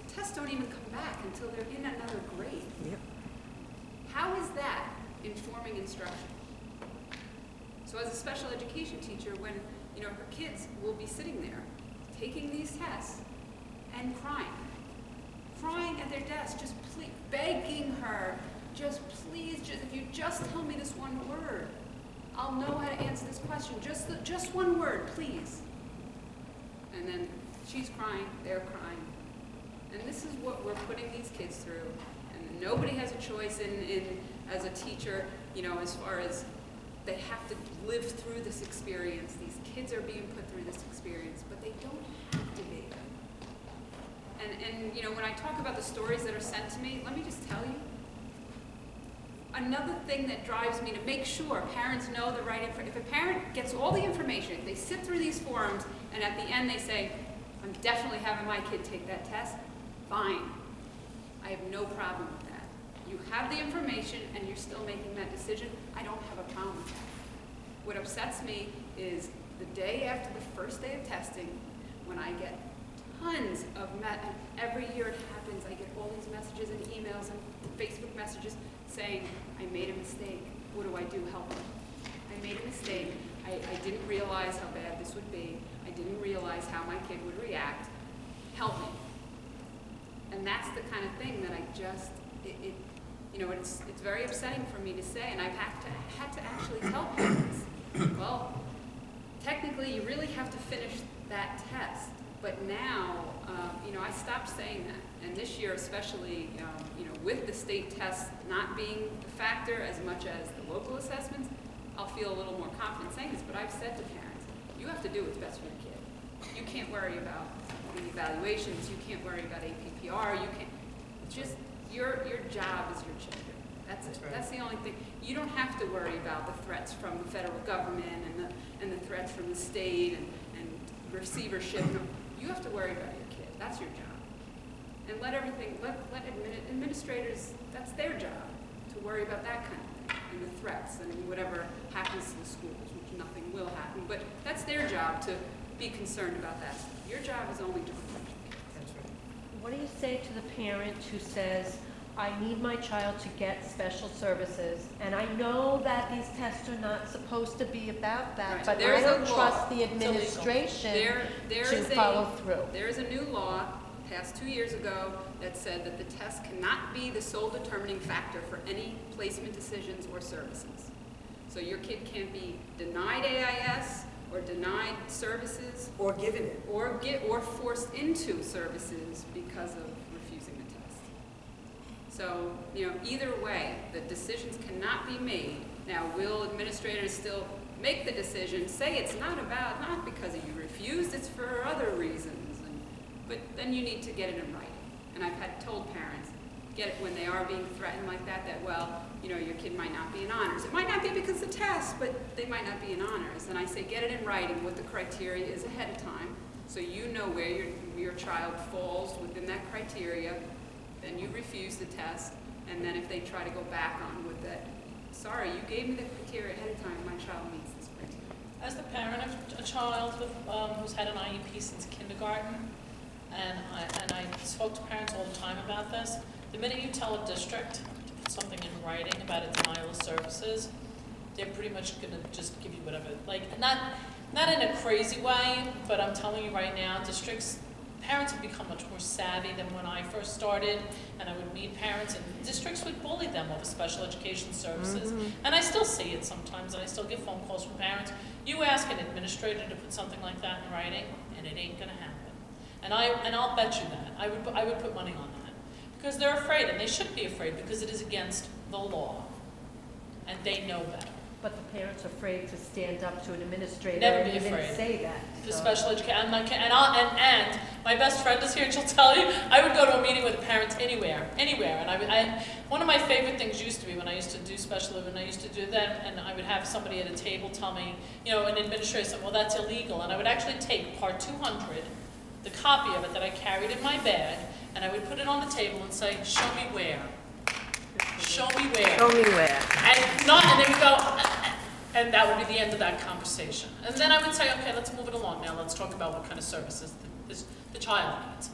The tests don't even come back until they're in another grade. Yep. How is that informing instruction? So as a special education teacher, when her kids will be sitting there taking these tests and crying at their desk, just begging her, please, if you just tell me this one word, I'll know how to answer this question. Just one word, please. And then she's crying, they're crying. And this is what we're putting these kids through. And nobody has a choice in as a teacher, as far as they have to live through this experience. These kids are being put through this experience, but they don't have to be. And when I talk about the stories that are sent to me, let me just tell you, another thing that drives me to make sure parents know the right information. If a parent gets all the information, they sit through these forums, and at the end they say, I'm definitely having my kid take that test, fine. I have no problem with that. You have the information and you're still making that decision, I don't have a problem with that. What upsets me is the day after the first day of testing, when I get tons of, every year it happens, I get all these messages and emails and Facebook messages saying, I made a mistake, what do I do, help me. I made a mistake, I didn't realize how bad this would be, I didn't realize how my kid would react, help me. And that's the kind of thing that I just, it's very upsetting for me to say, and I've had to actually tell parents, well, technically you really have to finish that test. But now, I stopped saying that. And this year especially, with the state tests not being a factor as much as the local assessments, I'll feel a little more confident saying this, but I've said to parents, you have to do what's best for your kid. You can't worry about the evaluations, you can't worry about APPR, you can't, just, your job is your children. That's it. That's the only thing. You don't have to worry about the threats from the federal government and the threats from the state and receivership. You have to worry about your kid. That's your job. And let administrators, that's their job, to worry about that kind of thing, and the threats, and whatever happens to the schools, which nothing will happen, but that's their job to be concerned about that. Your job is only to protect the kids. That's right. What do you say to the parent who says, I need my child to get special services, and I know that these tests are not supposed to be about that, Right. but There's I a don't law. trust the It's administration There to is follow through. There is a new law passed 2 years ago that said that the test cannot be the sole determining factor for any placement decisions or services. So your kid can't be denied AIS or denied services Or given it. or forced into services because of refusing the test. So, either way, the decisions cannot be made. Now, will administrators still make the decision, say it's not because you refused, it's for other reasons, but then you need to get it in writing. And I've told parents, get it when they are being threatened like that, well, your kid might not be in honors. It might not be because of the test, but they might not be in honors. And I say, get it in writing, what the criteria is ahead of time, so you know where your child falls within that criteria. Then you refuse the test, and then if they try to go back on with that, sorry, you gave me the criteria ahead of time, my child meets this criteria. As the parent of a child with, who's had an IEP since kindergarten, and I spoke to parents all the time about this, the minute you tell a district to put something in writing about a denial of services, they're pretty much going to just give you whatever, not in a crazy way, but I'm telling you right now, parents have become much more savvy than when I first started, and I would meet parents, and districts would bully them over special education services. And I still see it sometimes, and I still get phone calls from parents. You ask an administrator to put something like that in writing, and it ain't going to happen. And I'll bet you that. I would put money on that. Because they're afraid, and they should be afraid, because it is against the law. and they know better. But the parents are afraid to stand up to an administrator Never and be even afraid. say that. The So- special education, and my best friend is here, and she'll tell you, I would go to a meeting with the parents anywhere, and one of my favorite things used to be when I used to do special ed, when I used to do them, and I would have somebody at a table tell me, an administrator said, well, that's illegal, and I would actually take part 200, the copy of it that I carried in my bag, and I would put it on the table and say, show me where. Show me where. Show me where. And they would go, and that would be the end of that conversation. And then I would say, okay, let's move it along now. Let's talk about what kind of services the child needs.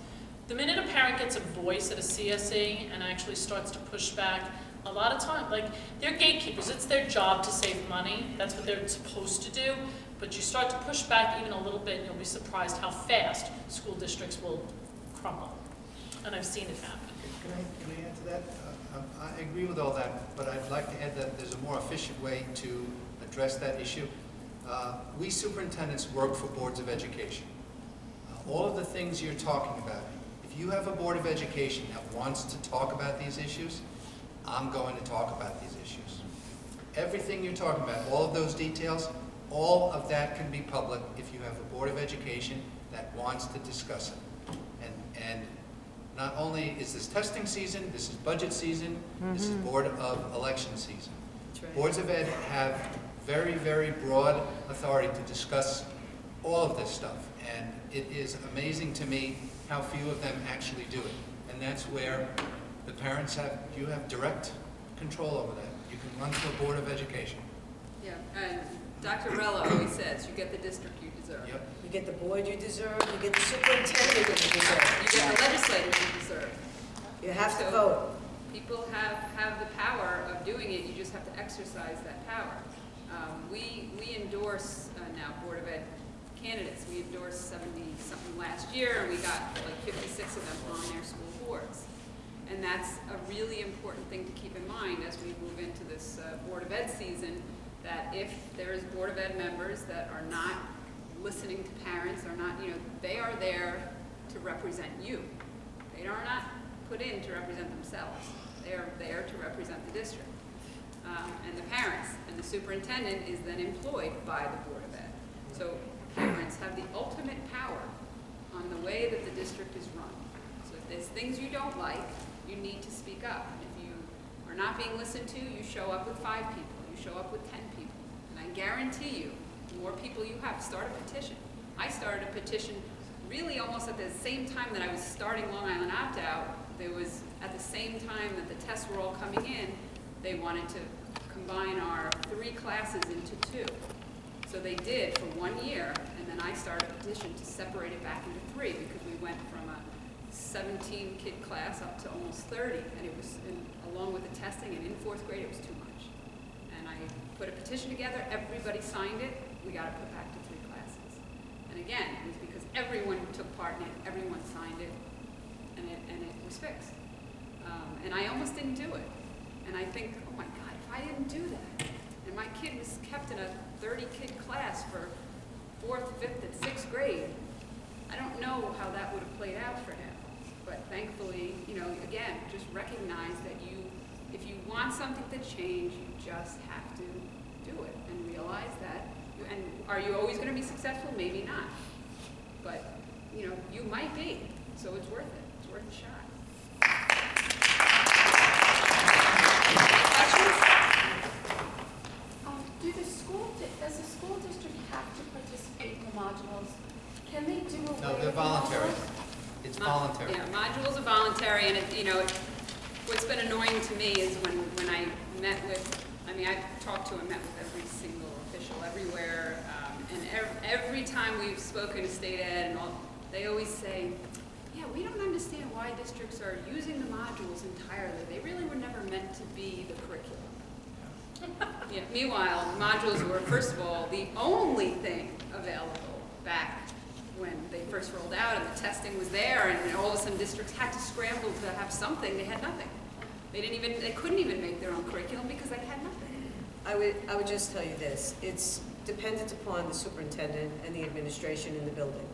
The minute a parent gets a voice at a CSE and actually starts to push back, a lot of time, like, they're gatekeepers. It's their job to save money. That's what they're supposed to do. But you start to push back even a little bit, and you'll be surprised how fast school districts will crumble. And I've seen it happen. Can I add to that? I agree with all that, but I'd like to add that there's a more efficient way to address that issue. We superintendents work for boards of education. All of the things you're talking about, if you have a board of education that wants to talk about these issues, I'm going to talk about these issues. Everything you're talking about, all of those details, all of that can be public if you have a board of education that wants to discuss it. And not only is this testing season, this is budget season, this is board of election season. Right. Boards of ed have very, very broad authority to discuss all of this stuff. And it is amazing to me how few of them actually do it. And that's where the parents you have direct control over that. You can run to a board of education. Yeah, and Dr. Rella always says, you get the district you deserve. Yep. You get the board you deserve, you get the superintendent you deserve. You get the legislators you deserve. You have to So, vote. People have the power of doing it, you just have to exercise that power. We endorse now Board of Ed candidates. We endorsed 70-something last year, and we got like 56 of them on their school boards. And that's a really important thing to keep in mind as we move into this Board of Ed season, that if there is Board of Ed members that are not listening to parents, are not, they are there to represent you. They are not put in to represent themselves. They are there to represent the district. And the parents, and the superintendent is then employed by the Board of Ed. So parents have the ultimate power on the way that the district is run. So if there's things you don't like, you need to speak up. If you are not being listened to, you show up with 5 people, you show up with 10 people. And I guarantee you, the more people you have, start a petition. I started a petition really almost at the same time that I was starting Long Island Opt-out. There was, at the same time that the tests were all coming in, they wanted to combine our 3 classes into 2. So they did for 1 year, and then I started a petition to separate it back into 3 because we went from a 17-kid class up to almost 30, and it was, along with the testing, and in 4th grade it was too much. And I put a petition together, everybody signed it, we got it put back to 3 classes. And again, it was because everyone took part in it, everyone signed it, and it was fixed. And I almost didn't do it. And I think, oh my God, if I didn't do that, and my kid was kept in a 30-kid class for 4th, 5th, and 6th grade, I don't know how that would have played out for him. But thankfully, again, just recognize that if you want something to change, you just have to do it and realize that. And are you always going to be successful? Maybe not. But, you might be. So it's worth it. It's worth a shot. Does the school district have to participate in the modules? Can they do away No, they're with the voluntary. modules? It's voluntary. Yeah, modules are voluntary, and what's been annoying to me is when I met with, I've talked to and met with every single official everywhere, and every time we've spoken to state ed and all, they always say, yeah, we don't understand why districts are using the modules entirely. They really were never meant to be the curriculum. Yeah. Meanwhile, modules were, first of all, the only thing available back when they first rolled out, and the testing was there, and all of a sudden districts had to scramble to have something. They had nothing. They couldn't even make their own curriculum because they had nothing. I would just tell you this. It's dependent upon the superintendent and the administration in the building.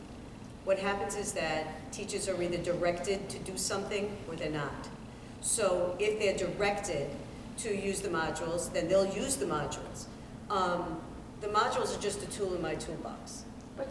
What happens is that teachers are either directed to do something or they're not. So if they're directed to use the modules, then they'll use the modules. The modules are just a tool in my toolbox.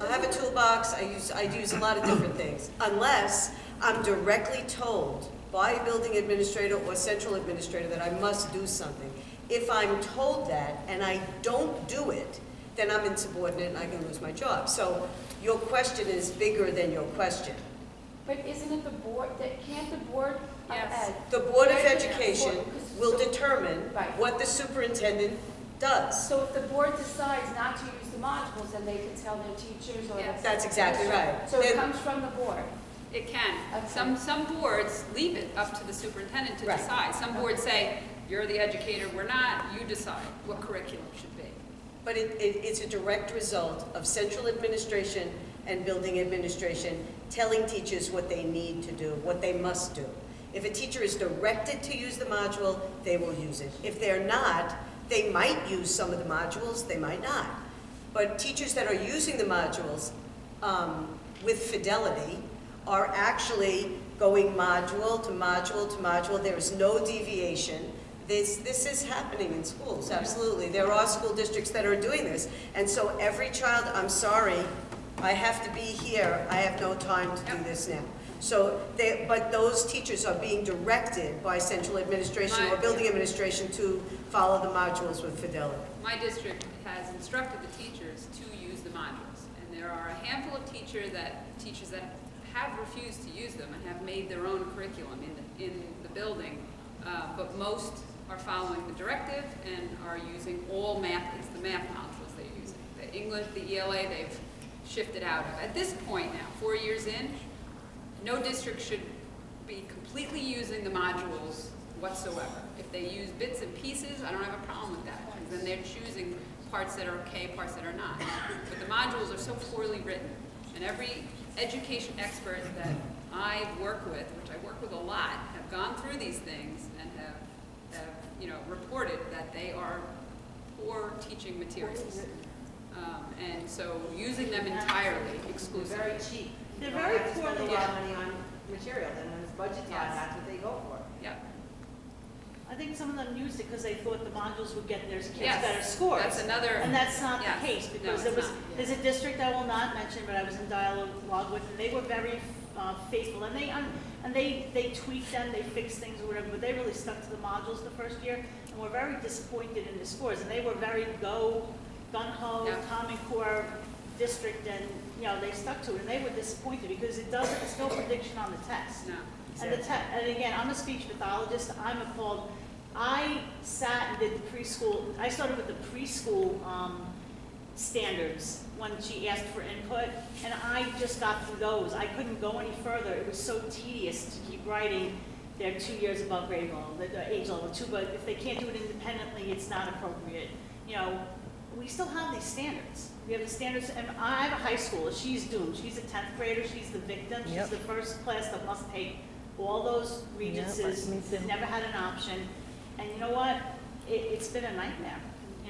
I have a toolbox, I use a lot of different things, unless I'm directly told by a building administrator or central administrator that I must do something. If I'm told that and I don't do it, then I'm insubordinate and I can lose my job. So your question is bigger than your question. But isn't it the board, can't the board of ed? The Board of Education will determine what the superintendent does. So if the board decides not to use the modules, then they can tell their teachers or. Yes. That's exactly right. So it comes from the board. It can. Okay. Some boards leave it up to the superintendent to decide. Some boards say, you're the educator, we're not, you decide what curriculum should be. But it's a direct result of central administration and building administration telling teachers what they need to do, what they must do. If a teacher is directed to use the module, they will use it. If they're not, they might use some of the modules, they might not. But teachers that are using the modules with fidelity are actually going module to module to module. There is no deviation. This is happening in schools, absolutely. There are school districts that are doing this. And so every child, I'm sorry, I have to be here. I have no time to do this now. So, but those teachers are being directed by central administration or building administration to follow the modules with fidelity. My district has instructed the teachers to use the modules. And there are a handful of teachers that have refused to use them and have made their own curriculum in the building. But most are following the directive and are using all math. It's the math modules they're using. The English, the ELA, they've shifted out of. At this point now, 4 years in, no district should be completely using the modules whatsoever. If they use bits and pieces, I don't have a problem with that. Because then they're choosing parts that are okay, parts that are not. But the modules are so poorly written. And every education expert that I work with, which I work with a lot, have gone through these things and have reported that they are poor teaching materials. And so using them entirely exclusively. Very cheap. They're You don't very have to spend poorly- a lot of money on material, and when it's budget time, that's what they go for. Yeah. I think some of them used it because they thought the modules would get their kids Yes, better scores. that's another- And that's not yes. the case, No, because it's not. there's a district I will not mention, but I was in dialogue with, and they were very faithful, and they tweaked them, they fixed things or whatever, but they really stuck to the modules the first year, and were very disappointed in the scores, and they were very gung-ho, Yeah. Common Core district, and, they stuck to it, and they were disappointed, because it's no prediction on the test. No. And and again, I'm a speech pathologist, I'm appalled. I sat and did the preschool, I started with the preschool standards when she asked for input, and I just got through those. I couldn't go any further. It was so tedious to keep writing they're 2 years above grade level, the age level 2, but if they can't do it independently, it's not appropriate. We still have these standards. We have the standards, and I have a high schooler, she's doomed. She's a 10th grader, she's the victim, she's the first class that must take all those regencies, never had an option. And you know what? It's been a nightmare.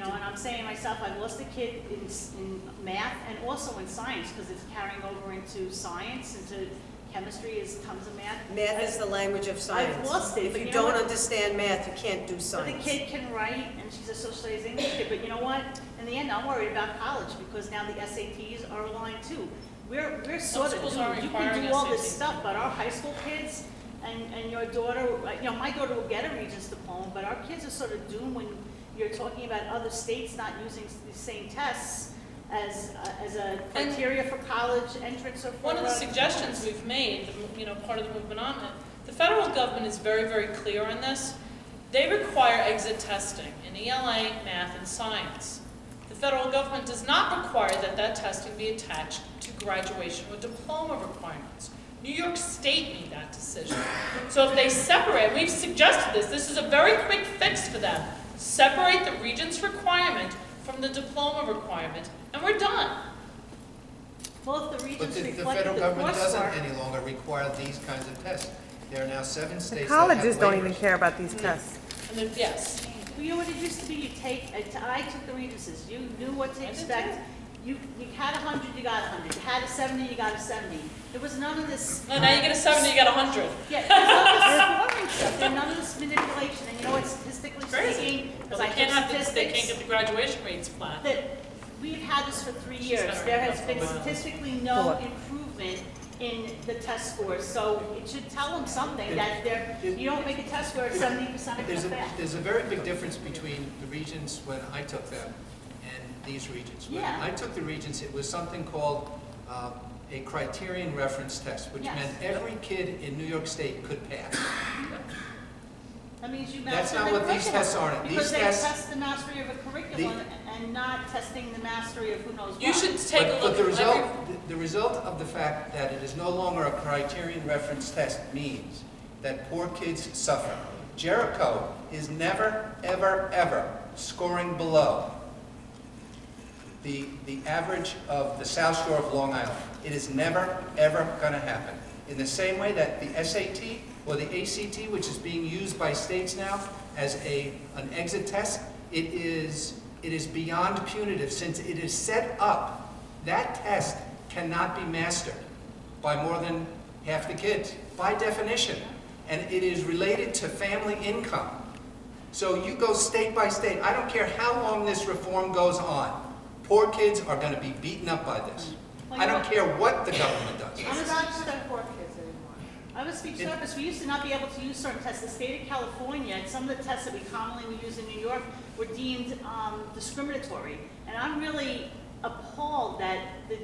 And I'm saying to myself, I've lost a kid in math and also in science, because it's carrying over into science, into chemistry, is tons of math. Math is the language of science. I've lost it. If but you know don't what? understand math, you can't do But science. the kid can write, and she's a social studies English kid, but you know what? In the end, I'm worried about college, because now the SATs are aligned too. We're sort of schools are doomed. You requiring can do all this SATs. stuff, but our high school kids, and your daughter, my daughter will get a Regents diploma, but our kids are sort of doomed when you're talking about other states not using the same tests as a criteria for college entrance or for. One of the suggestions we've made, part of the movement on it, the federal government is very, very clear on this. They require exit testing in ELA, math, and science. The federal government does not require that testing be attached to graduation or diploma requirements. New York State made that decision. So if they separate, we've suggested this is a very quick fix for them. Separate the Regents requirement from the diploma requirement, and we're done. Well, if the But Regents the reflected federal the government doesn't coursework. any longer require these kinds of tests. There are now 7 states that have Colleges don't even waivers. care about these tests. And then, yes. Well, you know what it used to be? I took the Regencies. You knew what to expect. You had 100, you got 100. You had a 70, you got a 70. There was none of this. No, now you get a 70, you get 100. Yeah, there's none of this scoring stuff. There's none of this manipulation. And you know what? Statistically Crazy. graduation rate's flat. That we've had this for 3 years. There has been statistically no improvement in the test scores, so it should tell them something, that you don't make a test score 70% of the fail. There's a very big difference between the regions when I took them and these regions. When Yeah. I took the regions, it was something called a criterion reference test, which Yes. meant every kid in New York State could pass. That means you That's master not the what these curriculum. tests are. Because These they tests- test the mastery of a curriculum and not testing the mastery of who knows what. You should take a But look the at result, every, the result of the fact that it is no longer a criterion reference test means that poor kids suffer. Jericho is never, ever, ever scoring below the average of the South Shore of Long Island. It is never, ever going to happen. In the same way that the SAT or the ACT, which is being used by states now as an exit test, it is beyond punitive, since it is set up. That test cannot be mastered by more than half the kids, by definition. And it is related to family income. So you go state by state. I don't care how long this reform goes on. Poor kids are going to be beaten up by this. I don't care what the government does. It's not just poor kids anymore. I'm a speech therapist. We used to not be able to use certain tests. The state of California, and some of the tests that we commonly would use in New York were deemed discriminatory. And I'm really appalled that the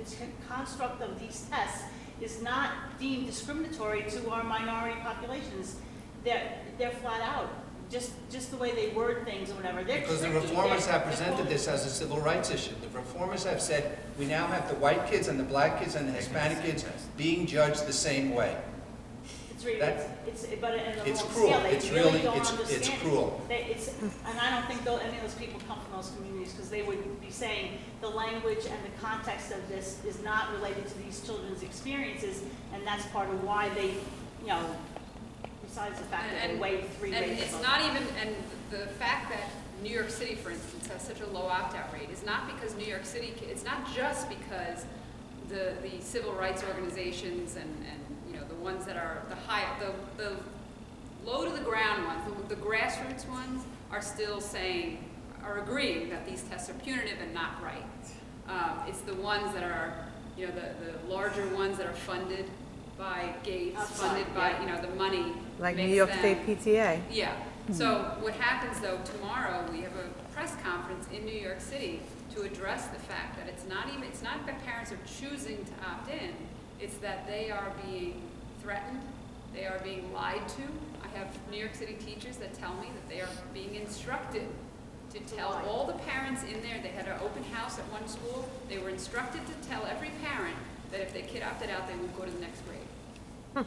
construct of these tests is not deemed discriminatory to our minority populations. They're flat out. Just the way they word things or whatever. They're Because the tricky. reformers They're- have presented this as a civil rights issue. The reformers have said, we now have the white kids and the black kids and the Hispanic kids being judged the same way. It's really, That- but in a it's long cruel. scale, they It's really really- don't it's understand. cruel. And I don't think any of those people come from those communities, because they would be saying the language and the context of this is not related to these children's experiences, and that's part of why they, besides the fact that they weigh 3 And rates. it's not even, and the fact that New York City, for instance, has such a low opt-out rate is not because New York City, it's not just because the civil rights organizations and the ones that are the low to the ground ones, the grassroots ones are still are agreeing that these tests are punitive and not right. It's the ones that are, the larger ones that are funded by Gates, funded by, the money. Like New makes York them- State PTA. Yeah. So what happens though, tomorrow we have a press conference in New York City to address the fact that it's not that parents are choosing to opt in, it's that they are being threatened, they are being lied to. I have New York City teachers that tell me that they are being instructed to tell all the parents in there. They had an open house at one school. They were instructed to tell every parent that if their kid opted out, they would go to the next grade.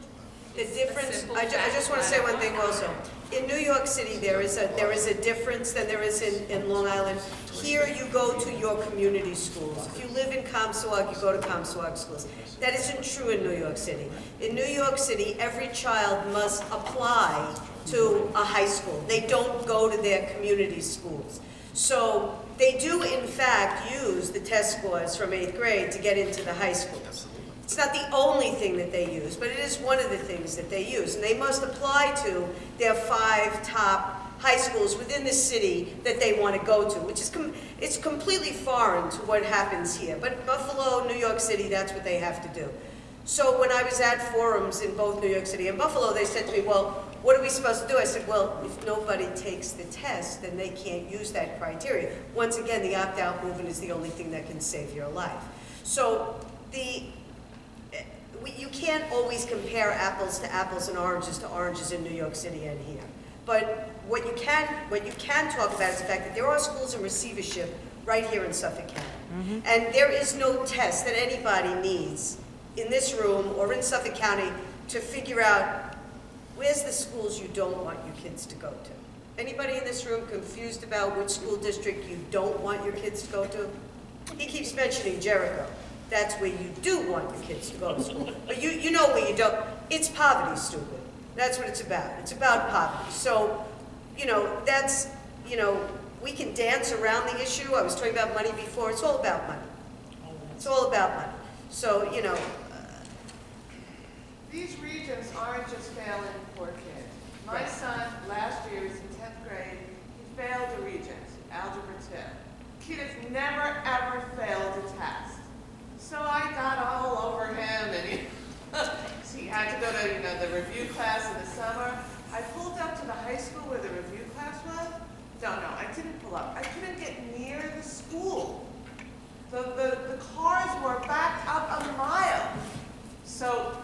The difference, simple I just want to say one thing fact. also. In New York City, there is a difference than there is in Long Island. Here, you go to your community schools. If you live in Comstock, you go to Comstock schools. That isn't true in New York City. In New York City, every child must apply to a high school. They don't go to their community schools. So they do, in fact, use the test scores from 8th grade to get into the high schools. It's not the only thing that they use, but it is one of the things that they use. And they must apply to their 5 top high schools within the city that they want to go to, which is it's completely foreign to what happens here. But Buffalo, New York City, that's what they have to do. So when I was at forums in both New York City and Buffalo, they said to me, well, what are we supposed to do? I said, well, if nobody takes the test, then they can't use that criteria. Once again, the opt-out movement is the only thing that can save your life. So you can't always compare apples to apples and oranges to oranges in New York City and here. But what you can talk about is the fact that there are schools in receivership right here in Suffolk County. And there is no test that anybody needs in this room or in Suffolk County to figure out where's the schools you don't want your kids to go to. Anybody in this room confused about which school district you don't want your kids to go to? He keeps mentioning Jericho. That's where you do want your kids to go to school. But you know where you don't. It's poverty, stupid. That's what it's about. It's about poverty. So, that's, we can dance around the issue. I was talking about money before. It's all about money. It's all about money. So, These regions aren't just failing poor kids. My son, last year, was in 10th grade. He failed the regions, Algebra 2. kid has never ever failed a test. So I got all over him, and he had to go to the review class in the summer. I pulled up to the high school where the review class was. No, I didn't pull up. I couldn't get near the school. The cars were backed up a mile. So,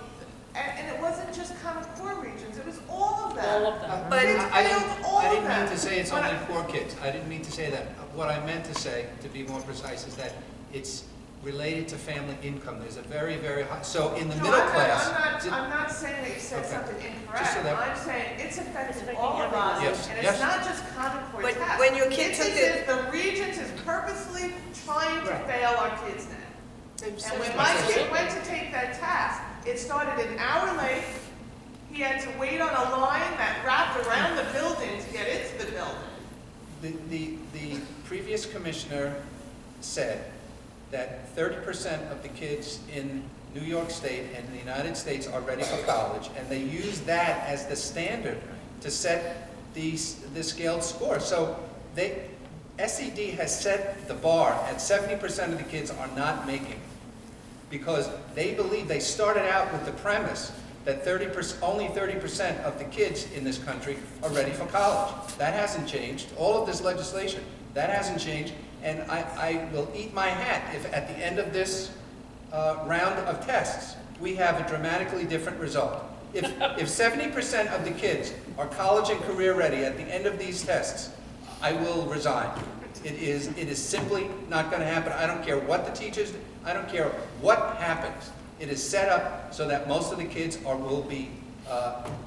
and it wasn't just Common Core regions, it was all of them. All of them. But it I failed all of didn't them. mean to say it's only 4 kids. I didn't mean to say that. What I meant to say, to be more precise, is that it's related to family income. There's a very, very high, so in the middle class. I'm not saying that you said something incorrect. so that- I'm saying it's affecting all of us, Yes, and yes. it's not just Common Core But tests. when your kid It's took as if the Regents is purposely trying to Right. fail our kids now. And when my kid went to take that test, it started an hour late. He had to wait on a line that wrapped around the building to get into the building. The previous commissioner said that 30% of the kids in New York State and the United States are ready for college, and they use that as the standard to set the scaled score. So SED has set the bar at 70% of the kids are not making, because they believe they started out with the premise that only 30% of the kids in this country are ready for college. That hasn't changed. All of this legislation, that hasn't changed. And I will eat my hat if at the end of this round of tests, we have a dramatically different result. If 70% of the kids are college and career ready at the end of these tests, I will resign. It is simply not going to happen. I don't care what the teachers do. I don't care what happens. It is set up so that most of the kids will be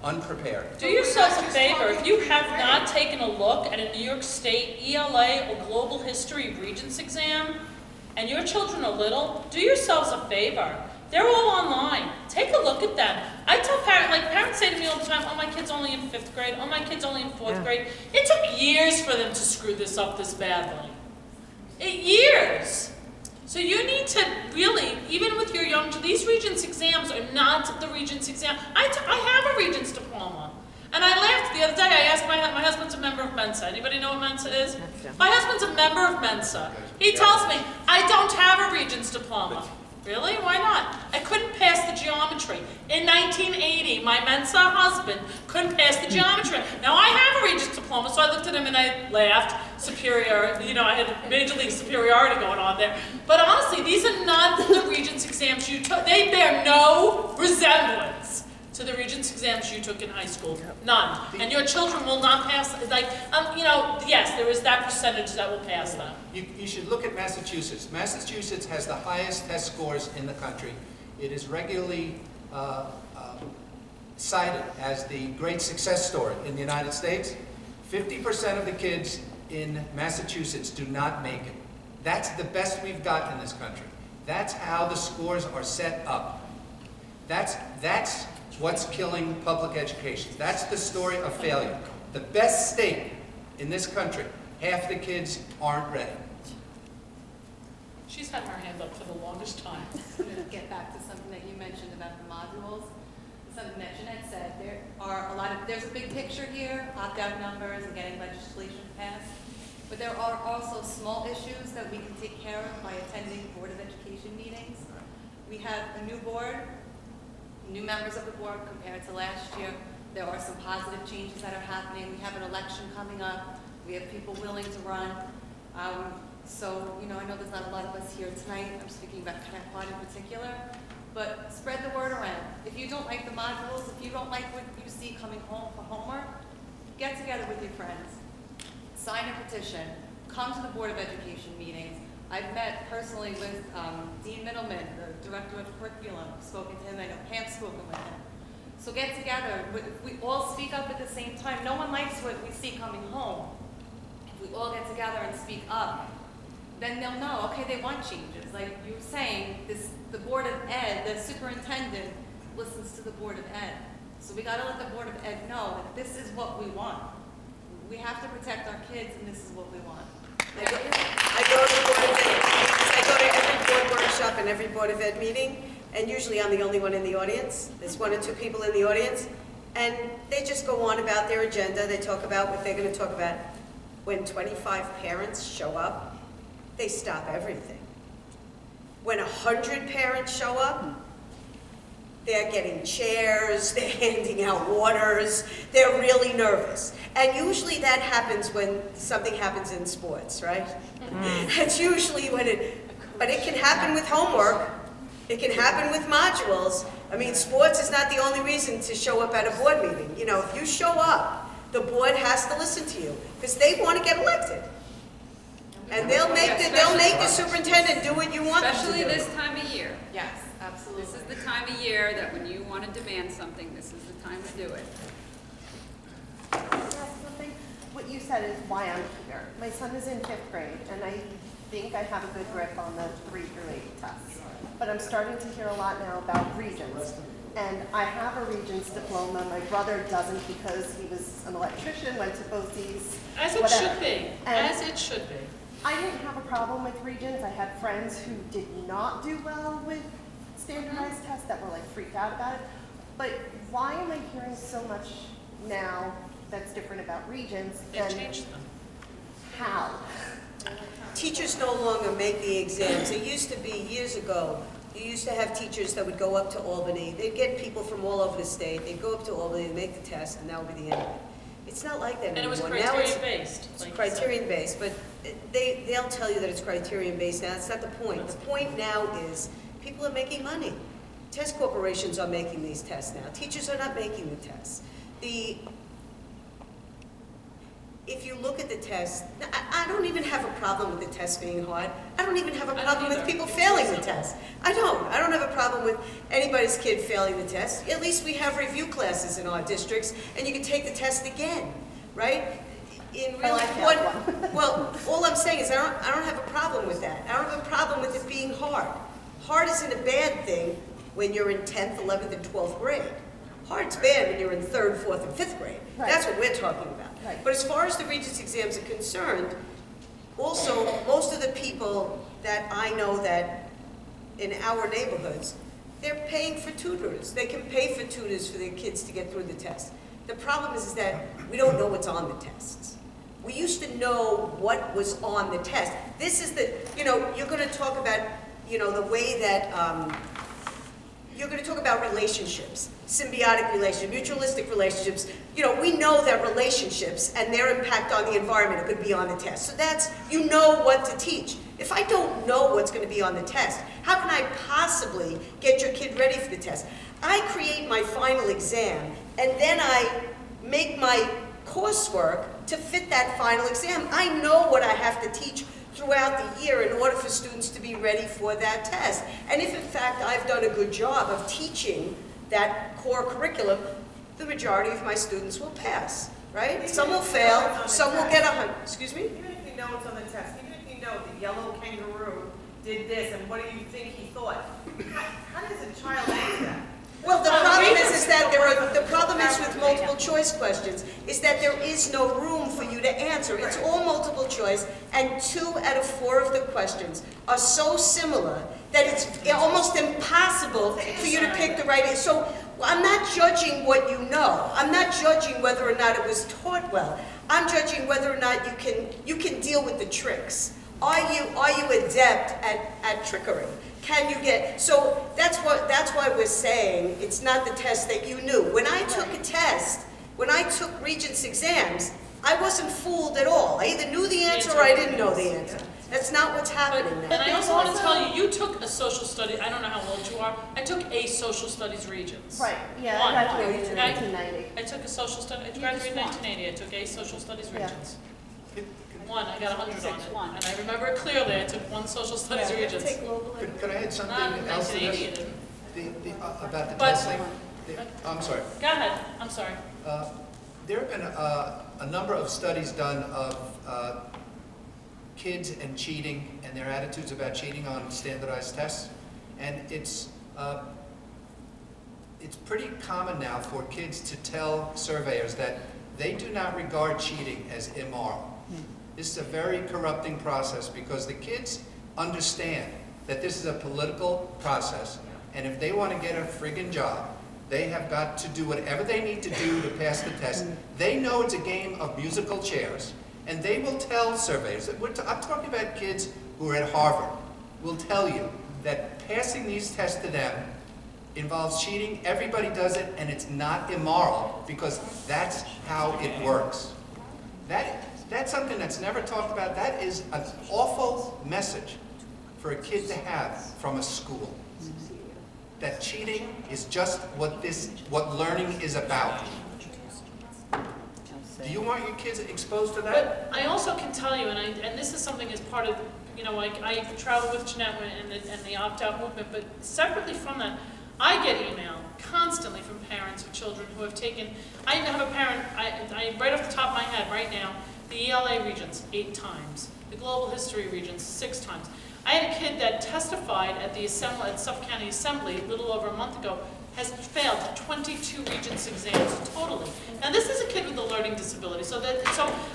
unprepared. Do yourselves a favor, if you have not taken a look at a New York State ELA or Global History Regents exam, and your children are little, do yourselves a favor. They're all online. Take a look at them. I tell parents say to me all the time, oh, my kid's only in 5th grade, oh, my kid's only in 4th grade. It took years for them to screw this up this badly. Years. So you need to really, even with your young, these Regents exams are not the Regents exam. I have a Regents diploma. And I laughed the other day, I asked my husband's a member of Mensa. Anybody know what Mensa is? My husband's a member of Mensa. He tells me, I don't have a Regents diploma. Really? Why not? I couldn't pass the geometry. In 1980, my Mensa husband couldn't pass the geometry. Now I have a Regents diploma, so I looked at him and I laughed. Superior, I had major league superiority going on there. But honestly, these are not the Regents exams you took. They bear no resemblance to the Regents exams you took in high school. None. And your children will not pass, yes, there is that percentage that will pass them. You should look at Massachusetts. Massachusetts has the highest test scores in the country. It is regularly cited as the great success story in the United States. 50% of the kids in Massachusetts do not make it. That's the best we've got in this country. That's how the scores are set up. That's what's killing public education. That's the story of failure. The best state in this country, half the kids aren't ready. She's had her hand up for the longest time. I'm going to get back to something that you mentioned about the modules. Something that Jeanette said, there's a big picture here, opt-out numbers and getting legislation passed, but there are also small issues that we can take care of by attending Board of Education meetings. We have a new board, new members of the board compared to last year. There are some positive changes that are happening. We have an election coming up. We have people willing to run. So, I know there's not a lot of us here tonight. I'm speaking about Connecticut in particular. But spread the word around. If you don't like the modules, if you don't like what you see coming home for homework, get together with your friends. Sign a petition. Come to the Board of Education meetings. I've met personally with Dean Middleman, the Director of Curriculum. I've spoken to him. I know Pam's spoken with him. So get together. If we all speak up at the same time, no one likes what we see coming home. If we all get together and speak up, then they'll know, okay, they want changes. Like you were saying, the Board of Ed, the superintendent listens to the Board of Ed. So we gotta let the Board of Ed know that this is what we want. We have to protect our kids, and this is what we want. I go to Board of Ed meetings. I go to every board workshop and every Board of Ed meeting, and usually I'm the only one in the audience. There's 1 or 2 people in the audience, and they just go on about their agenda. They talk about what they're going to talk about. When 25 parents show up, they stop everything. When 100 parents show up, they're getting chairs, they're handing out waters, they're really nervous. And usually that happens when something happens in sports, right? That's usually when but it can happen with homework, it can happen with modules. I mean, sports is not the only reason to show up at a board meeting. You know, if you show up, the board has to listen to you, because they want to get elected. And they'll make the superintendent do what you want them to do. Especially this time of year. Yes, absolutely. This is the time of year that when you want to demand something, this is the time to do it. Something. What you said is why I'm here. My son is in 5th grade, and I think I have a good grip on the 3 through 8 tests. But I'm starting to hear a lot now about regions. And I have a Regents diploma. My brother doesn't because he was an electrician, went to BOCES, As it whatever. should be, as it should be. I didn't have a problem with Regents. I had friends who did not do well with standardized tests that were like freaked out about it. But why am I hearing so much now that's different about Regents? They've changed them. How? Teachers no longer make the exams. It used to be years ago, you used to have teachers that would go up to Albany. They'd get people from all over the state. They'd go up to Albany and make the test, and that would be the end of it. It's not like that anymore. And it was Now criterion-based. It's criterion-based, but they'll tell you that it's criterion-based now. That's not the point. The point now is people are making money. Test corporations are making these tests now. Teachers are not making the tests. If you look at the test, I don't even have a problem with the test being hard. I don't even have a problem with people failing the test. I don't have a problem with anybody's kid failing the test. At least we have review classes in our districts, and you can take the test again, right? Well, all I'm saying is I don't have a problem with that. I don't have a problem with it being hard. Hard isn't a bad thing when you're in 10th, 11th, and 12th grade. Hard's bad when you're in 3rd, 4th, and 5th grade. Right. That's what we're talking about. Right. But as far as the Regents exams are concerned, also, most of the people that I know that in our neighborhoods, they're paying for tutors. They can pay for tutors for their kids to get through the test. The problem is that we don't know what's on the tests. We used to know what was on the test. This is the, you're going to talk about, the way that, you're going to talk about relationships, symbiotic relationships, mutualistic relationships. We know that relationships and their impact on the environment are going to be on the test. So that's, you know what to teach. If I don't know what's going to be on the test, how can I possibly get your kid ready for the test? I create my final exam, and then I make my coursework to fit that final exam. I know what I have to teach throughout the year in order for students to be ready for that test. And if in fact I've done a good job of teaching that core curriculum, the majority of my students will pass, right? Some will fail, some will get 100. Excuse me? Even if you know what's on the test, even if you know the yellow kangaroo did this and what do you think he thought, how does a child answer that? Well, the problem is that the problem is with multiple choice questions, is that there is no room for you to answer. It's all multiple choice, and 2 out of 4 of the questions are so similar that it's almost impossible for you to pick the right answer. So I'm not judging what you know. I'm not judging whether or not it was taught well. I'm judging whether or not you can deal with the tricks. Are you adept at trickery? Can you get, so that's why we're saying it's not the test that you knew. When I took a test, when I took Regents exams, I wasn't fooled at all. I either knew the answer or I didn't know the answer. That's not what's happening now. And I also want to tell you, you took a social study, I don't know how old you are, I took a social studies Regents. Right, yeah, One. I graduated in Okay? 1990. I took a social study, I graduated in 1980, I took a social studies Regents. One, I got 100 on it, and I remember it clearly, I took 1 social studies Regents. Could I add something Not in else to 1980, this? About the But- testing? I'm sorry. Go ahead, I'm sorry. There have been a number of studies done of kids and cheating and their attitudes about cheating on standardized tests. And it's pretty common now for kids to tell surveyors that they do not regard cheating as immoral. This is a very corrupting process because the kids understand that this is a political process, and if they want to get a friggin' job, they have got to do whatever they need to do to pass the test. They know it's a game of musical chairs, And they will tell surveys, I'm talking about kids who are at Harvard, will tell you that passing these tests to them involves cheating. Everybody does it, and it's not immoral because that's how it works. That's something that's never talked about. That is an awful message for a kid to have from a school. That cheating is just what learning is about. Do you want your kids exposed to that? But I also can tell you, and this is something as part of, I travel with Jeanette and the opt-out movement, but separately from that, I get email constantly from parents of children who have taken, I have a parent, I right off the top of my head right now, the ELA Regents 8 times, the Global History Regents 6 times. I had a kid that testified at the assembly, at Suffolk County Assembly a little over a month ago, has failed 22 Regents exams totally. And this is a kid with a learning disability, so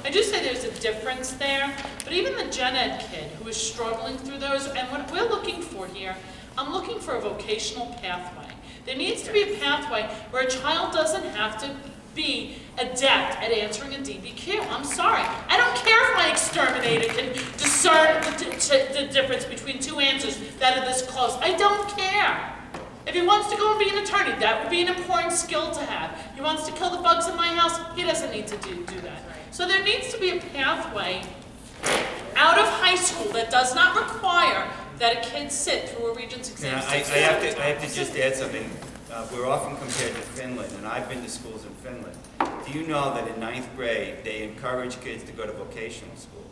I do say there's a difference there, but even the gen ed kid who is struggling through those, and what we're looking for here, I'm looking for a vocational pathway. There needs to be a pathway where a child doesn't have to be adept at answering a DBQ. I'm sorry. I don't care if my exterminator can discern the difference between 2 answers that are this close. I don't care. If he wants to go and be an attorney, that would be an important skill to have. He wants to kill the bugs in my house, he doesn't need to do that. So there needs to be a pathway out of high school that does not require that a kid sit through a Regents exam. I have to just add something. We're often compared to Finland, and I've been to schools in Finland. Do you know that in 9th grade, they encourage kids to go to vocational school?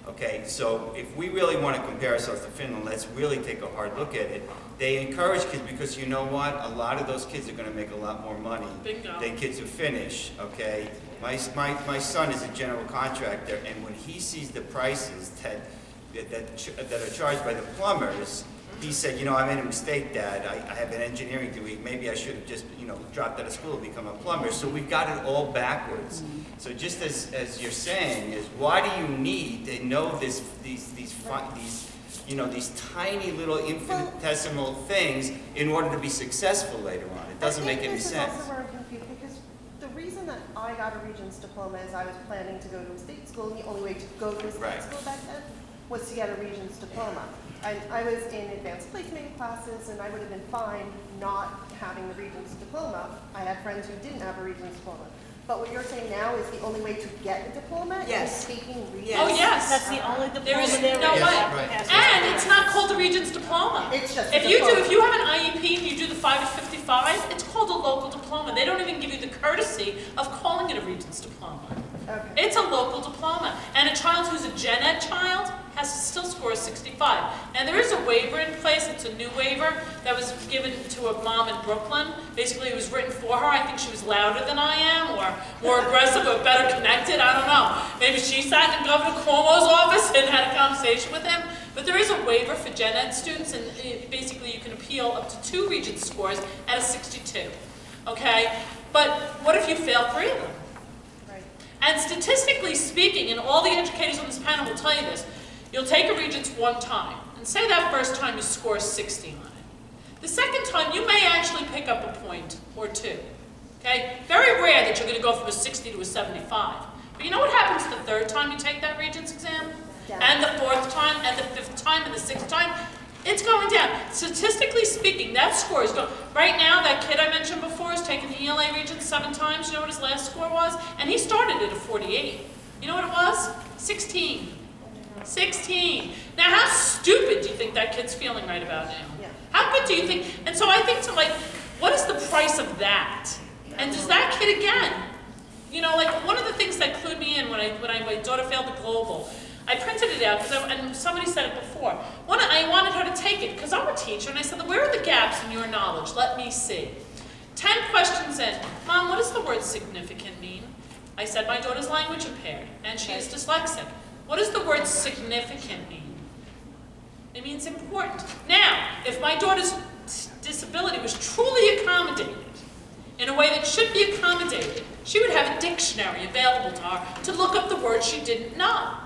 Okay, so if we really want to compare ourselves to Finland, let's really take a hard look at it. They encourage kids because you know what? A lot of those kids are going to make a lot more money than kids who finish, okay? My son is a general contractor, and when he sees the prices that are charged by the plumbers, he said, I made a mistake, Dad. I have an engineering degree. Maybe I should have just, dropped out of school and become a plumber. So we've got it all backwards. So just as you're saying, is why do you need to know these tiny little infinitesimal things in order to be successful later on? It doesn't make any sense. This is also where I'm confused, because the reason that I got a Regents diploma is I was planning to go to a state school, and the only way to go to a state school back then was to get a Regents diploma. I was in advanced placement classes, and I would have been fine not having the Regents diploma. I had friends who didn't have a Regents diploma. But what you're saying now is the only way to get a diploma is taking Regents? Oh, yes. That's the only diploma there is there no is. way. And it's not called the Regents diploma. It's just if you have an IEP and you do the 5 to 55, it's called a local diploma. They don't even give you the courtesy of calling it a Regents diploma. Okay. It's a local diploma. And a child who's a gen ed child has to still score a 65. And there is a waiver in place. It's a new waiver that was given to a mom in Brooklyn. Basically, it was written for her. I think she was louder than I am, or more aggressive, or better connected. I don't know. Maybe she sat in Governor Cuomo's office and had a conversation with him. But there is a waiver for gen ed students, and basically you can appeal up to 2 Regents scores at a 62. Okay? But what if you fail 3 of them? And statistically speaking, and all the educators on this panel will tell you this, you'll take a Regents 1 time, and say that first time you score 60 on it. The second time, you may actually pick up a point or 2. Okay? Very rare that you're going to go from a 60 to a 75. But you know what happens the 3rd time you take that Regents exam? And the 4th time, and the 5th time, and the 6th time? It's going down. Statistically speaking, that score is going. Right now, that kid I mentioned before is taking the ELA Regents 7 times. You know what his last score was? And he started at a 48. You know what it was? 16. 16. Now, how stupid do you think that kid's feeling right about now? Yeah. How good do you think? And so I think to what is the price of that? And does that kid again? One of the things that clued me in when my daughter failed the global, I printed it out, and somebody said it before. I wanted her to take it, because I'm a teacher, and I said, where are the gaps in your knowledge? Let me see. 10 questions in. Mom, what does the word significant mean? I said, my daughter's language impaired, and she is dyslexic. What does the word significant mean? It means important. Now, if my daughter's disability was truly accommodated, in a way that should be accommodated, she would have a dictionary available to her to look up the words she didn't know.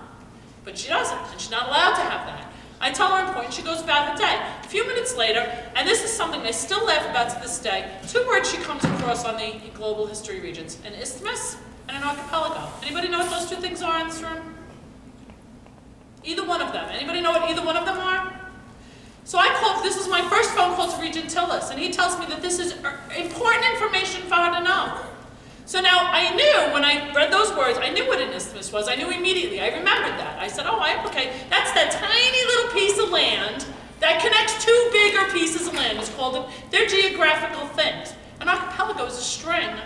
But she doesn't, and she's not allowed to have that. I tell her important, she goes about her day. A few minutes later, and this is something I still laugh about to this day, 2 words she comes across on the Global History Regents, an isthmus and an archipelago. Anybody know what those two things are in this room? Either one of them. Anybody know what either one of them are? So I called, this is my first phone call to Regent Tillis, and he tells me that this is important information for her to know. So now I knew, when I read those words, I knew what an isthmus was. I knew immediately. I remembered that. I said, oh, okay, that's that tiny little piece of land that connects two bigger pieces of land. It's called, they're geographical things. An archipelago is a string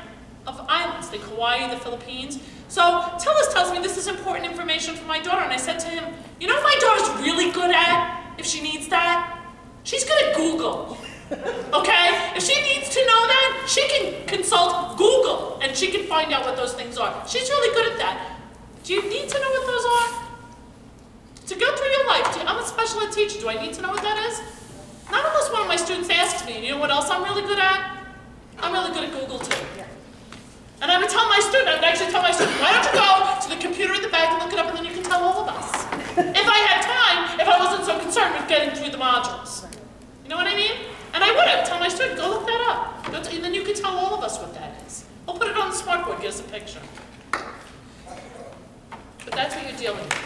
of islands, like Hawaii, the Philippines. So Tillis tells me this is important information for my daughter, and I said to him, you know what my daughter's really good at, if she needs that? She's good at Google, okay? If she needs to know that, she can consult Google, and she can find out what those things are. She's really good at that. Do you need to know what those are? To go through your life, I'm a special ed teacher, do I need to know what that is? Not unless one of my students asks me, you know what else I'm really good at? I'm really good at Google too. And I would tell my student, I would actually tell my student, why don't you go to the computer in the back and look it up, and then you can tell all of us. If I had time, if I wasn't so concerned with getting through the modules. You know what I mean? And I would tell my student, go look that up. And then you can tell all of us what that is. We'll put it on the smartboard, give us a picture. But that's what you're dealing with.